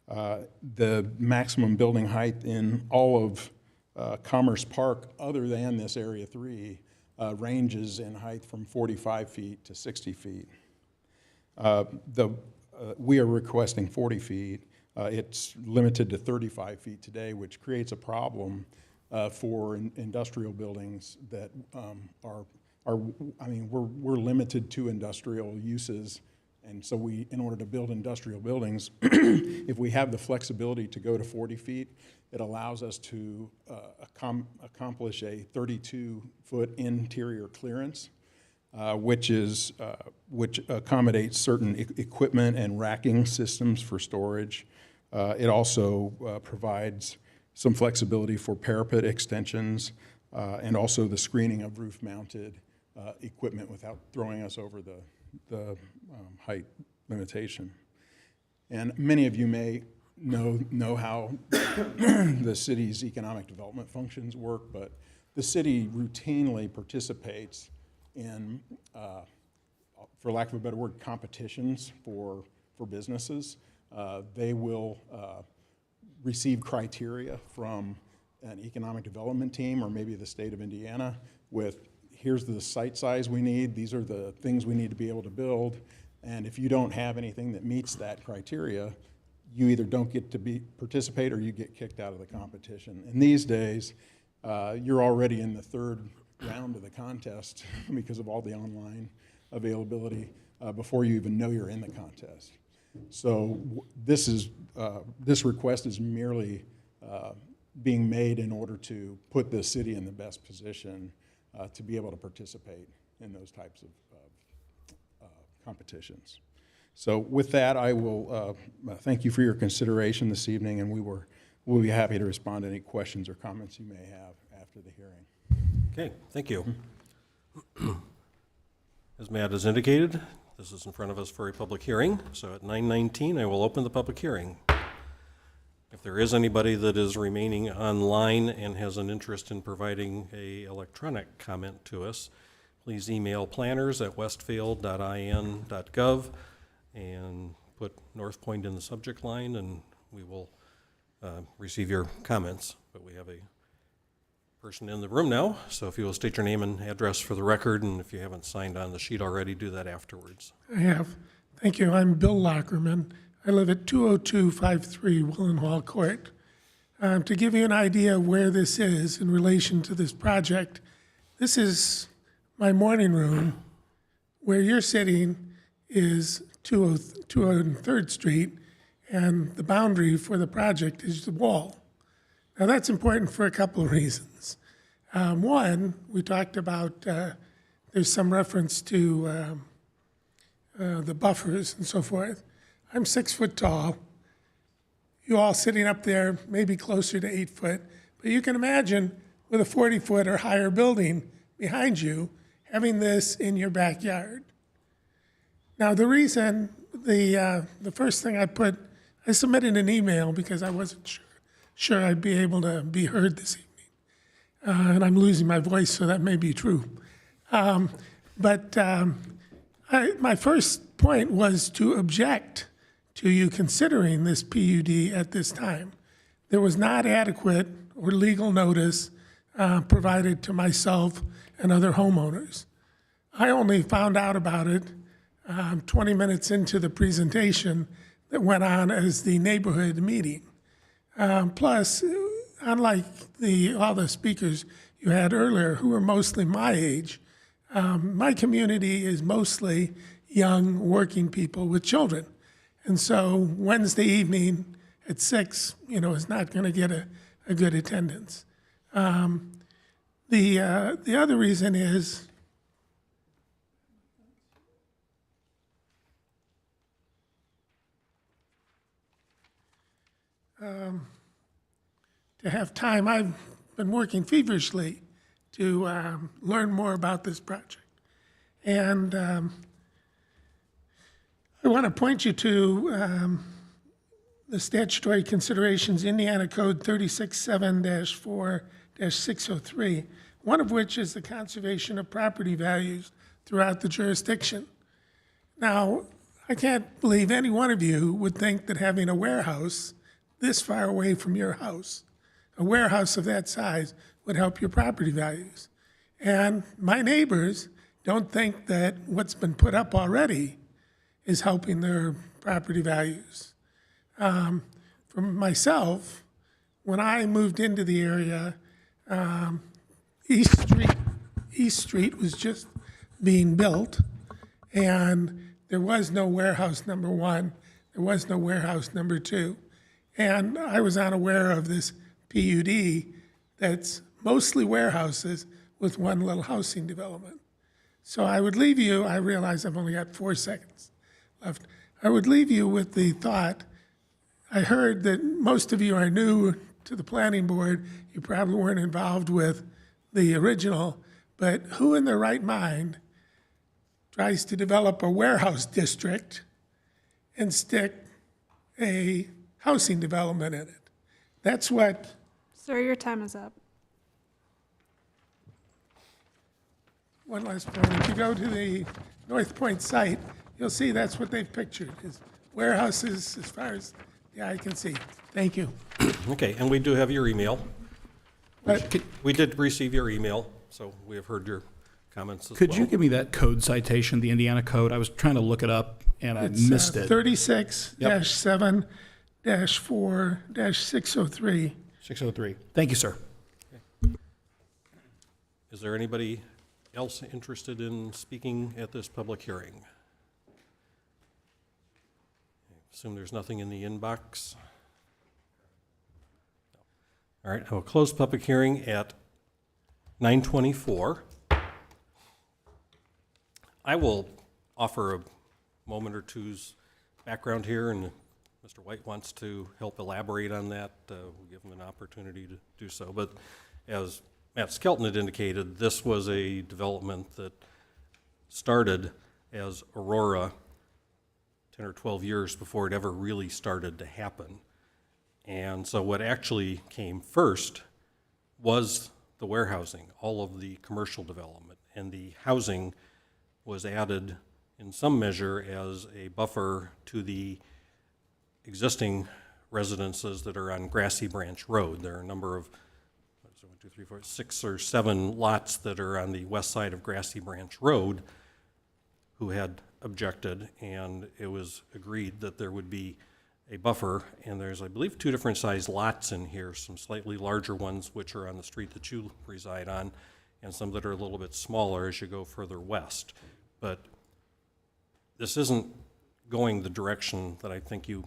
The maximum building height in all of Commerce Park, other than this Area 3, ranges in height from 45 feet to 60 feet. We are requesting 40 feet. It's limited to 35 feet today, which creates a problem for industrial buildings that we're limited to industrial uses. And so in order to build industrial buildings, if we have the flexibility to go to 40 feet, it allows us to accomplish a 32-foot interior clearance, which accommodates certain equipment and racking systems for storage. It also provides some flexibility for parapet extensions and also the screening of roof-mounted equipment without throwing us over the height limitation. And many of you may know how the city's economic development functions work, but the city routinely participates in, for lack of a better word, competitions for businesses. They will receive criteria from an economic development team or maybe the state of Indiana with, here's the site size we need, these are the things we need to be able to build, and if you don't have anything that meets that criteria, you either don't get to participate or you get kicked out of the competition. And these days, you're already in the third round of the contest because of all the online availability before you even know you're in the contest. So this request is merely being made in order to put the city in the best position to be able to participate in those types of competitions. So with that, I will thank you for your consideration this evening, and we'll be happy to respond to any questions or comments you may have after the hearing. Okay, thank you. As Matt has indicated, this is in front of us for a public hearing, so at 9:19, I will open the public hearing. If there is anybody that is remaining online and has an interest in providing an electronic comment to us, please email planners@westfield.in.gov and put North Point in the subject line, and we will receive your comments. But we have a person in the room now, so if you will state your name and address for the record, and if you haven't signed on the sheet already, do that afterwards. I have. Thank you. I'm Bill Lockerman. I live at 20253 Willenhall Court. To give you an idea of where this is in relation to this project, this is my morning room. Where you're sitting is 203rd Street, and the boundary for the project is the wall. Now, that's important for a couple of reasons. One, we talked about there's some reference to the buffers and so forth. I'm 6 foot tall. You all sitting up there, maybe closer to 8 foot. But you can imagine with a 40-foot or higher building behind you, having this in your backyard. Now, the reason, the first thing I submitted an email because I wasn't sure I'd be able to be heard this evening. And I'm losing my voice, so that may be true. My first point was to object to you considering this PUD at this time. There was not adequate or legal notice provided to myself and other homeowners. I only found out about it 20 minutes into the presentation that went on as the neighborhood meeting. Plus, unlike all the speakers you had earlier, who were mostly my age, my community is mostly young working people with children. And so Wednesday evening at 6, is not going to get a good attendance. The other reason is to have time. I've been working feverishly to learn more about this project. And I want to point you to the statutory considerations, Indiana Code 367-4-603, one of which is the conservation of property values throughout the jurisdiction. Now, I can't believe any one of you would think that having a warehouse this far away from your house, a warehouse of that size, would help your property values. And my neighbors don't think that what's been put up already is helping their property values. For myself, when I moved into the area, East Street was just being built, and there was no warehouse number 1, there was no warehouse number 2. And I was unaware of this PUD that's mostly warehouses with one little housing development. So I would leave you, I realize I've only got 4 seconds left. I would leave you with the thought, I heard that most of you are new to the planning board. You probably weren't involved with the original, but who in their right mind tries to develop a warehouse district and stick a housing development in it? That's what... Sir, your time is up. One last point. If you go to the North Point site, you'll see that's what they've pictured, is warehouses as far as the eye can see. Thank you. Okay, and we do have your email. But- We did receive your email, so we have heard your comments as well. Could you give me that code citation, the Indiana code? I was trying to look it up and I missed it. 36-7 2024-603. 603. Thank you, sir. Is there anybody else interested in speaking at this public hearing? I assume there's nothing in the inbox. All right, I will close public hearing at 9:24. I will offer a moment or two's background here, and if Mr. White wants to help elaborate on that, we'll give him an opportunity to do so. But as Matt Skelton had indicated, this was a development that started as Aurora 10 or 12 years before it ever really started to happen. And so what actually came first was the warehousing, all of the commercial development, and the housing was added in some measure as a buffer to the existing residences that are on Grassy Branch Road. There are a number of 6 or 7 lots that are on the west side of Grassy Branch Road who had objected, and it was agreed that there would be a buffer, and there's, I believe, 2 different size lots in here, some slightly larger ones which are on the street that you reside on, and some that are a little bit smaller as you go further west. But this isn't going the direction that I think you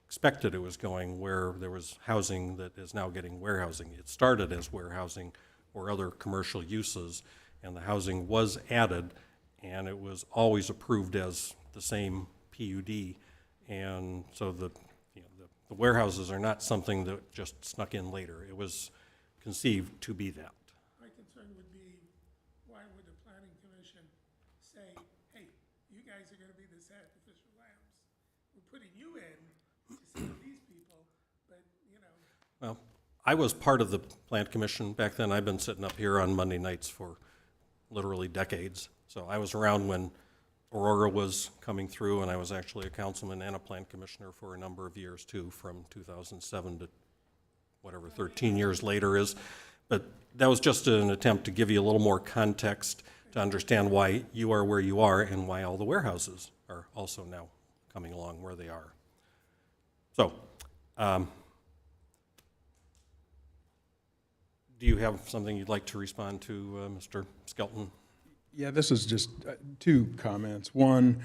expected it was going, where there was housing that is now getting warehousing. It started as warehousing or other commercial uses, and the housing was added, and it was always approved as the same PUD. And so the warehouses are not something that just snuck in later. It was conceived to be that. My concern would be, why would the planning commission say, hey, you guys are going to be the sacrificial lambs? We're putting you in to save these people, but, you know. Well, I was part of the Plan Commission back then. I've been sitting up here on Monday nights for literally decades. So I was around when Aurora was coming through, and I was actually a councilman and a Plan Commissioner for a number of years too, from 2007 to whatever 13 years later is. But that was just an attempt to give you a little more context to understand why you are where you are and why all the warehouses are also now coming along where they are. So, do you have something you'd like to respond to, Mr. Skelton? Yeah, this is just 2 comments. One,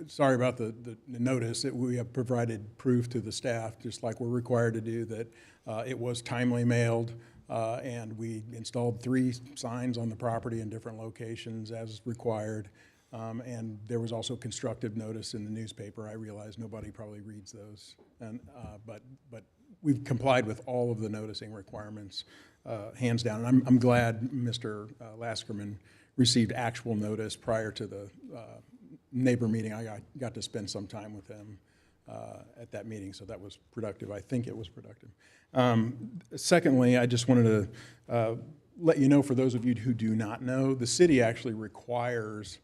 sorry about the notice. We have provided proof to the staff, just like we're required to do, that it was timely mailed, and we installed 3 signs on the property in different locations as required. And there was also constructive notice in the newspaper. I realize nobody probably reads those, and but we've complied with all of the noticing requirements, hands down. And I'm glad Mr. Laskerman received actual notice prior to the neighbor meeting. I got to spend some time with him at that meeting, so that was productive. I think it was productive. Secondly, I just wanted to let you know, for those of you who do not know, the city actually requires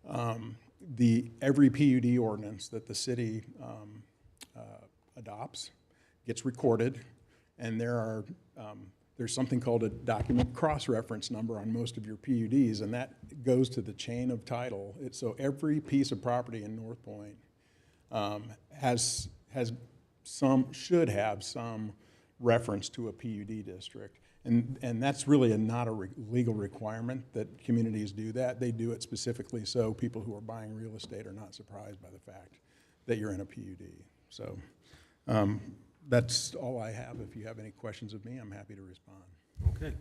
every PUD ordinance that the city adopts gets recorded, and there's something called a document cross-reference number on most of your PUDs, and that goes to the chain of title. So every piece of property in North Point should have some reference to a PUD district. And that's really not a legal requirement that communities do that. They do it specifically so people who are buying real estate are not surprised by the fact that you're in a PUD. So that's all I have. If you have any questions of me, I'm happy to respond. Okay.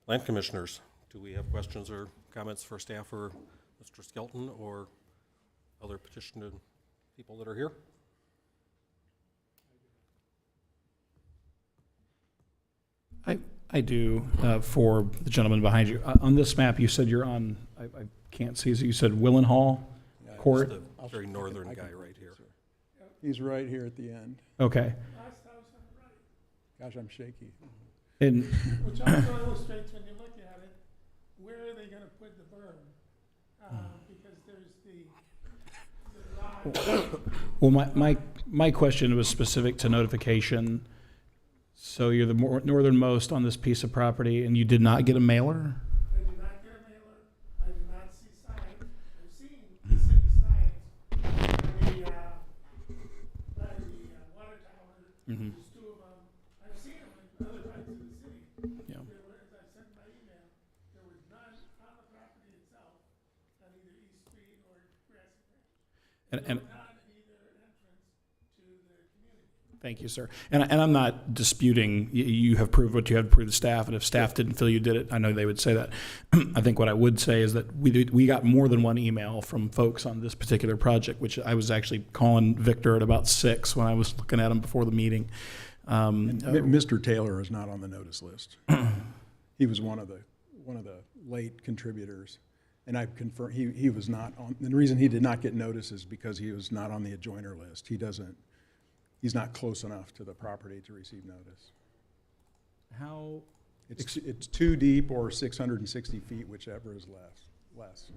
Land Commissioners, do we have questions or comments for staff or Mr. Skelton or other petitioned people that are here? I do, for the gentleman behind you. On this map, you said you're on, I can't see, so you said Willenhall Court? He's the very northern guy right here. He's right here at the end. Okay. Gosh, I'm shaky. And Which also illustrates, when you look at it, where are they going to put the berm? Because there's the well, my question was specific to notification. So you're the northernmost on this piece of property, and you did not get a mailer? I did not get a mailer. I did not see signs. I've seen the city signs. And thank you, sir. And I'm not disputing, you have proved what you have to prove to staff, and if staff didn't feel you did it, I know they would say that. I think what I would say is that we got more than one email from folks on this particular project, which I was actually calling Victor at about 6 when I was looking at him before the meeting. Mr. Taylor is not on the notice list. He was one of the late contributors, and I've confirmed he was not on. The reason he did not get notice is because he was not on the adjoiner list. He's not close enough to the property to receive notice. How? It's too deep or 660 feet, whichever is less.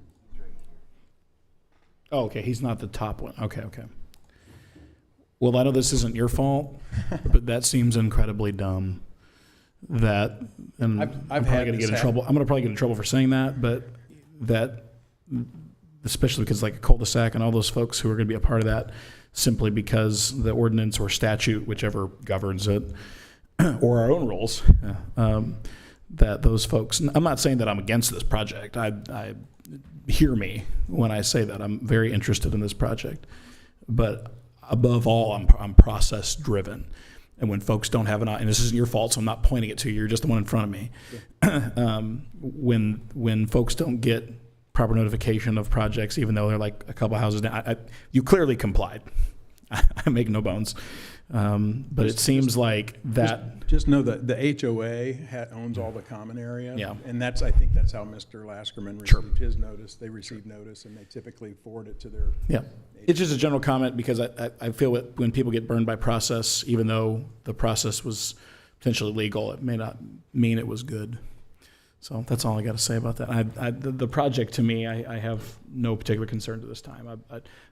Oh, okay, he's not the top one. Okay. Well, I know this isn't your fault, but that seems incredibly dumb. And I'm probably going to get in trouble. I'm going to probably get in trouble for saying that, but especially because like a cul-de-sac and all those folks who are going to be a part of that, simply because the ordinance or statute, whichever governs it, or our own rules, that those folks. I'm not saying that I'm against this project. I hear me when I say that. I'm very interested in this project, but above all, I'm process driven. And when folks don't have and this isn't your fault, so I'm not pointing it to you, you're just the one in front of me. Yeah. When folks don't get proper notification of projects, even though they're like a couple houses down, you clearly complied. I make no bones. But it seems like that. Just know that the HOA owns all the common area. Yeah. And I think that's how Mr. Laskerman received his notice. They received notice and they typically forward it to their. Yeah. It's just a general comment because I feel that when people get burned by process, even though the process was potentially legal, it may not mean it was good. So that's all I got to say about that. The project to me, I have no particular concern to this time.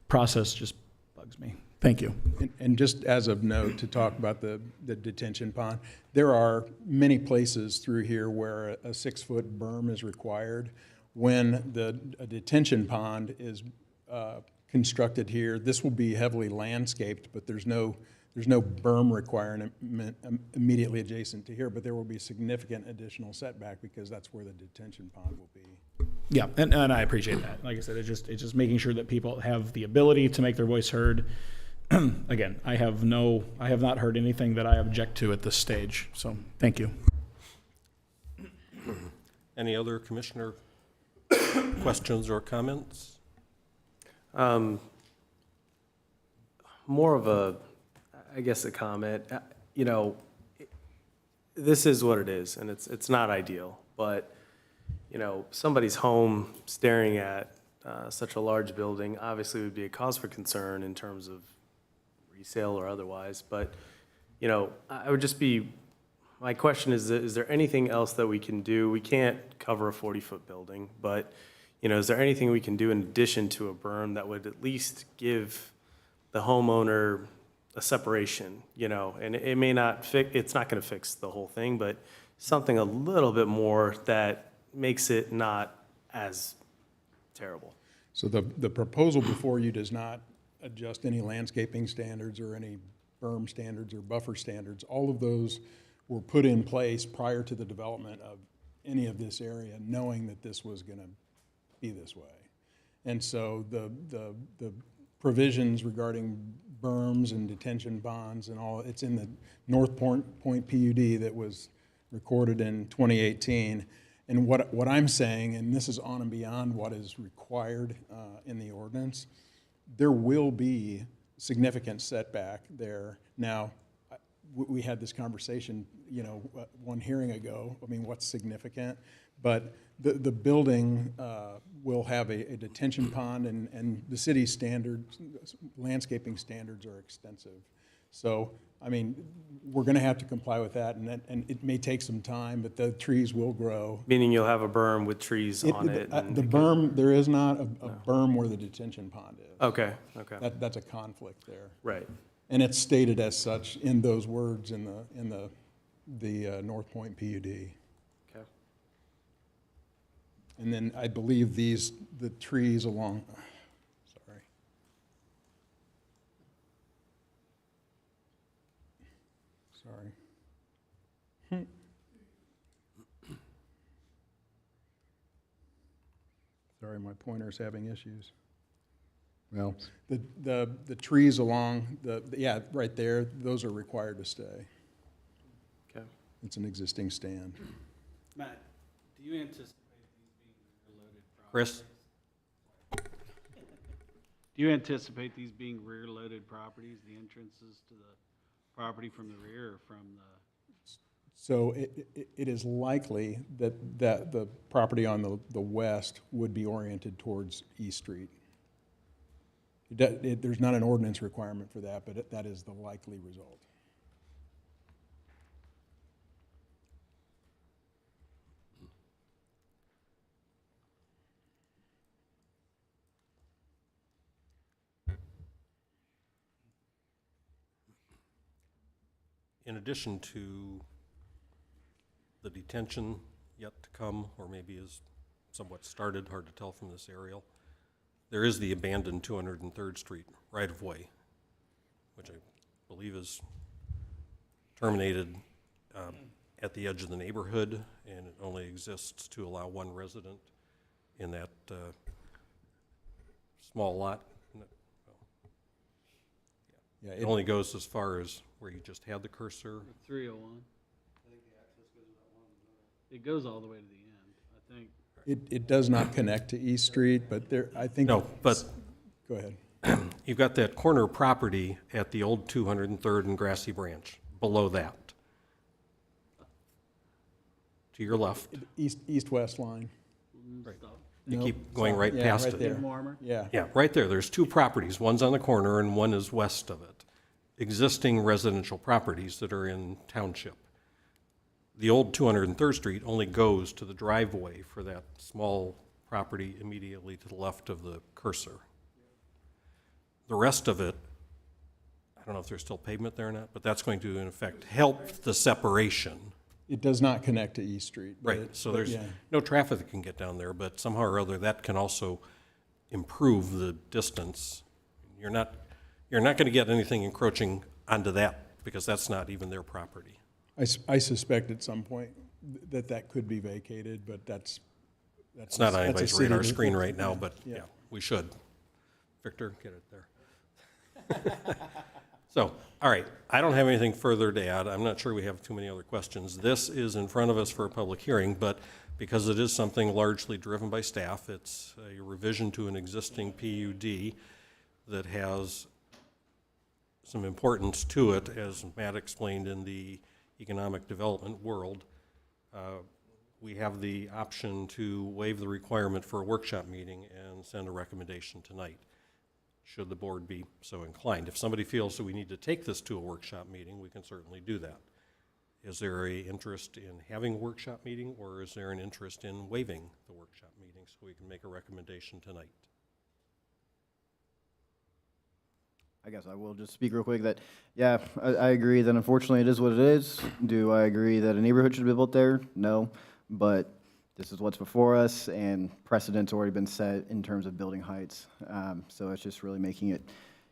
Process just bugs me. Thank you. And just as of note, to talk about the detention pond, there are many places through here where a 6-foot berm is required. When a detention pond is constructed here, this will be heavily landscaped, but there's no berm requirement immediately adjacent to here, but there will be significant additional setback because that's where the detention pond will be. Yeah, and I appreciate that. Like I said, it's just making sure that people have the ability to make their voice heard. Again, I have not heard anything that I object to at this stage, so thank you. Any other commissioner questions or comments? More of a comment. This is what it is, and it's not ideal, but, somebody's home staring at such a large building obviously would be a cause for concern in terms of resale or otherwise, but, my question is there anything else that we can do? We can't cover a 40-foot building, but, is there anything we can do in addition to a berm that would at least give the homeowner a separation, and it may not it's not going to fix the whole thing, but something a little bit more that makes it not as terrible. So the proposal before you does not adjust any landscaping standards or any berm standards or buffer standards. All of those were put in place prior to the development of any of this area, knowing that this was going to be this way. And so the provisions regarding berms and detention bonds and all, it's in the North Point PUD that was recorded in 2018. And what I'm saying, and this is on and beyond what is required in the ordinance, there will be significant setback there. Now, we had this conversation, one hearing ago. I mean, what's significant? But the building will have a detention pond, and the city's standards, landscaping standards are extensive. So, I mean, we're going to have to comply with that, and it may take some time, but the trees will grow. Meaning you'll have a berm with trees on it? The berm, there is not a berm where the detention pond is. Okay. That's a conflict there. Right. And it's stated as such in those words in the North Point PUD. Okay. And then I believe the trees along, Sorry, my pointer's having issues. Well, the trees along yeah, right there, those are required to stay. Okay. It's an existing stand. Matt, do you anticipate these being rear-loaded properties? Chris? Do you anticipate these being rear-loaded properties, the entrances to the property from the rear or from the? So it is likely that the property on the west would be oriented towards East Street. There's not an ordinance requirement for that, but that is the likely result. In addition to the detention yet to come, or maybe is somewhat started, hard to tell from this aerial, there is the abandoned 203rd Street right-of-way, which I believe is terminated at the edge of the neighborhood, and it only exists to allow one resident in that small lot. Yeah, It only goes as far as where you just had the cursor. 301. I think the access goes to that one in the middle. It goes all the way to the end, I think. It does not connect to East Street, but there, I think. No, but go ahead. You've got that corner property at the old 203rd and Grassy Branch, below that. To your left. East-west line. Right. You Nope. keep going right Yeah, past right it. there. Yeah. Yeah, right there. There's two properties. One's on the corner and one is west of it. Existing residential properties that are in township. The old 203rd Street only goes to the driveway for that small property immediately to the left of the cursor. The rest of it, I don't know if there's still pavement there or not, but that's going to, in effect, help the separation. It does not connect to East Street. but Right, so but there's yeah. no traffic that can get down there, but somehow or other, that can also improve the distance. You're not going to get anything encroaching onto that, because that's not even their property. I suspect at some point that could be vacated, but that's It's not on that's a anybody's city radar to- screen right now, yeah, but yeah. yeah, we should. Victor, get it there. So, all right, I don't have anything further to add. I'm not sure we have too many other questions. This is in front of us for a public hearing, but because it is something largely driven by staff, it's a revision to an existing PUD that has some importance to it, as Matt explained in the economic development world. We have the option to waive the requirement for a workshop meeting and send a recommendation tonight, should the board be so inclined. If somebody feels that we need to take this to a workshop meeting, we can certainly do that. Is there an interest in having a workshop meeting, or is there an interest in waiving the workshop meeting so we can make a recommendation tonight? I guess I will just speak real quick that, yeah, I agree that unfortunately it is what it is. Do I agree that a neighborhood should be built there? No, but this is what's before us, and precedent's already been set in terms of building heights. So it's just really making it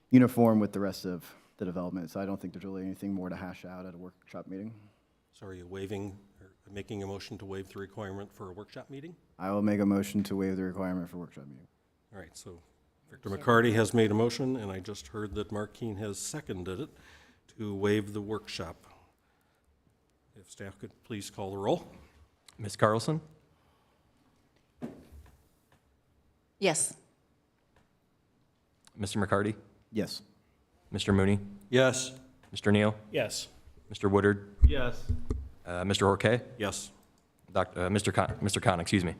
uniform with the rest of the development. So I don't think there's really anything more to hash out at a workshop meeting. So are you waiving, or making a motion to waive the requirement for a workshop meeting? I will make a motion to waive the requirement for workshop meeting. All right, so Victor McCarty has made a motion, and I just heard that Mark Keene has seconded it to waive the workshop. If staff could please call the roll. Ms. Carlson? Yes. Mr. McCarty? Yes. Mr. Mooney? Yes. Mr. Neal? Yes. Mr. Woodard? Yes. Mr. Horkay? Yes. Mr. Khan, excuse me.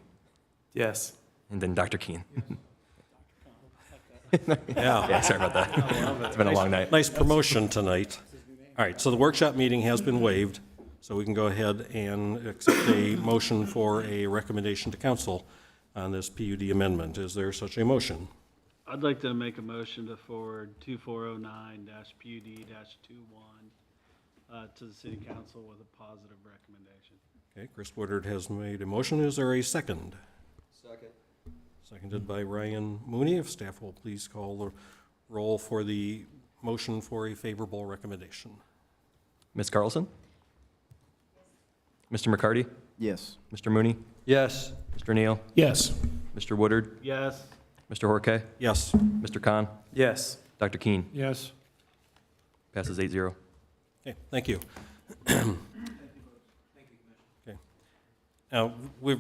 Yes. And then Dr. Keene. Yeah. Yeah, sorry about that. It's been a long night. Nice promotion tonight. All right, so the workshop meeting has been waived, so we can go ahead and accept a motion for a recommendation to council on this PUD amendment. Is there such a motion? I'd like to make a motion to forward 2409-PUD-21 to the city council with a positive recommendation. Okay, Chris Woodard has made a motion. Is there a second? Second. Seconded by Ryan Mooney. If staff will please call the roll for the motion for a favorable recommendation. Ms. Carlson? Mr. McCarty? Yes. Mr. Mooney? Yes. Mr. Neal? Yes. Mr. Woodard? Yes. Mr. Horkay? Yes. Mr. Khan? Yes. Dr. Keen? Yes. Passes 8-0. Okay, thank you. Okay. Now, we're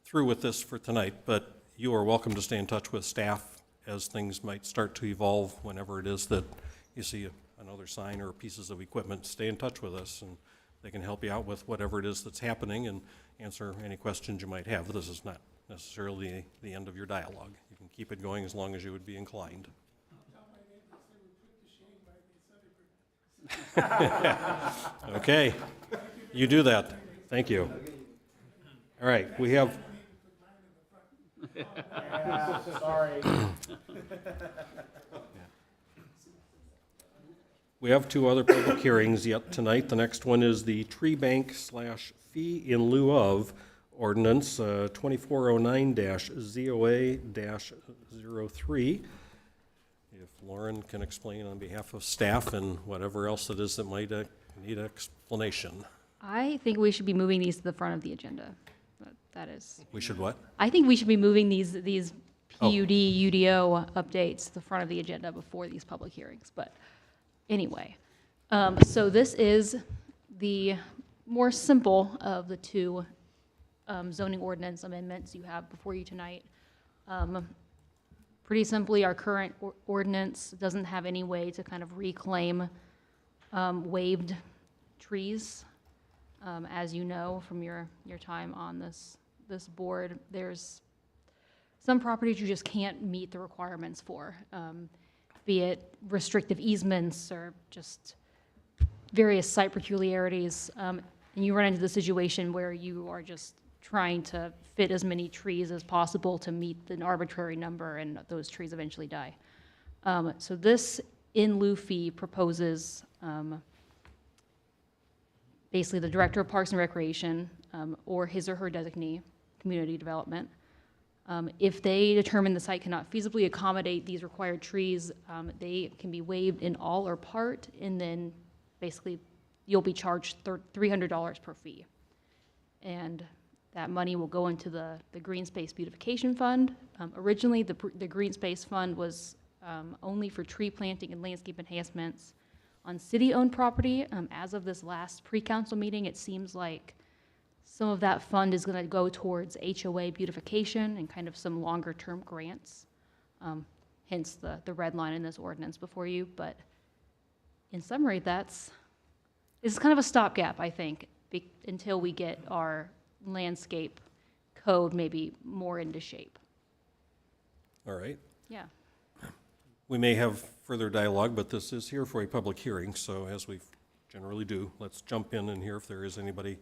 through with this for tonight, but you are welcome to stay in touch with staff as things might start to evolve whenever it is that you see another sign or pieces of equipment. Stay in touch with us, and they can help you out with whatever it is that's happening and answer any questions you might have. This is not necessarily the end of your dialogue. You can keep it going as long as you would be inclined. Okay, you do that. Thank you. All right, we have. Sorry. We have two other public hearings yet tonight. The next one is the tree bank / fee in lieu of ordinance 2409-ZOA-03. If Lauren can explain on behalf of staff and whatever else it is that might need explanation. I think we should be moving these to the front of the agenda. That is. We should what? I think we should be moving these Oh. PUD, UDO updates to the front of the agenda before these public hearings. But anyway, so this is the more simple of the two zoning ordinance amendments you have before you tonight. Pretty simply, our current ordinance doesn't have any way to kind of reclaim waived trees. As you know from your time on this board, there's some properties you just can't meet the requirements for, be it restrictive easements or just various site peculiarities. And you run into the situation where you are just trying to fit as many trees as possible to meet an arbitrary number, and those trees eventually die. So this in lieu fee proposes basically the Director of Parks and Recreation or his or her designee, Community Development. If they determine the site cannot feasibly accommodate these required trees, they can be waived in all or part, and then basically you'll be charged $300 per fee. And that money will go into the Green Space Beautification Fund. Originally, the Green Space Fund was only for tree planting and landscape enhancements on city-owned property. As of this last pre-council meeting, it seems like some of that fund is going to go towards HOA beautification and kind of some longer-term grants, hence the red line in this ordinance before you. But in summary, it's kind of a stopgap, I think, until we get our landscape code maybe more into shape. All right. Yeah. We may have further dialogue, but this is here for a public hearing, so as we generally do, let's jump in and hear if there is anybody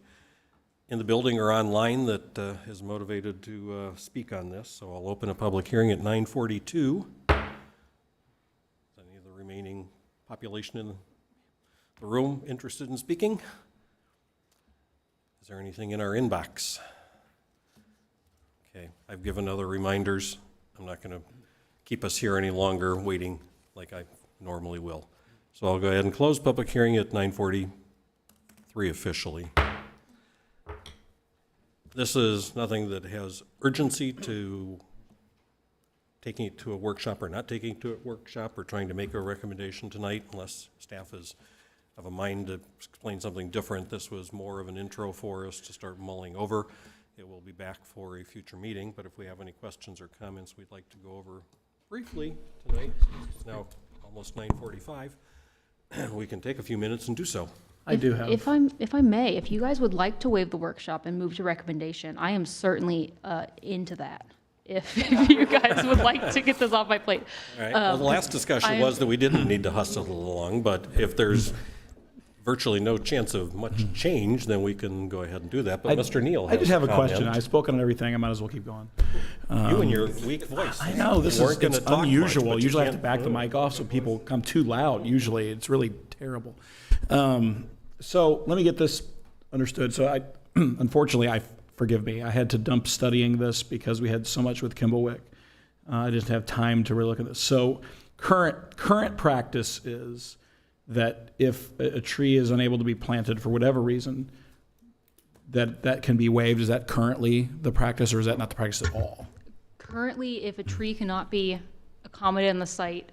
in the building or online that is motivated to speak on this. So I'll open a public hearing at 9:42. Is any of the remaining population in the room interested in speaking? Is there anything in our inbox? Okay, I've given other reminders. I'm not going to keep us here any longer waiting like I normally will. So I'll go ahead and close public hearing at 9:43 officially. This is nothing that has urgency to taking it to a workshop or not taking it to a workshop or trying to make a recommendation tonight unless staff is of a mind to explain something different. This was more of an intro for us to start mulling over. It will be back for a future meeting, but if we have any questions or comments we'd like to go over briefly tonight, it's now almost 9:45, we can take a few minutes and do so. I do have. If I may, if you guys would like to waive the workshop and move to recommendation, I am certainly into that. If you guys would like to get this off my plate. All right. Well, the last discussion was that we didn't need to hustle along, but if there's virtually no chance of much change, then we can go ahead and do that. But Mr. Neal has I just have a question. comment. I've spoken on everything. I might as well keep going. You and your weak voice. I know, this You is weren't gonna it's talk much, unusual. but you Usually I have to can't- back the mic off so people come too loud. Usually it's really terrible. So let me get this understood. So I, unfortunately, forgive me, I had to dump studying this because we had so much with Kimblewick. I didn't have time to really look at this. So current practice is that if a tree is unable to be planted for whatever reason, that can be waived. Is that currently the practice, or is that not the practice at all? currently, if a tree cannot be accommodated on the site,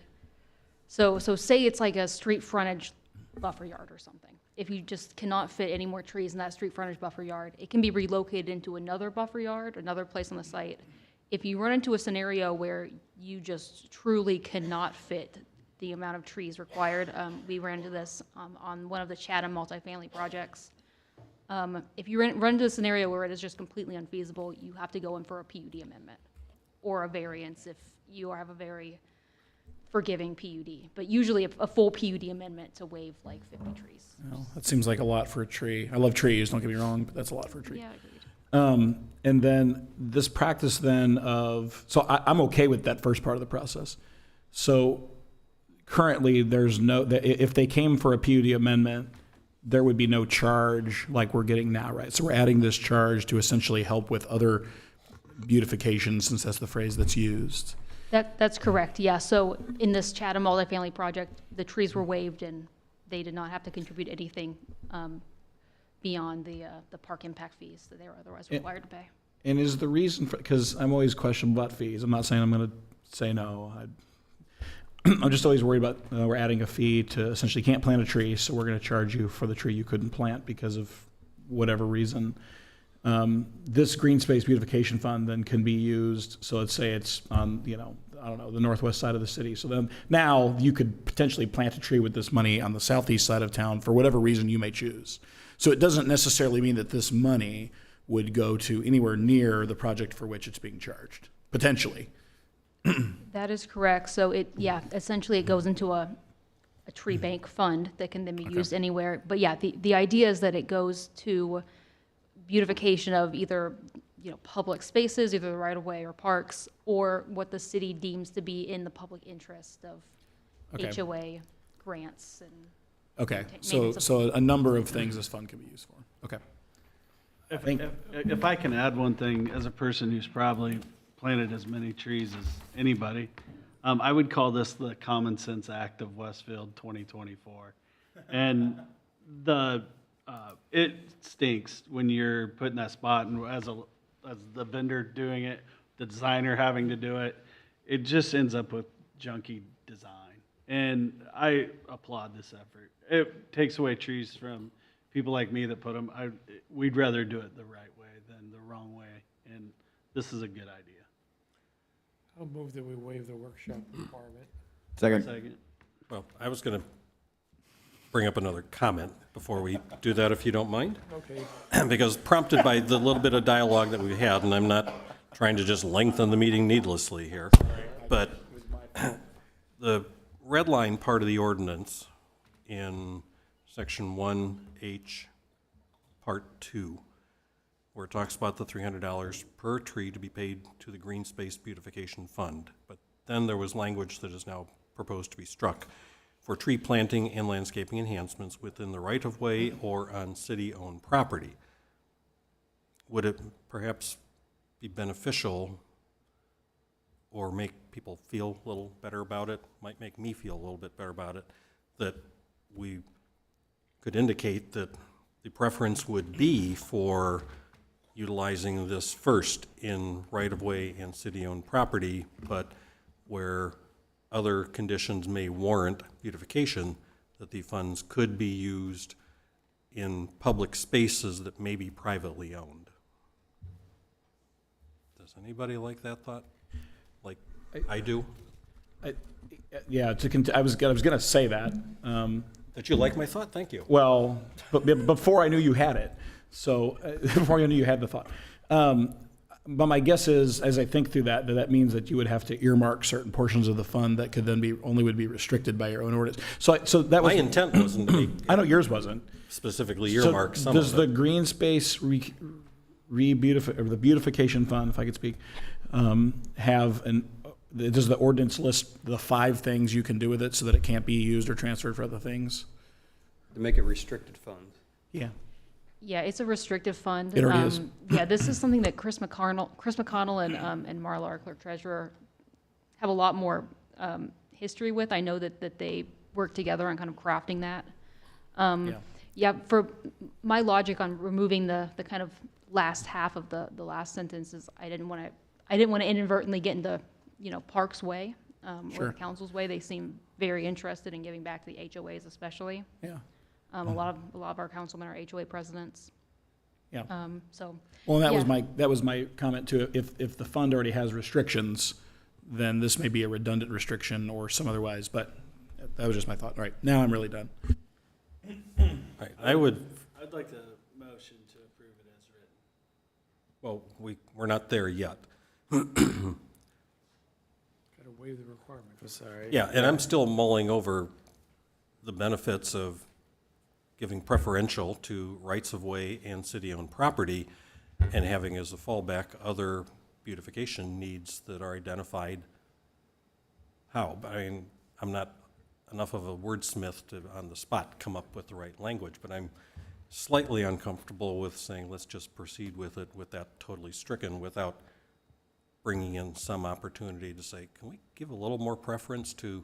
so say it's like a street frontage buffer yard or something. If you just cannot fit any more trees in that street frontage buffer yard, it can be relocated into another buffer yard, another place on the site. If you run into a scenario where you just truly cannot fit the amount of trees required, we ran into this on one of the Chatham multifamily projects. If you run into a scenario where it is just completely unfeasible, you have to go in for a PUD amendment or a variance if you have a very forgiving PUD. But usually a full PUD amendment to waive like 50 trees. Well, that seems like a lot for a tree. I love trees, don't get me wrong, but that's a lot for a tree. Yeah, agreed. And then this practice then of, so I'm okay with that first part of the process. So currently there's no, if they came for a PUD amendment, there would be no charge like we're getting now, right? So we're adding this charge to essentially help with other beautification, since that's the phrase that's used. That's correct, yeah. So in this Chatham multifamily project, the trees were waived and they did not have to contribute anything beyond the park impact fees that they were otherwise required to pay. And is the reason for, because I'm always questionable about fees. I'm not saying I'm going to say no. I'm just always worried about we're adding a fee to essentially can't plant a tree, so we're going to charge you for the tree you couldn't plant because of whatever reason. This green space beautification fund then can be used, so let's say it's on, I don't know, the northwest side of the city. So then now you could potentially plant a tree with this money on the southeast side of town for whatever reason you may choose. So it doesn't necessarily mean that this money would go to anywhere near the project for which it's being charged, potentially. That is correct. So essentially it goes into a tree bank fund that can then be used anywhere. But yeah, the idea is that it goes to beautification of either public spaces, either the right of way or parks, or what the city deems to be in the public interest of HOA grants and Okay, so a number of things this fund can be used for. Okay. If I can add one thing, as a person who's probably planted as many trees as anybody, I would call this the common sense act of Westfield 2024. And it stinks when you're put in that spot, and as the vendor doing it, the designer having to do it, it just ends up with junky design. And I applaud this effort. It takes away trees from people like me that put them. We'd rather do it the right way than the wrong way, and this is a good idea. I'll move that we waive the workshop requirement. Second. Well, I was going to bring up another comment before we do that, if you don't mind. Okay. Because prompted by the little bit of dialogue that we've had, and I'm not trying to just lengthen the meeting needlessly here, but the red line part of the ordinance in section 1H, part 2, where it talks about the $300 per tree to be paid to the Green Space Beautification Fund. But then there was language that is now proposed to be struck for tree planting and landscaping enhancements within the right-of-way or on city-owned property. Would it perhaps be beneficial or make people feel a little better about it, might make me feel a little bit better about it, that we could indicate that the preference would be for utilizing this first in right-of-way and city-owned property, but where other conditions may warrant beautification, that the funds could be used in public spaces that may be privately owned. Does anybody like that thought? Like I do? Yeah, I was going to say that. That you like my thought? Thank you. Well, but before I knew you had it. So before I knew you had the thought. But my guess is, as I think through that means that you would have to earmark certain portions of the fund that could then would be restricted by your own ordinance. So that was my intent wasn't to be. I know yours wasn't. Specifically earmark some of it. Does the green space or the beautification fund, if I could speak, does the ordinance list the 5 things you can do with it so that it can't be used or transferred for other things? To make it restricted funds. Yeah. Yeah, it's a restrictive fund. It already is. Yeah, this is something that Chris McConnell and Marla, our clerk treasurer, have a lot more history with. I know that they work together on kind of crafting that. Yeah, for my logic on removing the kind of last half of the last sentence is I didn't want to I didn't want to inadvertently get into, Parks' way, or Sure. the council's way. They seem very interested in giving back to the HOAs especially. Yeah. A lot of our councilmen are HOA presidents. Yeah. So. Well, that yeah. was my comment too. If the fund already has restrictions, then this may be a redundant restriction or some otherwise, but that was just my thought. All right, now I'm really done. Right, I'd like to motion to approve it as written. well, we're not there yet. Got to waive the requirement. I'm sorry. Yeah, and I'm still mulling over the benefits of giving preferential to rights-of-way and city-owned property and having as a fallback other beautification needs that are identified. How? I mean, I'm not enough of a wordsmith to, on the spot, come up with the right language, but I'm slightly uncomfortable with saying, let's just proceed with it with that totally stricken without bringing in some opportunity to say, can we give a little more preference to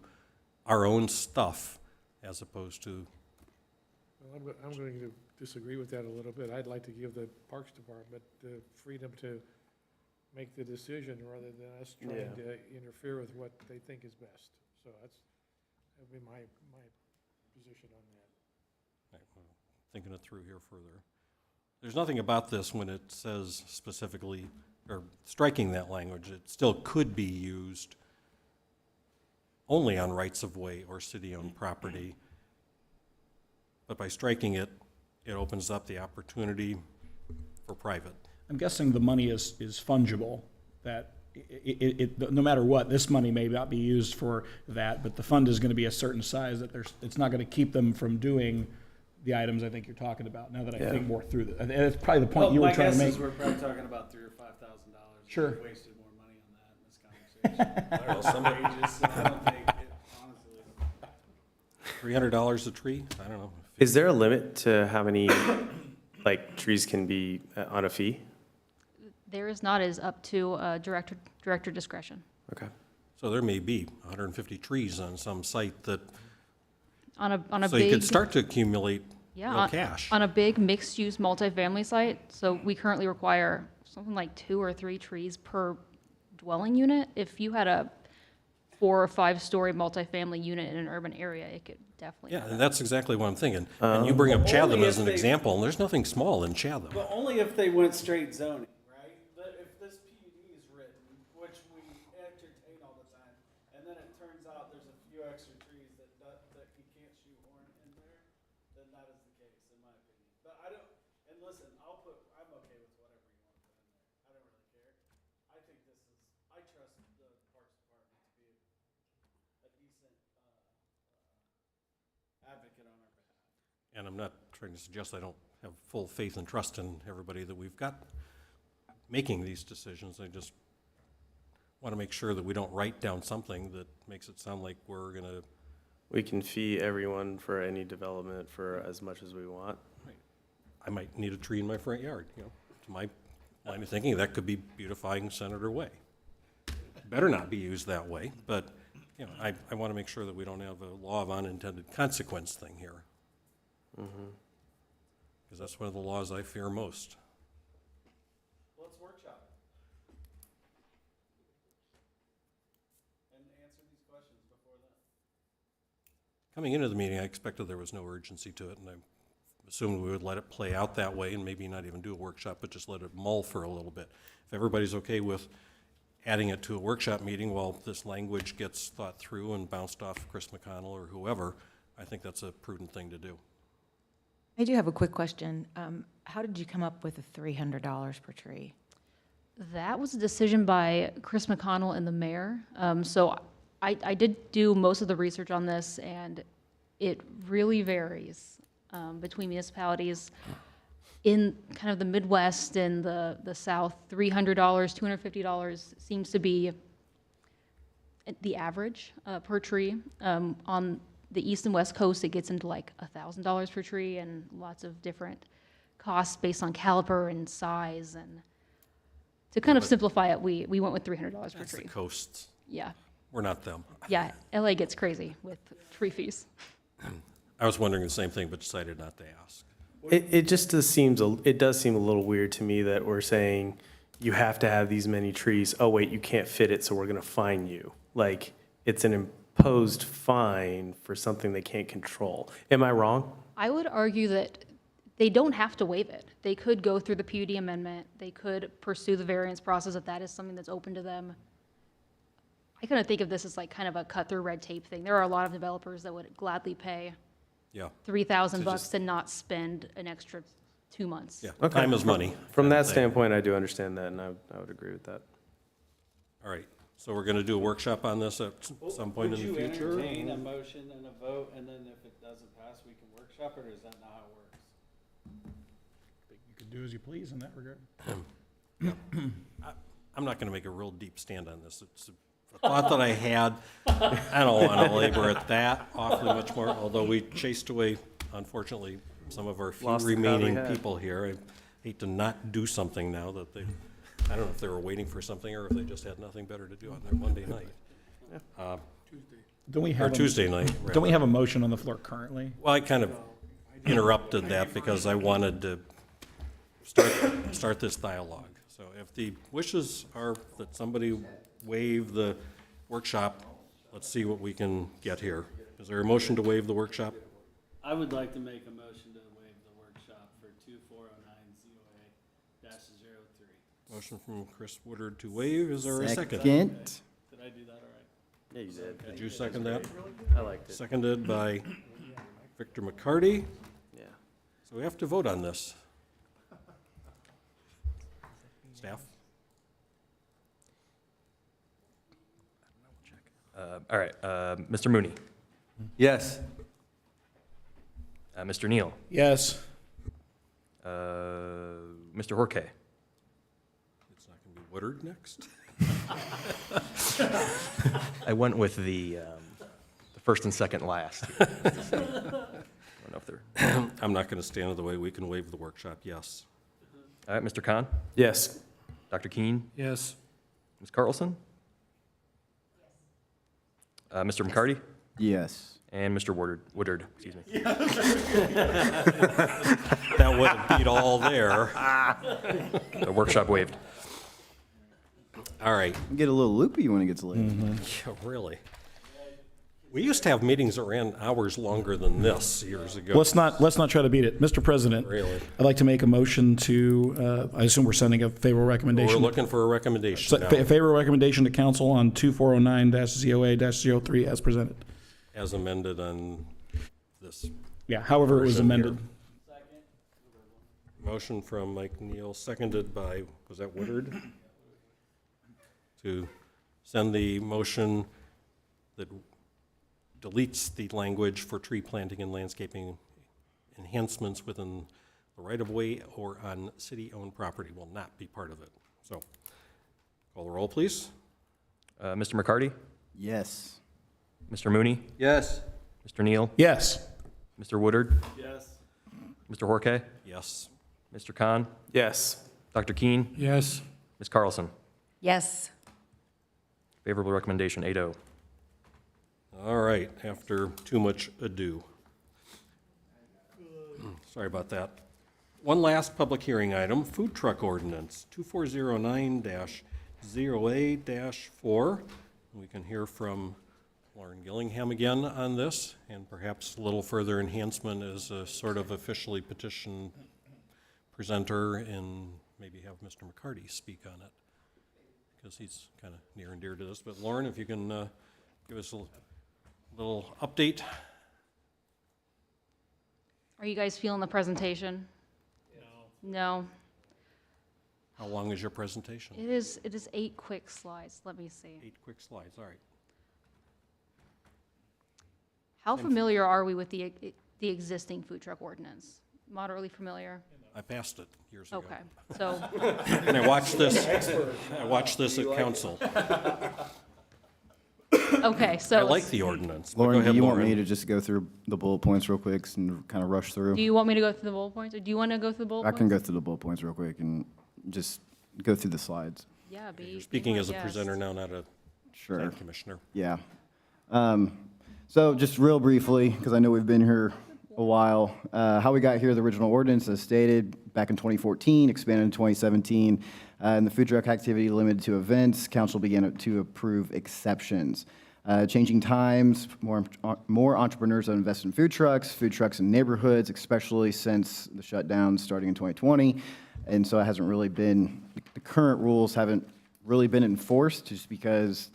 our own stuff as opposed to, Well, I'm going to disagree with that a little bit. I'd like to give the Parks Department the freedom to make the decision rather than us trying to interfere with what they think is best. So that'd be my position on that. right, well, thinking it through here further. There's nothing about this when it says specifically, or striking that language, it still could be used only on rights-of-way or city-owned property. But by striking it, it opens up the opportunity for private. I'm guessing the money is fungible, that no matter what, this money may not be used for that, but the fund is going to be a certain size that it's not going to keep them from doing the items I think you're talking about, now that I think more through this. And it's probably the point you were trying to make. We're probably talking about $3,000 or $5,000. Sure. We wasted more money on that in this conversation. I don't know, some wages, so I don't think, honestly. $300 a tree? I don't know. Is there a limit to how many, like, trees can be on a fee? There is not, is up to director discretion. Okay. So there may be 150 trees on some site that, On a so big. you could start to accumulate Yeah, real cash. on a big mixed-use multifamily site, so we currently require something like 2 or 3 trees per dwelling unit. If you had a 4 or 5 story multifamily unit in an urban area, it could definitely. Yeah, and that's exactly what I'm thinking. And you bring up Chatham Only as if an they- example, and there's nothing small in Chatham. But only if they went straight zoning, right? But if this PUD is written, which we entertain all the time, and then it turns out there's a few extra trees that you can't shoehorn in there, then that is the case, in my opinion. But I don't, and listen, I'm okay with whatever you want to put in there. I don't really care. I think I trust the Parks Department to be a decent advocate on our behalf. And I'm not trying to suggest I don't have full faith and trust in everybody that we've got making these decisions. I just want to make sure that we don't write down something that makes it sound like we're going to. We can fee everyone for any development for as much as we want. I might need a tree in my front yard, to my line of thinking, that could be beautifying Senator Way. Better not be used that way, but, I want to make sure that we don't have a law of unintended consequence thing here. Because that's one of the laws I fear most. Let's workshop it. And answer these questions before then. Coming into the meeting, I expected there was no urgency to it, and I assumed we would let it play out that way and maybe not even do a workshop, but just let it mull for a little bit. If everybody's okay with adding it to a workshop meeting while this language gets thought through and bounced off Chris McConnell or whoever, I think that's a prudent thing to do. I do have a quick question. How did you come up with the $300 per tree? That was a decision by Chris McConnell and the mayor. So I did do most of the research on this, and it really varies between municipalities. In kind of the Midwest and the South, $300, $250 seems to be the average per tree. On the East and West Coast, it gets into like $1,000 per tree, and lots of different costs based on caliber and size. And to kind of simplify it, we went with $300 per That's tree. the coasts. Yeah. We're not them. Yeah, LA gets crazy with tree fees. I was wondering the same thing, but decided not to ask. It just does seem a little weird to me that we're saying, you have to have these many trees. Oh, wait, you can't fit it, so we're going to fine you. Like, it's an imposed fine for something they can't control. Am I wrong? I would argue that they don't have to waive it. They could go through the PUD amendment. They could pursue the variance process if that is something that's open to them. I kind of think of this as like kind of a cut through red tape thing. There are a lot of developers that would gladly pay Yeah. $3,000 to not spend an extra 2 months. Yeah, time is money. From that standpoint, I do understand that, and I would agree with that. All right, so we're going to do a workshop on this at some point in the future? Would you entertain a motion and a vote, and then if it doesn't pass, we can workshop it, or is that not how it works? You can do as you please in that regard. I'm not going to make a real deep stand on this. It's a thought that I had. I don't want to labor at that awfully much more, although we chased away, unfortunately, some of our few Lost the crowd we remaining had. people here. I hate to not do something now that they, I don't know if they were waiting for something or if they just had nothing better to do on their Monday night. Don't we Or have Tuesday night, Don't we rather. have a motion on the floor currently? Well, I kind of interrupted that because I wanted to start this dialogue. So if the wishes are that somebody waive the workshop, let's see what we can get here. Is there a motion to waive the workshop? I would like to make a motion to waive the workshop for 2409-ZOA-03. Motion from Chris Woodard to waive. Is there a second? Second. Did I do that all right? Yeah, you did. Did you second that? I liked it. Seconded by Victor McCarty. Yeah. So we have to vote on this. Staff? All right, Mr. Mooney, Yes. Mr. Neal, Yes. Mr. Horkay, It's not going to be Woodard next? I went with the first and second last. I don't know if they're, I'm not going to stand in the way. We can waive the workshop, yes. all right, Mr. Khan, Yes. Dr. Keene, Yes. Ms. Carlson, Mr. McCarty, Yes. and Mr. Woodard, excuse me. That would have beat all there. The workshop waived. All right. Get a little loopy when it gets late. Yeah, really. We used to have meetings that ran hours longer than this years ago. Let's not try to beat it. Mr. President. Really? I'd like to make a motion to, I assume we're sending a favorable We're recommendation. looking for a recommendation So, now, favorable recommendation to council on 2409-ZOA-03 as presented. as amended on this. Yeah, however it was version here. amended. Motion from Mike Neal, seconded by, was that Woodard? To send the motion that deletes the language for tree planting and landscaping enhancements within the right-of-way or on city-owned property will not be part of it. So, call the roll, please. Mr. McCarty, Yes. Mr. Mooney, Yes. Mr. Neal, Yes. Mr. Woodard, Yes. Mr. Horkay, Yes. Mr. Khan, Yes. Dr. Keene, Yes. Ms. Carlson. Yes. Favorable recommendation, 8-0. All right, after too much ado. Sorry about that. One last public hearing item, food truck ordinance, 2409-0A-4. We can hear from Lauren Gillingham again on this, and perhaps a little further enhancement as a sort of officially petition presenter, and maybe have Mr. McCarty speak on it, because he's kind of near and dear to this. But Lauren, if you can give us a little update. Are you guys feeling the presentation? No. How long is your presentation? It is 8 quick slides. Let me see. 8 quick slides, all right. How familiar are we with the existing food truck ordinance? Moderately familiar? I passed it years ago. Okay, so, And I watched this at council. okay, so. I like the ordinance. but go Lauren, ahead, do you want Lauren. me to just go through the bullet points real quick and kind of rush through? Do you want me to go through the bullet points, or do you want to go through the bullet I points? can go through the bullet points real quick and just go through the slides. Yeah, be Speaking my as a guest. presenter now, not a Sure. site commissioner. Yeah. So just real briefly, because I know we've been here a while, how we got here, the original ordinance as stated back in 2014, expanded in 2017. And the food truck activity limited to events, council began to approve exceptions. Changing times, more entrepreneurs have invested in food trucks in neighborhoods, especially since the shutdown starting in 2020. And so it hasn't really been, the current rules haven't really been enforced just because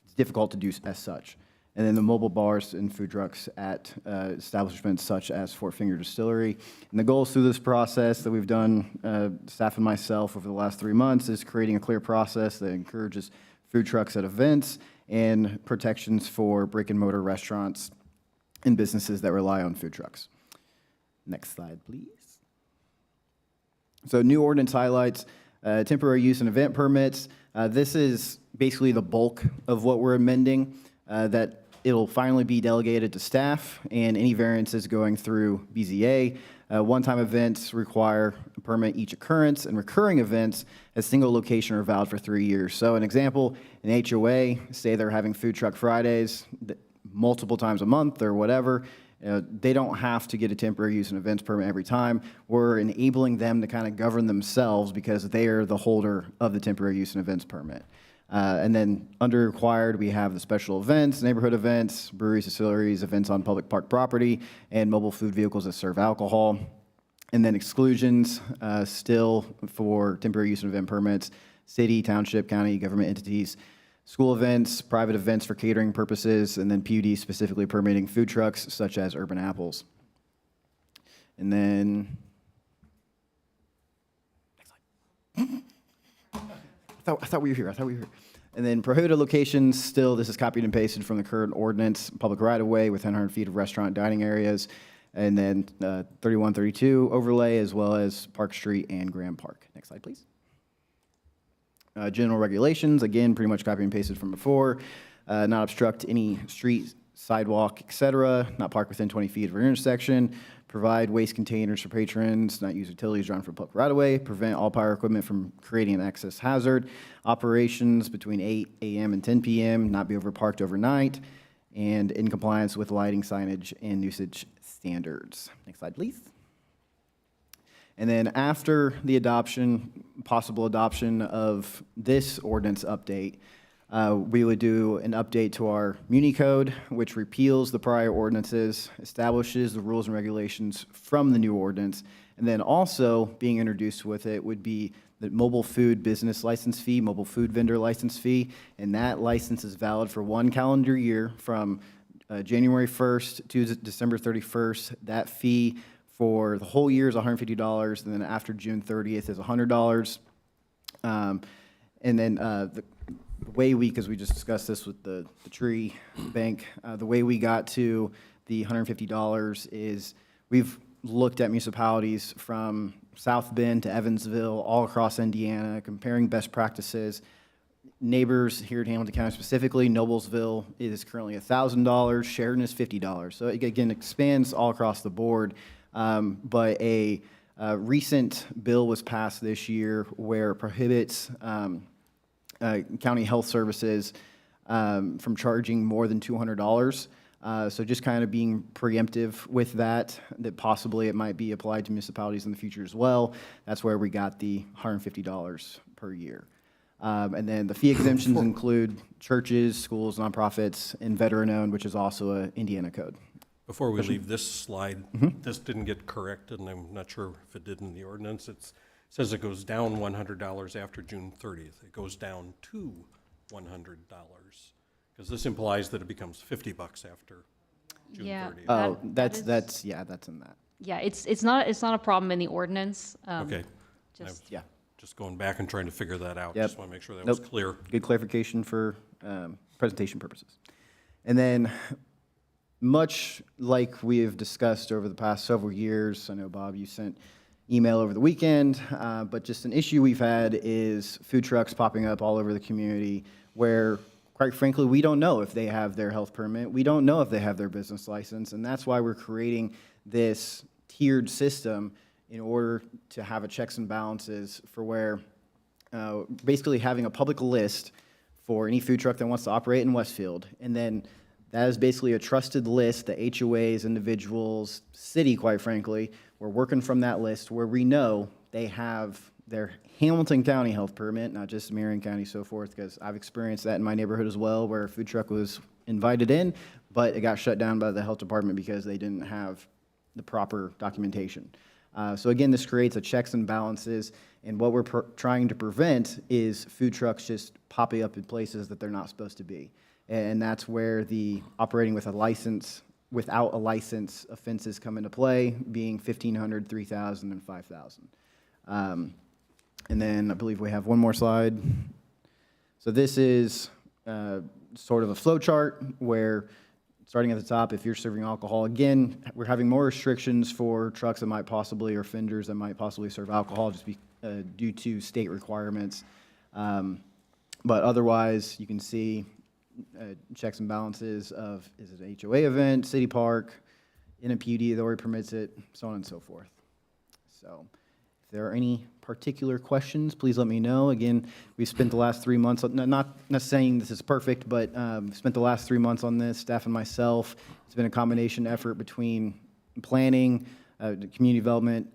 it's difficult to do as such. And then the mobile bars and food trucks at establishments such as Fort Finger Distillery. And the goals through this process that we've done, staff and myself, over the last 3 months is creating a clear process that encourages food trucks at events and protections for brick and mortar restaurants and businesses that rely on food trucks. Next slide, please. So new ordinance highlights temporary use and event permits. This is basically the bulk of what we're amending, that it'll finally be delegated to staff and any variances going through BZA. One-time events require a permit each occurrence, and recurring events as single location are valid for 3 years. So an example, an HOA, say they're having food truck Fridays multiple times a month or whatever, they don't have to get a temporary use and events permit every time. We're enabling them to kind of govern themselves because they are the holder of the temporary use and events permit. And then under required, we have the special events, neighborhood events, breweries, distilleries, events on public park property, and mobile food vehicles that serve alcohol. And then exclusions still for temporary use and event permits, city, township, county, government entities, school events, private events for catering purposes, and then PUD specifically permitting food trucks such as Urban Apples. And then, next slide. I thought we were here. And then prohibited locations, still, this is copied and pasted from the current ordinance, public right-of-way within 100 feet of restaurant dining areas, and then 3132 overlay, as well as Park Street and Graham Park. Next slide, please. General regulations, again, pretty much copied and pasted from before. Not obstruct any street, sidewalk, etc. Not park within 20 feet of an intersection. Provide waste containers for patrons, not use utilities drawn from public right-of-way, prevent all power equipment from creating an access hazard, operations between 8 a.m. and 10 p.m., not be overparked overnight, and in compliance with lighting, signage, and usage standards. Next slide, please. And then after the adoption, possible adoption of this ordinance update, we would do an update to our Muni Code, which repeals the prior ordinances, establishes the rules and regulations from the new ordinance, and then also being introduced with it would be the mobile food business license fee, mobile food vendor license fee, and that license is valid for 1 calendar year from January 1st to December 31st. That fee for the whole year is $150, and then after June 30th is $100. And then the way because we just discussed this with the tree bank, the way we got to the $150 is we've looked at municipalities from South Bend to Evansville, all across Indiana, comparing best practices. Neighbors here at Hamilton County specifically, Noblesville is currently $1,000, Sheridan is $50. So it again expands all across the board. But a recent bill was passed this year where it prohibits county health services from charging more than $200. So just kind of being preemptive with that possibly it might be applied to municipalities in the future as well. That's where we got the $150 per year. And then the fee exemptions include churches, schools, nonprofits, and veteran-owned, which is also an Indiana code. Before we leave this slide, this didn't get corrected, and I'm not sure if it did in the ordinance. It says it goes down $100 after June 30th. It goes down to $100, because this implies that it becomes $50 after June 30th. Oh, that's in that. Yeah, it's not a problem in the ordinance. Okay. Just Just going back and trying to figure that out. Yep. Just want to make sure that was clear. Good clarification for presentation purposes. And then, much like we have discussed over the past several years, I know, Bob, you sent email over the weekend, but just an issue we've had is food trucks popping up all over the community where, quite frankly, we don't know if they have their health permit. We don't know if they have their business license, and that's why we're creating this tiered system in order to have a checks and balances for where basically having a public list for any food truck that wants to operate in Westfield. And then that is basically a trusted list, the HOAs, individuals, city, quite frankly, we're working from that list where we know they have their Hamilton County health permit, not just Marion County, so forth, because I've experienced that in my neighborhood as well, where a food truck was invited in, but it got shut down by the health department because they didn't have the proper documentation. So again, this creates a checks and balances, and what we're trying to prevent is food trucks just popping up in places that they're not supposed to be. And that's where the operating with a license, without a license offenses come into play, being $1,500, $3,000, and $5,000. And then I believe we have one more slide. So this is sort of a flow chart where, starting at the top, if you're serving alcohol, again, we're having more restrictions for trucks that might possibly, or vendors that might possibly serve alcohol just due to state requirements. But otherwise, you can see checks and balances of, is it an HOA event, city park, in a PUD that already permits it, so on and so forth. So if there are any particular questions, please let me know. Again, we've spent the last 3 months, not saying this is perfect, but spent the last 3 months on this, staff and myself. It's been a combination effort between planning, community development,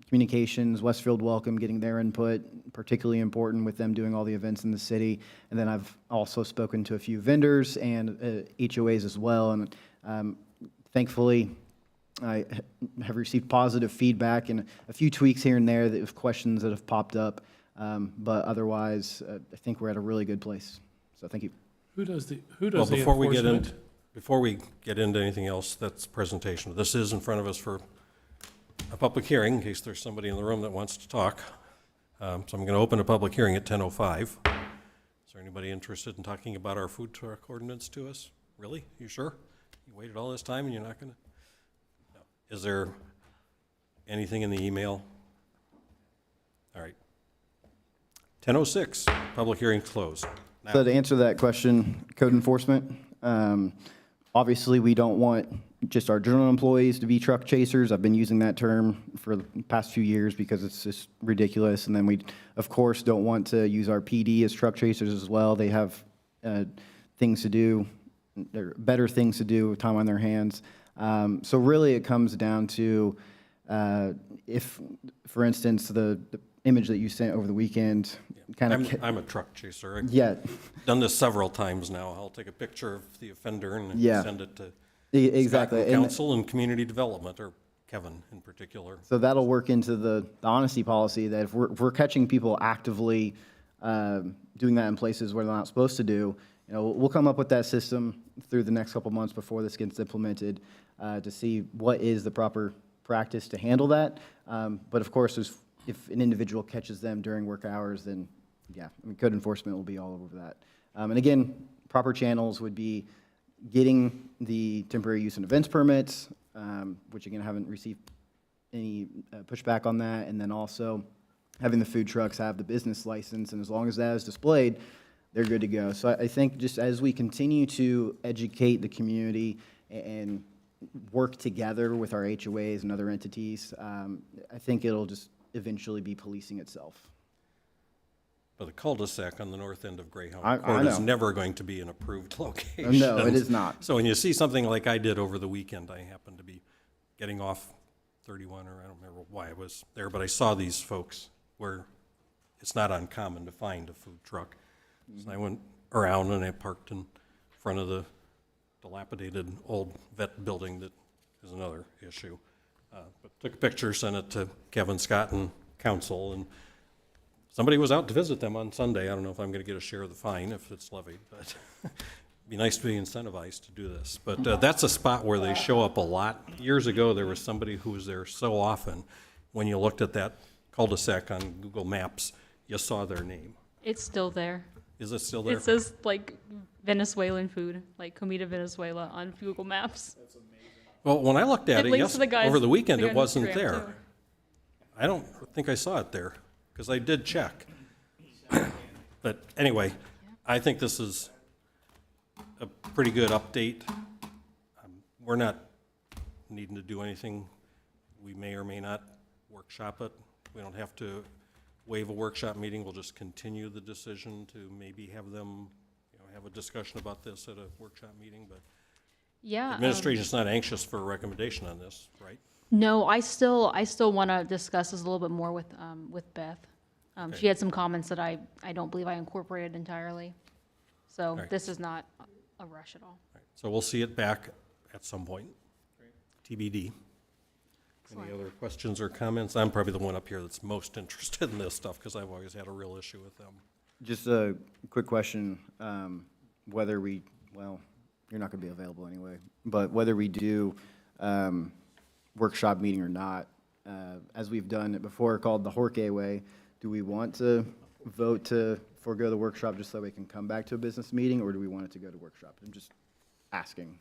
communications, Westfield Welcome, getting their input, particularly important with them doing all the events in the city. And then I've also spoken to a few vendors and HOAs as well. And thankfully, I have received positive feedback and a few tweaks here and there with questions that have popped up. But otherwise, I think we're at a really good place. So thank you. Who does the Well, before we enforcement? before we get into anything else, that's presentation. This is in front of us for a public hearing, in case there's somebody in the room that wants to talk. So I'm going to open a public hearing at 10:05. Is there anybody interested in talking about our food truck ordinance to us? Really? You sure? You waited all this time and you're not going to? No. Is there anything in the email? All right. 10:06, public hearing closed. Now, So to answer that question, code enforcement, obviously we don't want just our general employees to be truck chasers. I've been using that term for the past few years because it's just ridiculous. And then we, of course, don't want to use our PD as truck chasers as well. They have things to do, better things to do with time on their hands. So really it comes down to if, for instance, the image that you sent over the weekend kind of... I'm a truck chaser. I've Yeah. done this several times now. I'll take a picture of the offender and Yeah. send it to Exactly. Scott, And- Council and Community Development, or Kevin in particular. So that'll work into the honesty policy that if we're catching people actively doing that in places where they're not supposed to do, we'll come up with that system through the next couple months before this gets implemented to see what is the proper practice to handle that. But of course, if an individual catches them during work hours, then yeah, code enforcement will be all over that. And again, proper channels would be getting the temporary use and events permits, which again, I haven't received any pushback on that, and then also having the food trucks have the business license, and as long as that is displayed, they're good to go. So I think just as we continue to educate the community and work together with our HOAs and other entities, I think it'll just eventually be policing itself. But the cul-de-sac on the north end of Greyhound I Court is know. never going to be an approved location. No, it is not. So when you see something like I did over the weekend, I happened to be getting off 31, or I don't remember why I was there, but I saw these folks where it's not uncommon to find a food truck. So I went around and I parked in front of the dilapidated old vet building that is another issue. But took a picture, sent it to Kevin, Scott, and Council, and somebody was out to visit them on Sunday. I don't know if I'm going to get a share of the fine if it's levied, but it'd be nice to be incentivized to do this. But that's a spot where they show up a lot. Years ago, there was somebody who was there so often, when you looked at that cul-de-sac on Google Maps, you saw their name. It's still there. Is it still there? It says like Venezuelan food, like Comida Venezuela on Google Maps. Well, when I looked at It it links to the guys- over the weekend, the it guy on wasn't Instagram, there. too. I don't think I saw it there, because I did check. But anyway, I think this is a pretty good update. We're not needing to do anything. We may or may not workshop it. We don't have to waive a workshop meeting. We'll just continue the decision to maybe have them, have a discussion about this at a workshop meeting, but Yeah. administration's not anxious for a recommendation on this, right? No, I still want to discuss this a little bit more with Beth. She had some comments that I don't believe I incorporated entirely. So Right. this is not a rush at all. So we'll see it back at some point. TBD. Any other questions or comments? I'm probably the one up here that's most interested in this stuff because I've always had a real issue with them. Just a quick question, whether we, well, you're not going to be available anyway, but whether we do workshop meeting or not, as we've done it before called the Horke Way, do we want to vote to forego the workshop just so we can come back to a business meeting, or do we want it to go to workshop? I'm just asking.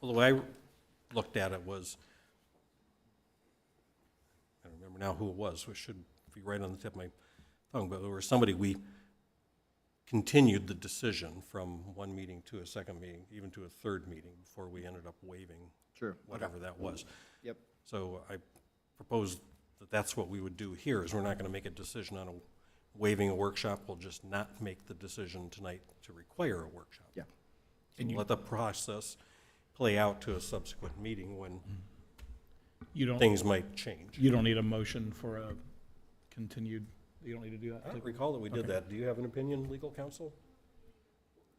Well, the way I looked at it was, I don't remember now who it was, which should be right on the tip of my tongue, but there was somebody, we continued the decision from one meeting to a second meeting, even to a third meeting, before we ended up waiving Sure. whatever that was. Yep. So I proposed that that's what we would do here, is we're not going to make a decision on waiving a workshop. We'll just not make the decision tonight to require a workshop. Yeah. And let the process play out to a subsequent meeting when things might change. You don't need a motion for a continued, you don't need to do that? I don't recall that we did that. Do you have an opinion, legal counsel?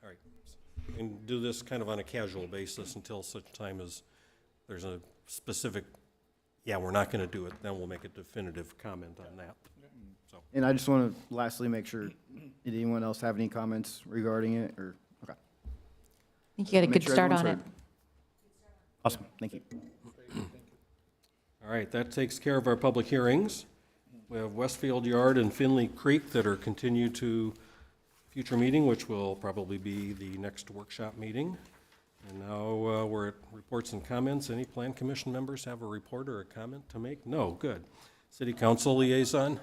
All right. We can do this kind of on a casual basis until such time as there's a specific, yeah, we're not going to do it, then we'll make a definitive comment on that. So, And I just want to lastly make sure, did anyone else have any comments regarding it, or, okay. I think you got a Make good sure start everyone's on it. heard. Awesome, thank you. all right, that takes care of our public hearings. We have Westfield Yard and Finley Creek that are continued to future meeting, which will probably be the next workshop meeting. And now we're at reports and comments. Any plan commission members have a report or a comment to make? No, good. City council liaison?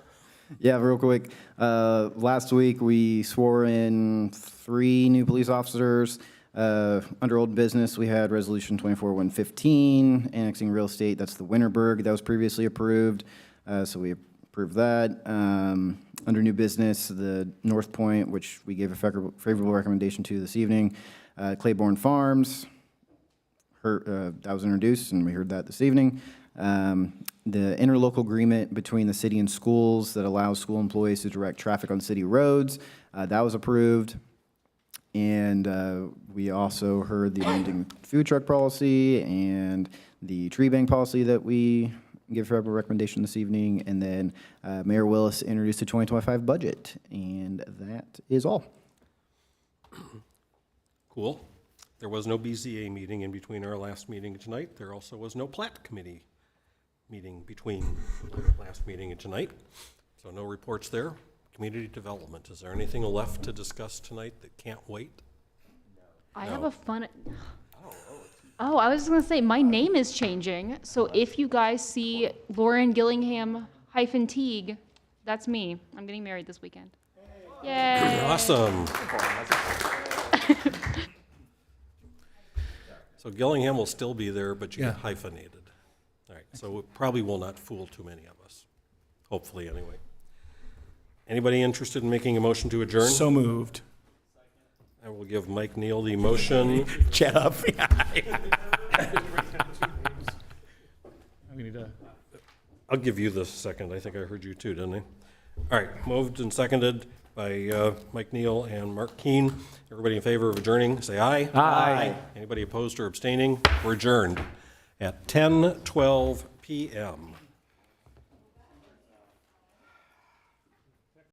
Yeah, real quick. Last week, we swore in 3 new police officers. Under old business, we had Resolution 24-115, annexing real estate. That's the Winterberg that was previously approved. So we approved that. Under new business, the North Point, which we gave a favorable recommendation to this evening. Clayborn Farms, that was introduced, and we heard that this evening. The interlocal agreement between the city and schools that allows school employees to direct traffic on city roads, that was approved. And we also heard the amending food truck policy and the tree bank policy that we give favorable recommendation this evening. And then Mayor Willis introduced the 2025 budget, and that is all. Cool. There was no BZA meeting in between our last meeting and tonight. There also was no plat committee meeting between last meeting and tonight. So no reports there. Community development. Is there anything left to discuss tonight that can't wait? I have a fun. Oh, I was just gonna say my name is changing. So if you guys see Lauren Gillingham - Teague, that's me. I'm getting married this weekend. Yay! Awesome. So Gillingham will still be there, but you get hyphenated. All right, so it probably will not fool too many of us. Hopefully, anyway. Anybody interested in making a motion to adjourn? So moved. I will give Mike Neal the motion. Shut up. We need to. I'll give you the second. I think I heard you too, didn't I? All right, moved and seconded by Mike Neal and Mark Keene. Everybody in favor of adjourning, say aye. Aye. Anybody opposed or abstaining? We're adjourned at 10:12 p.m.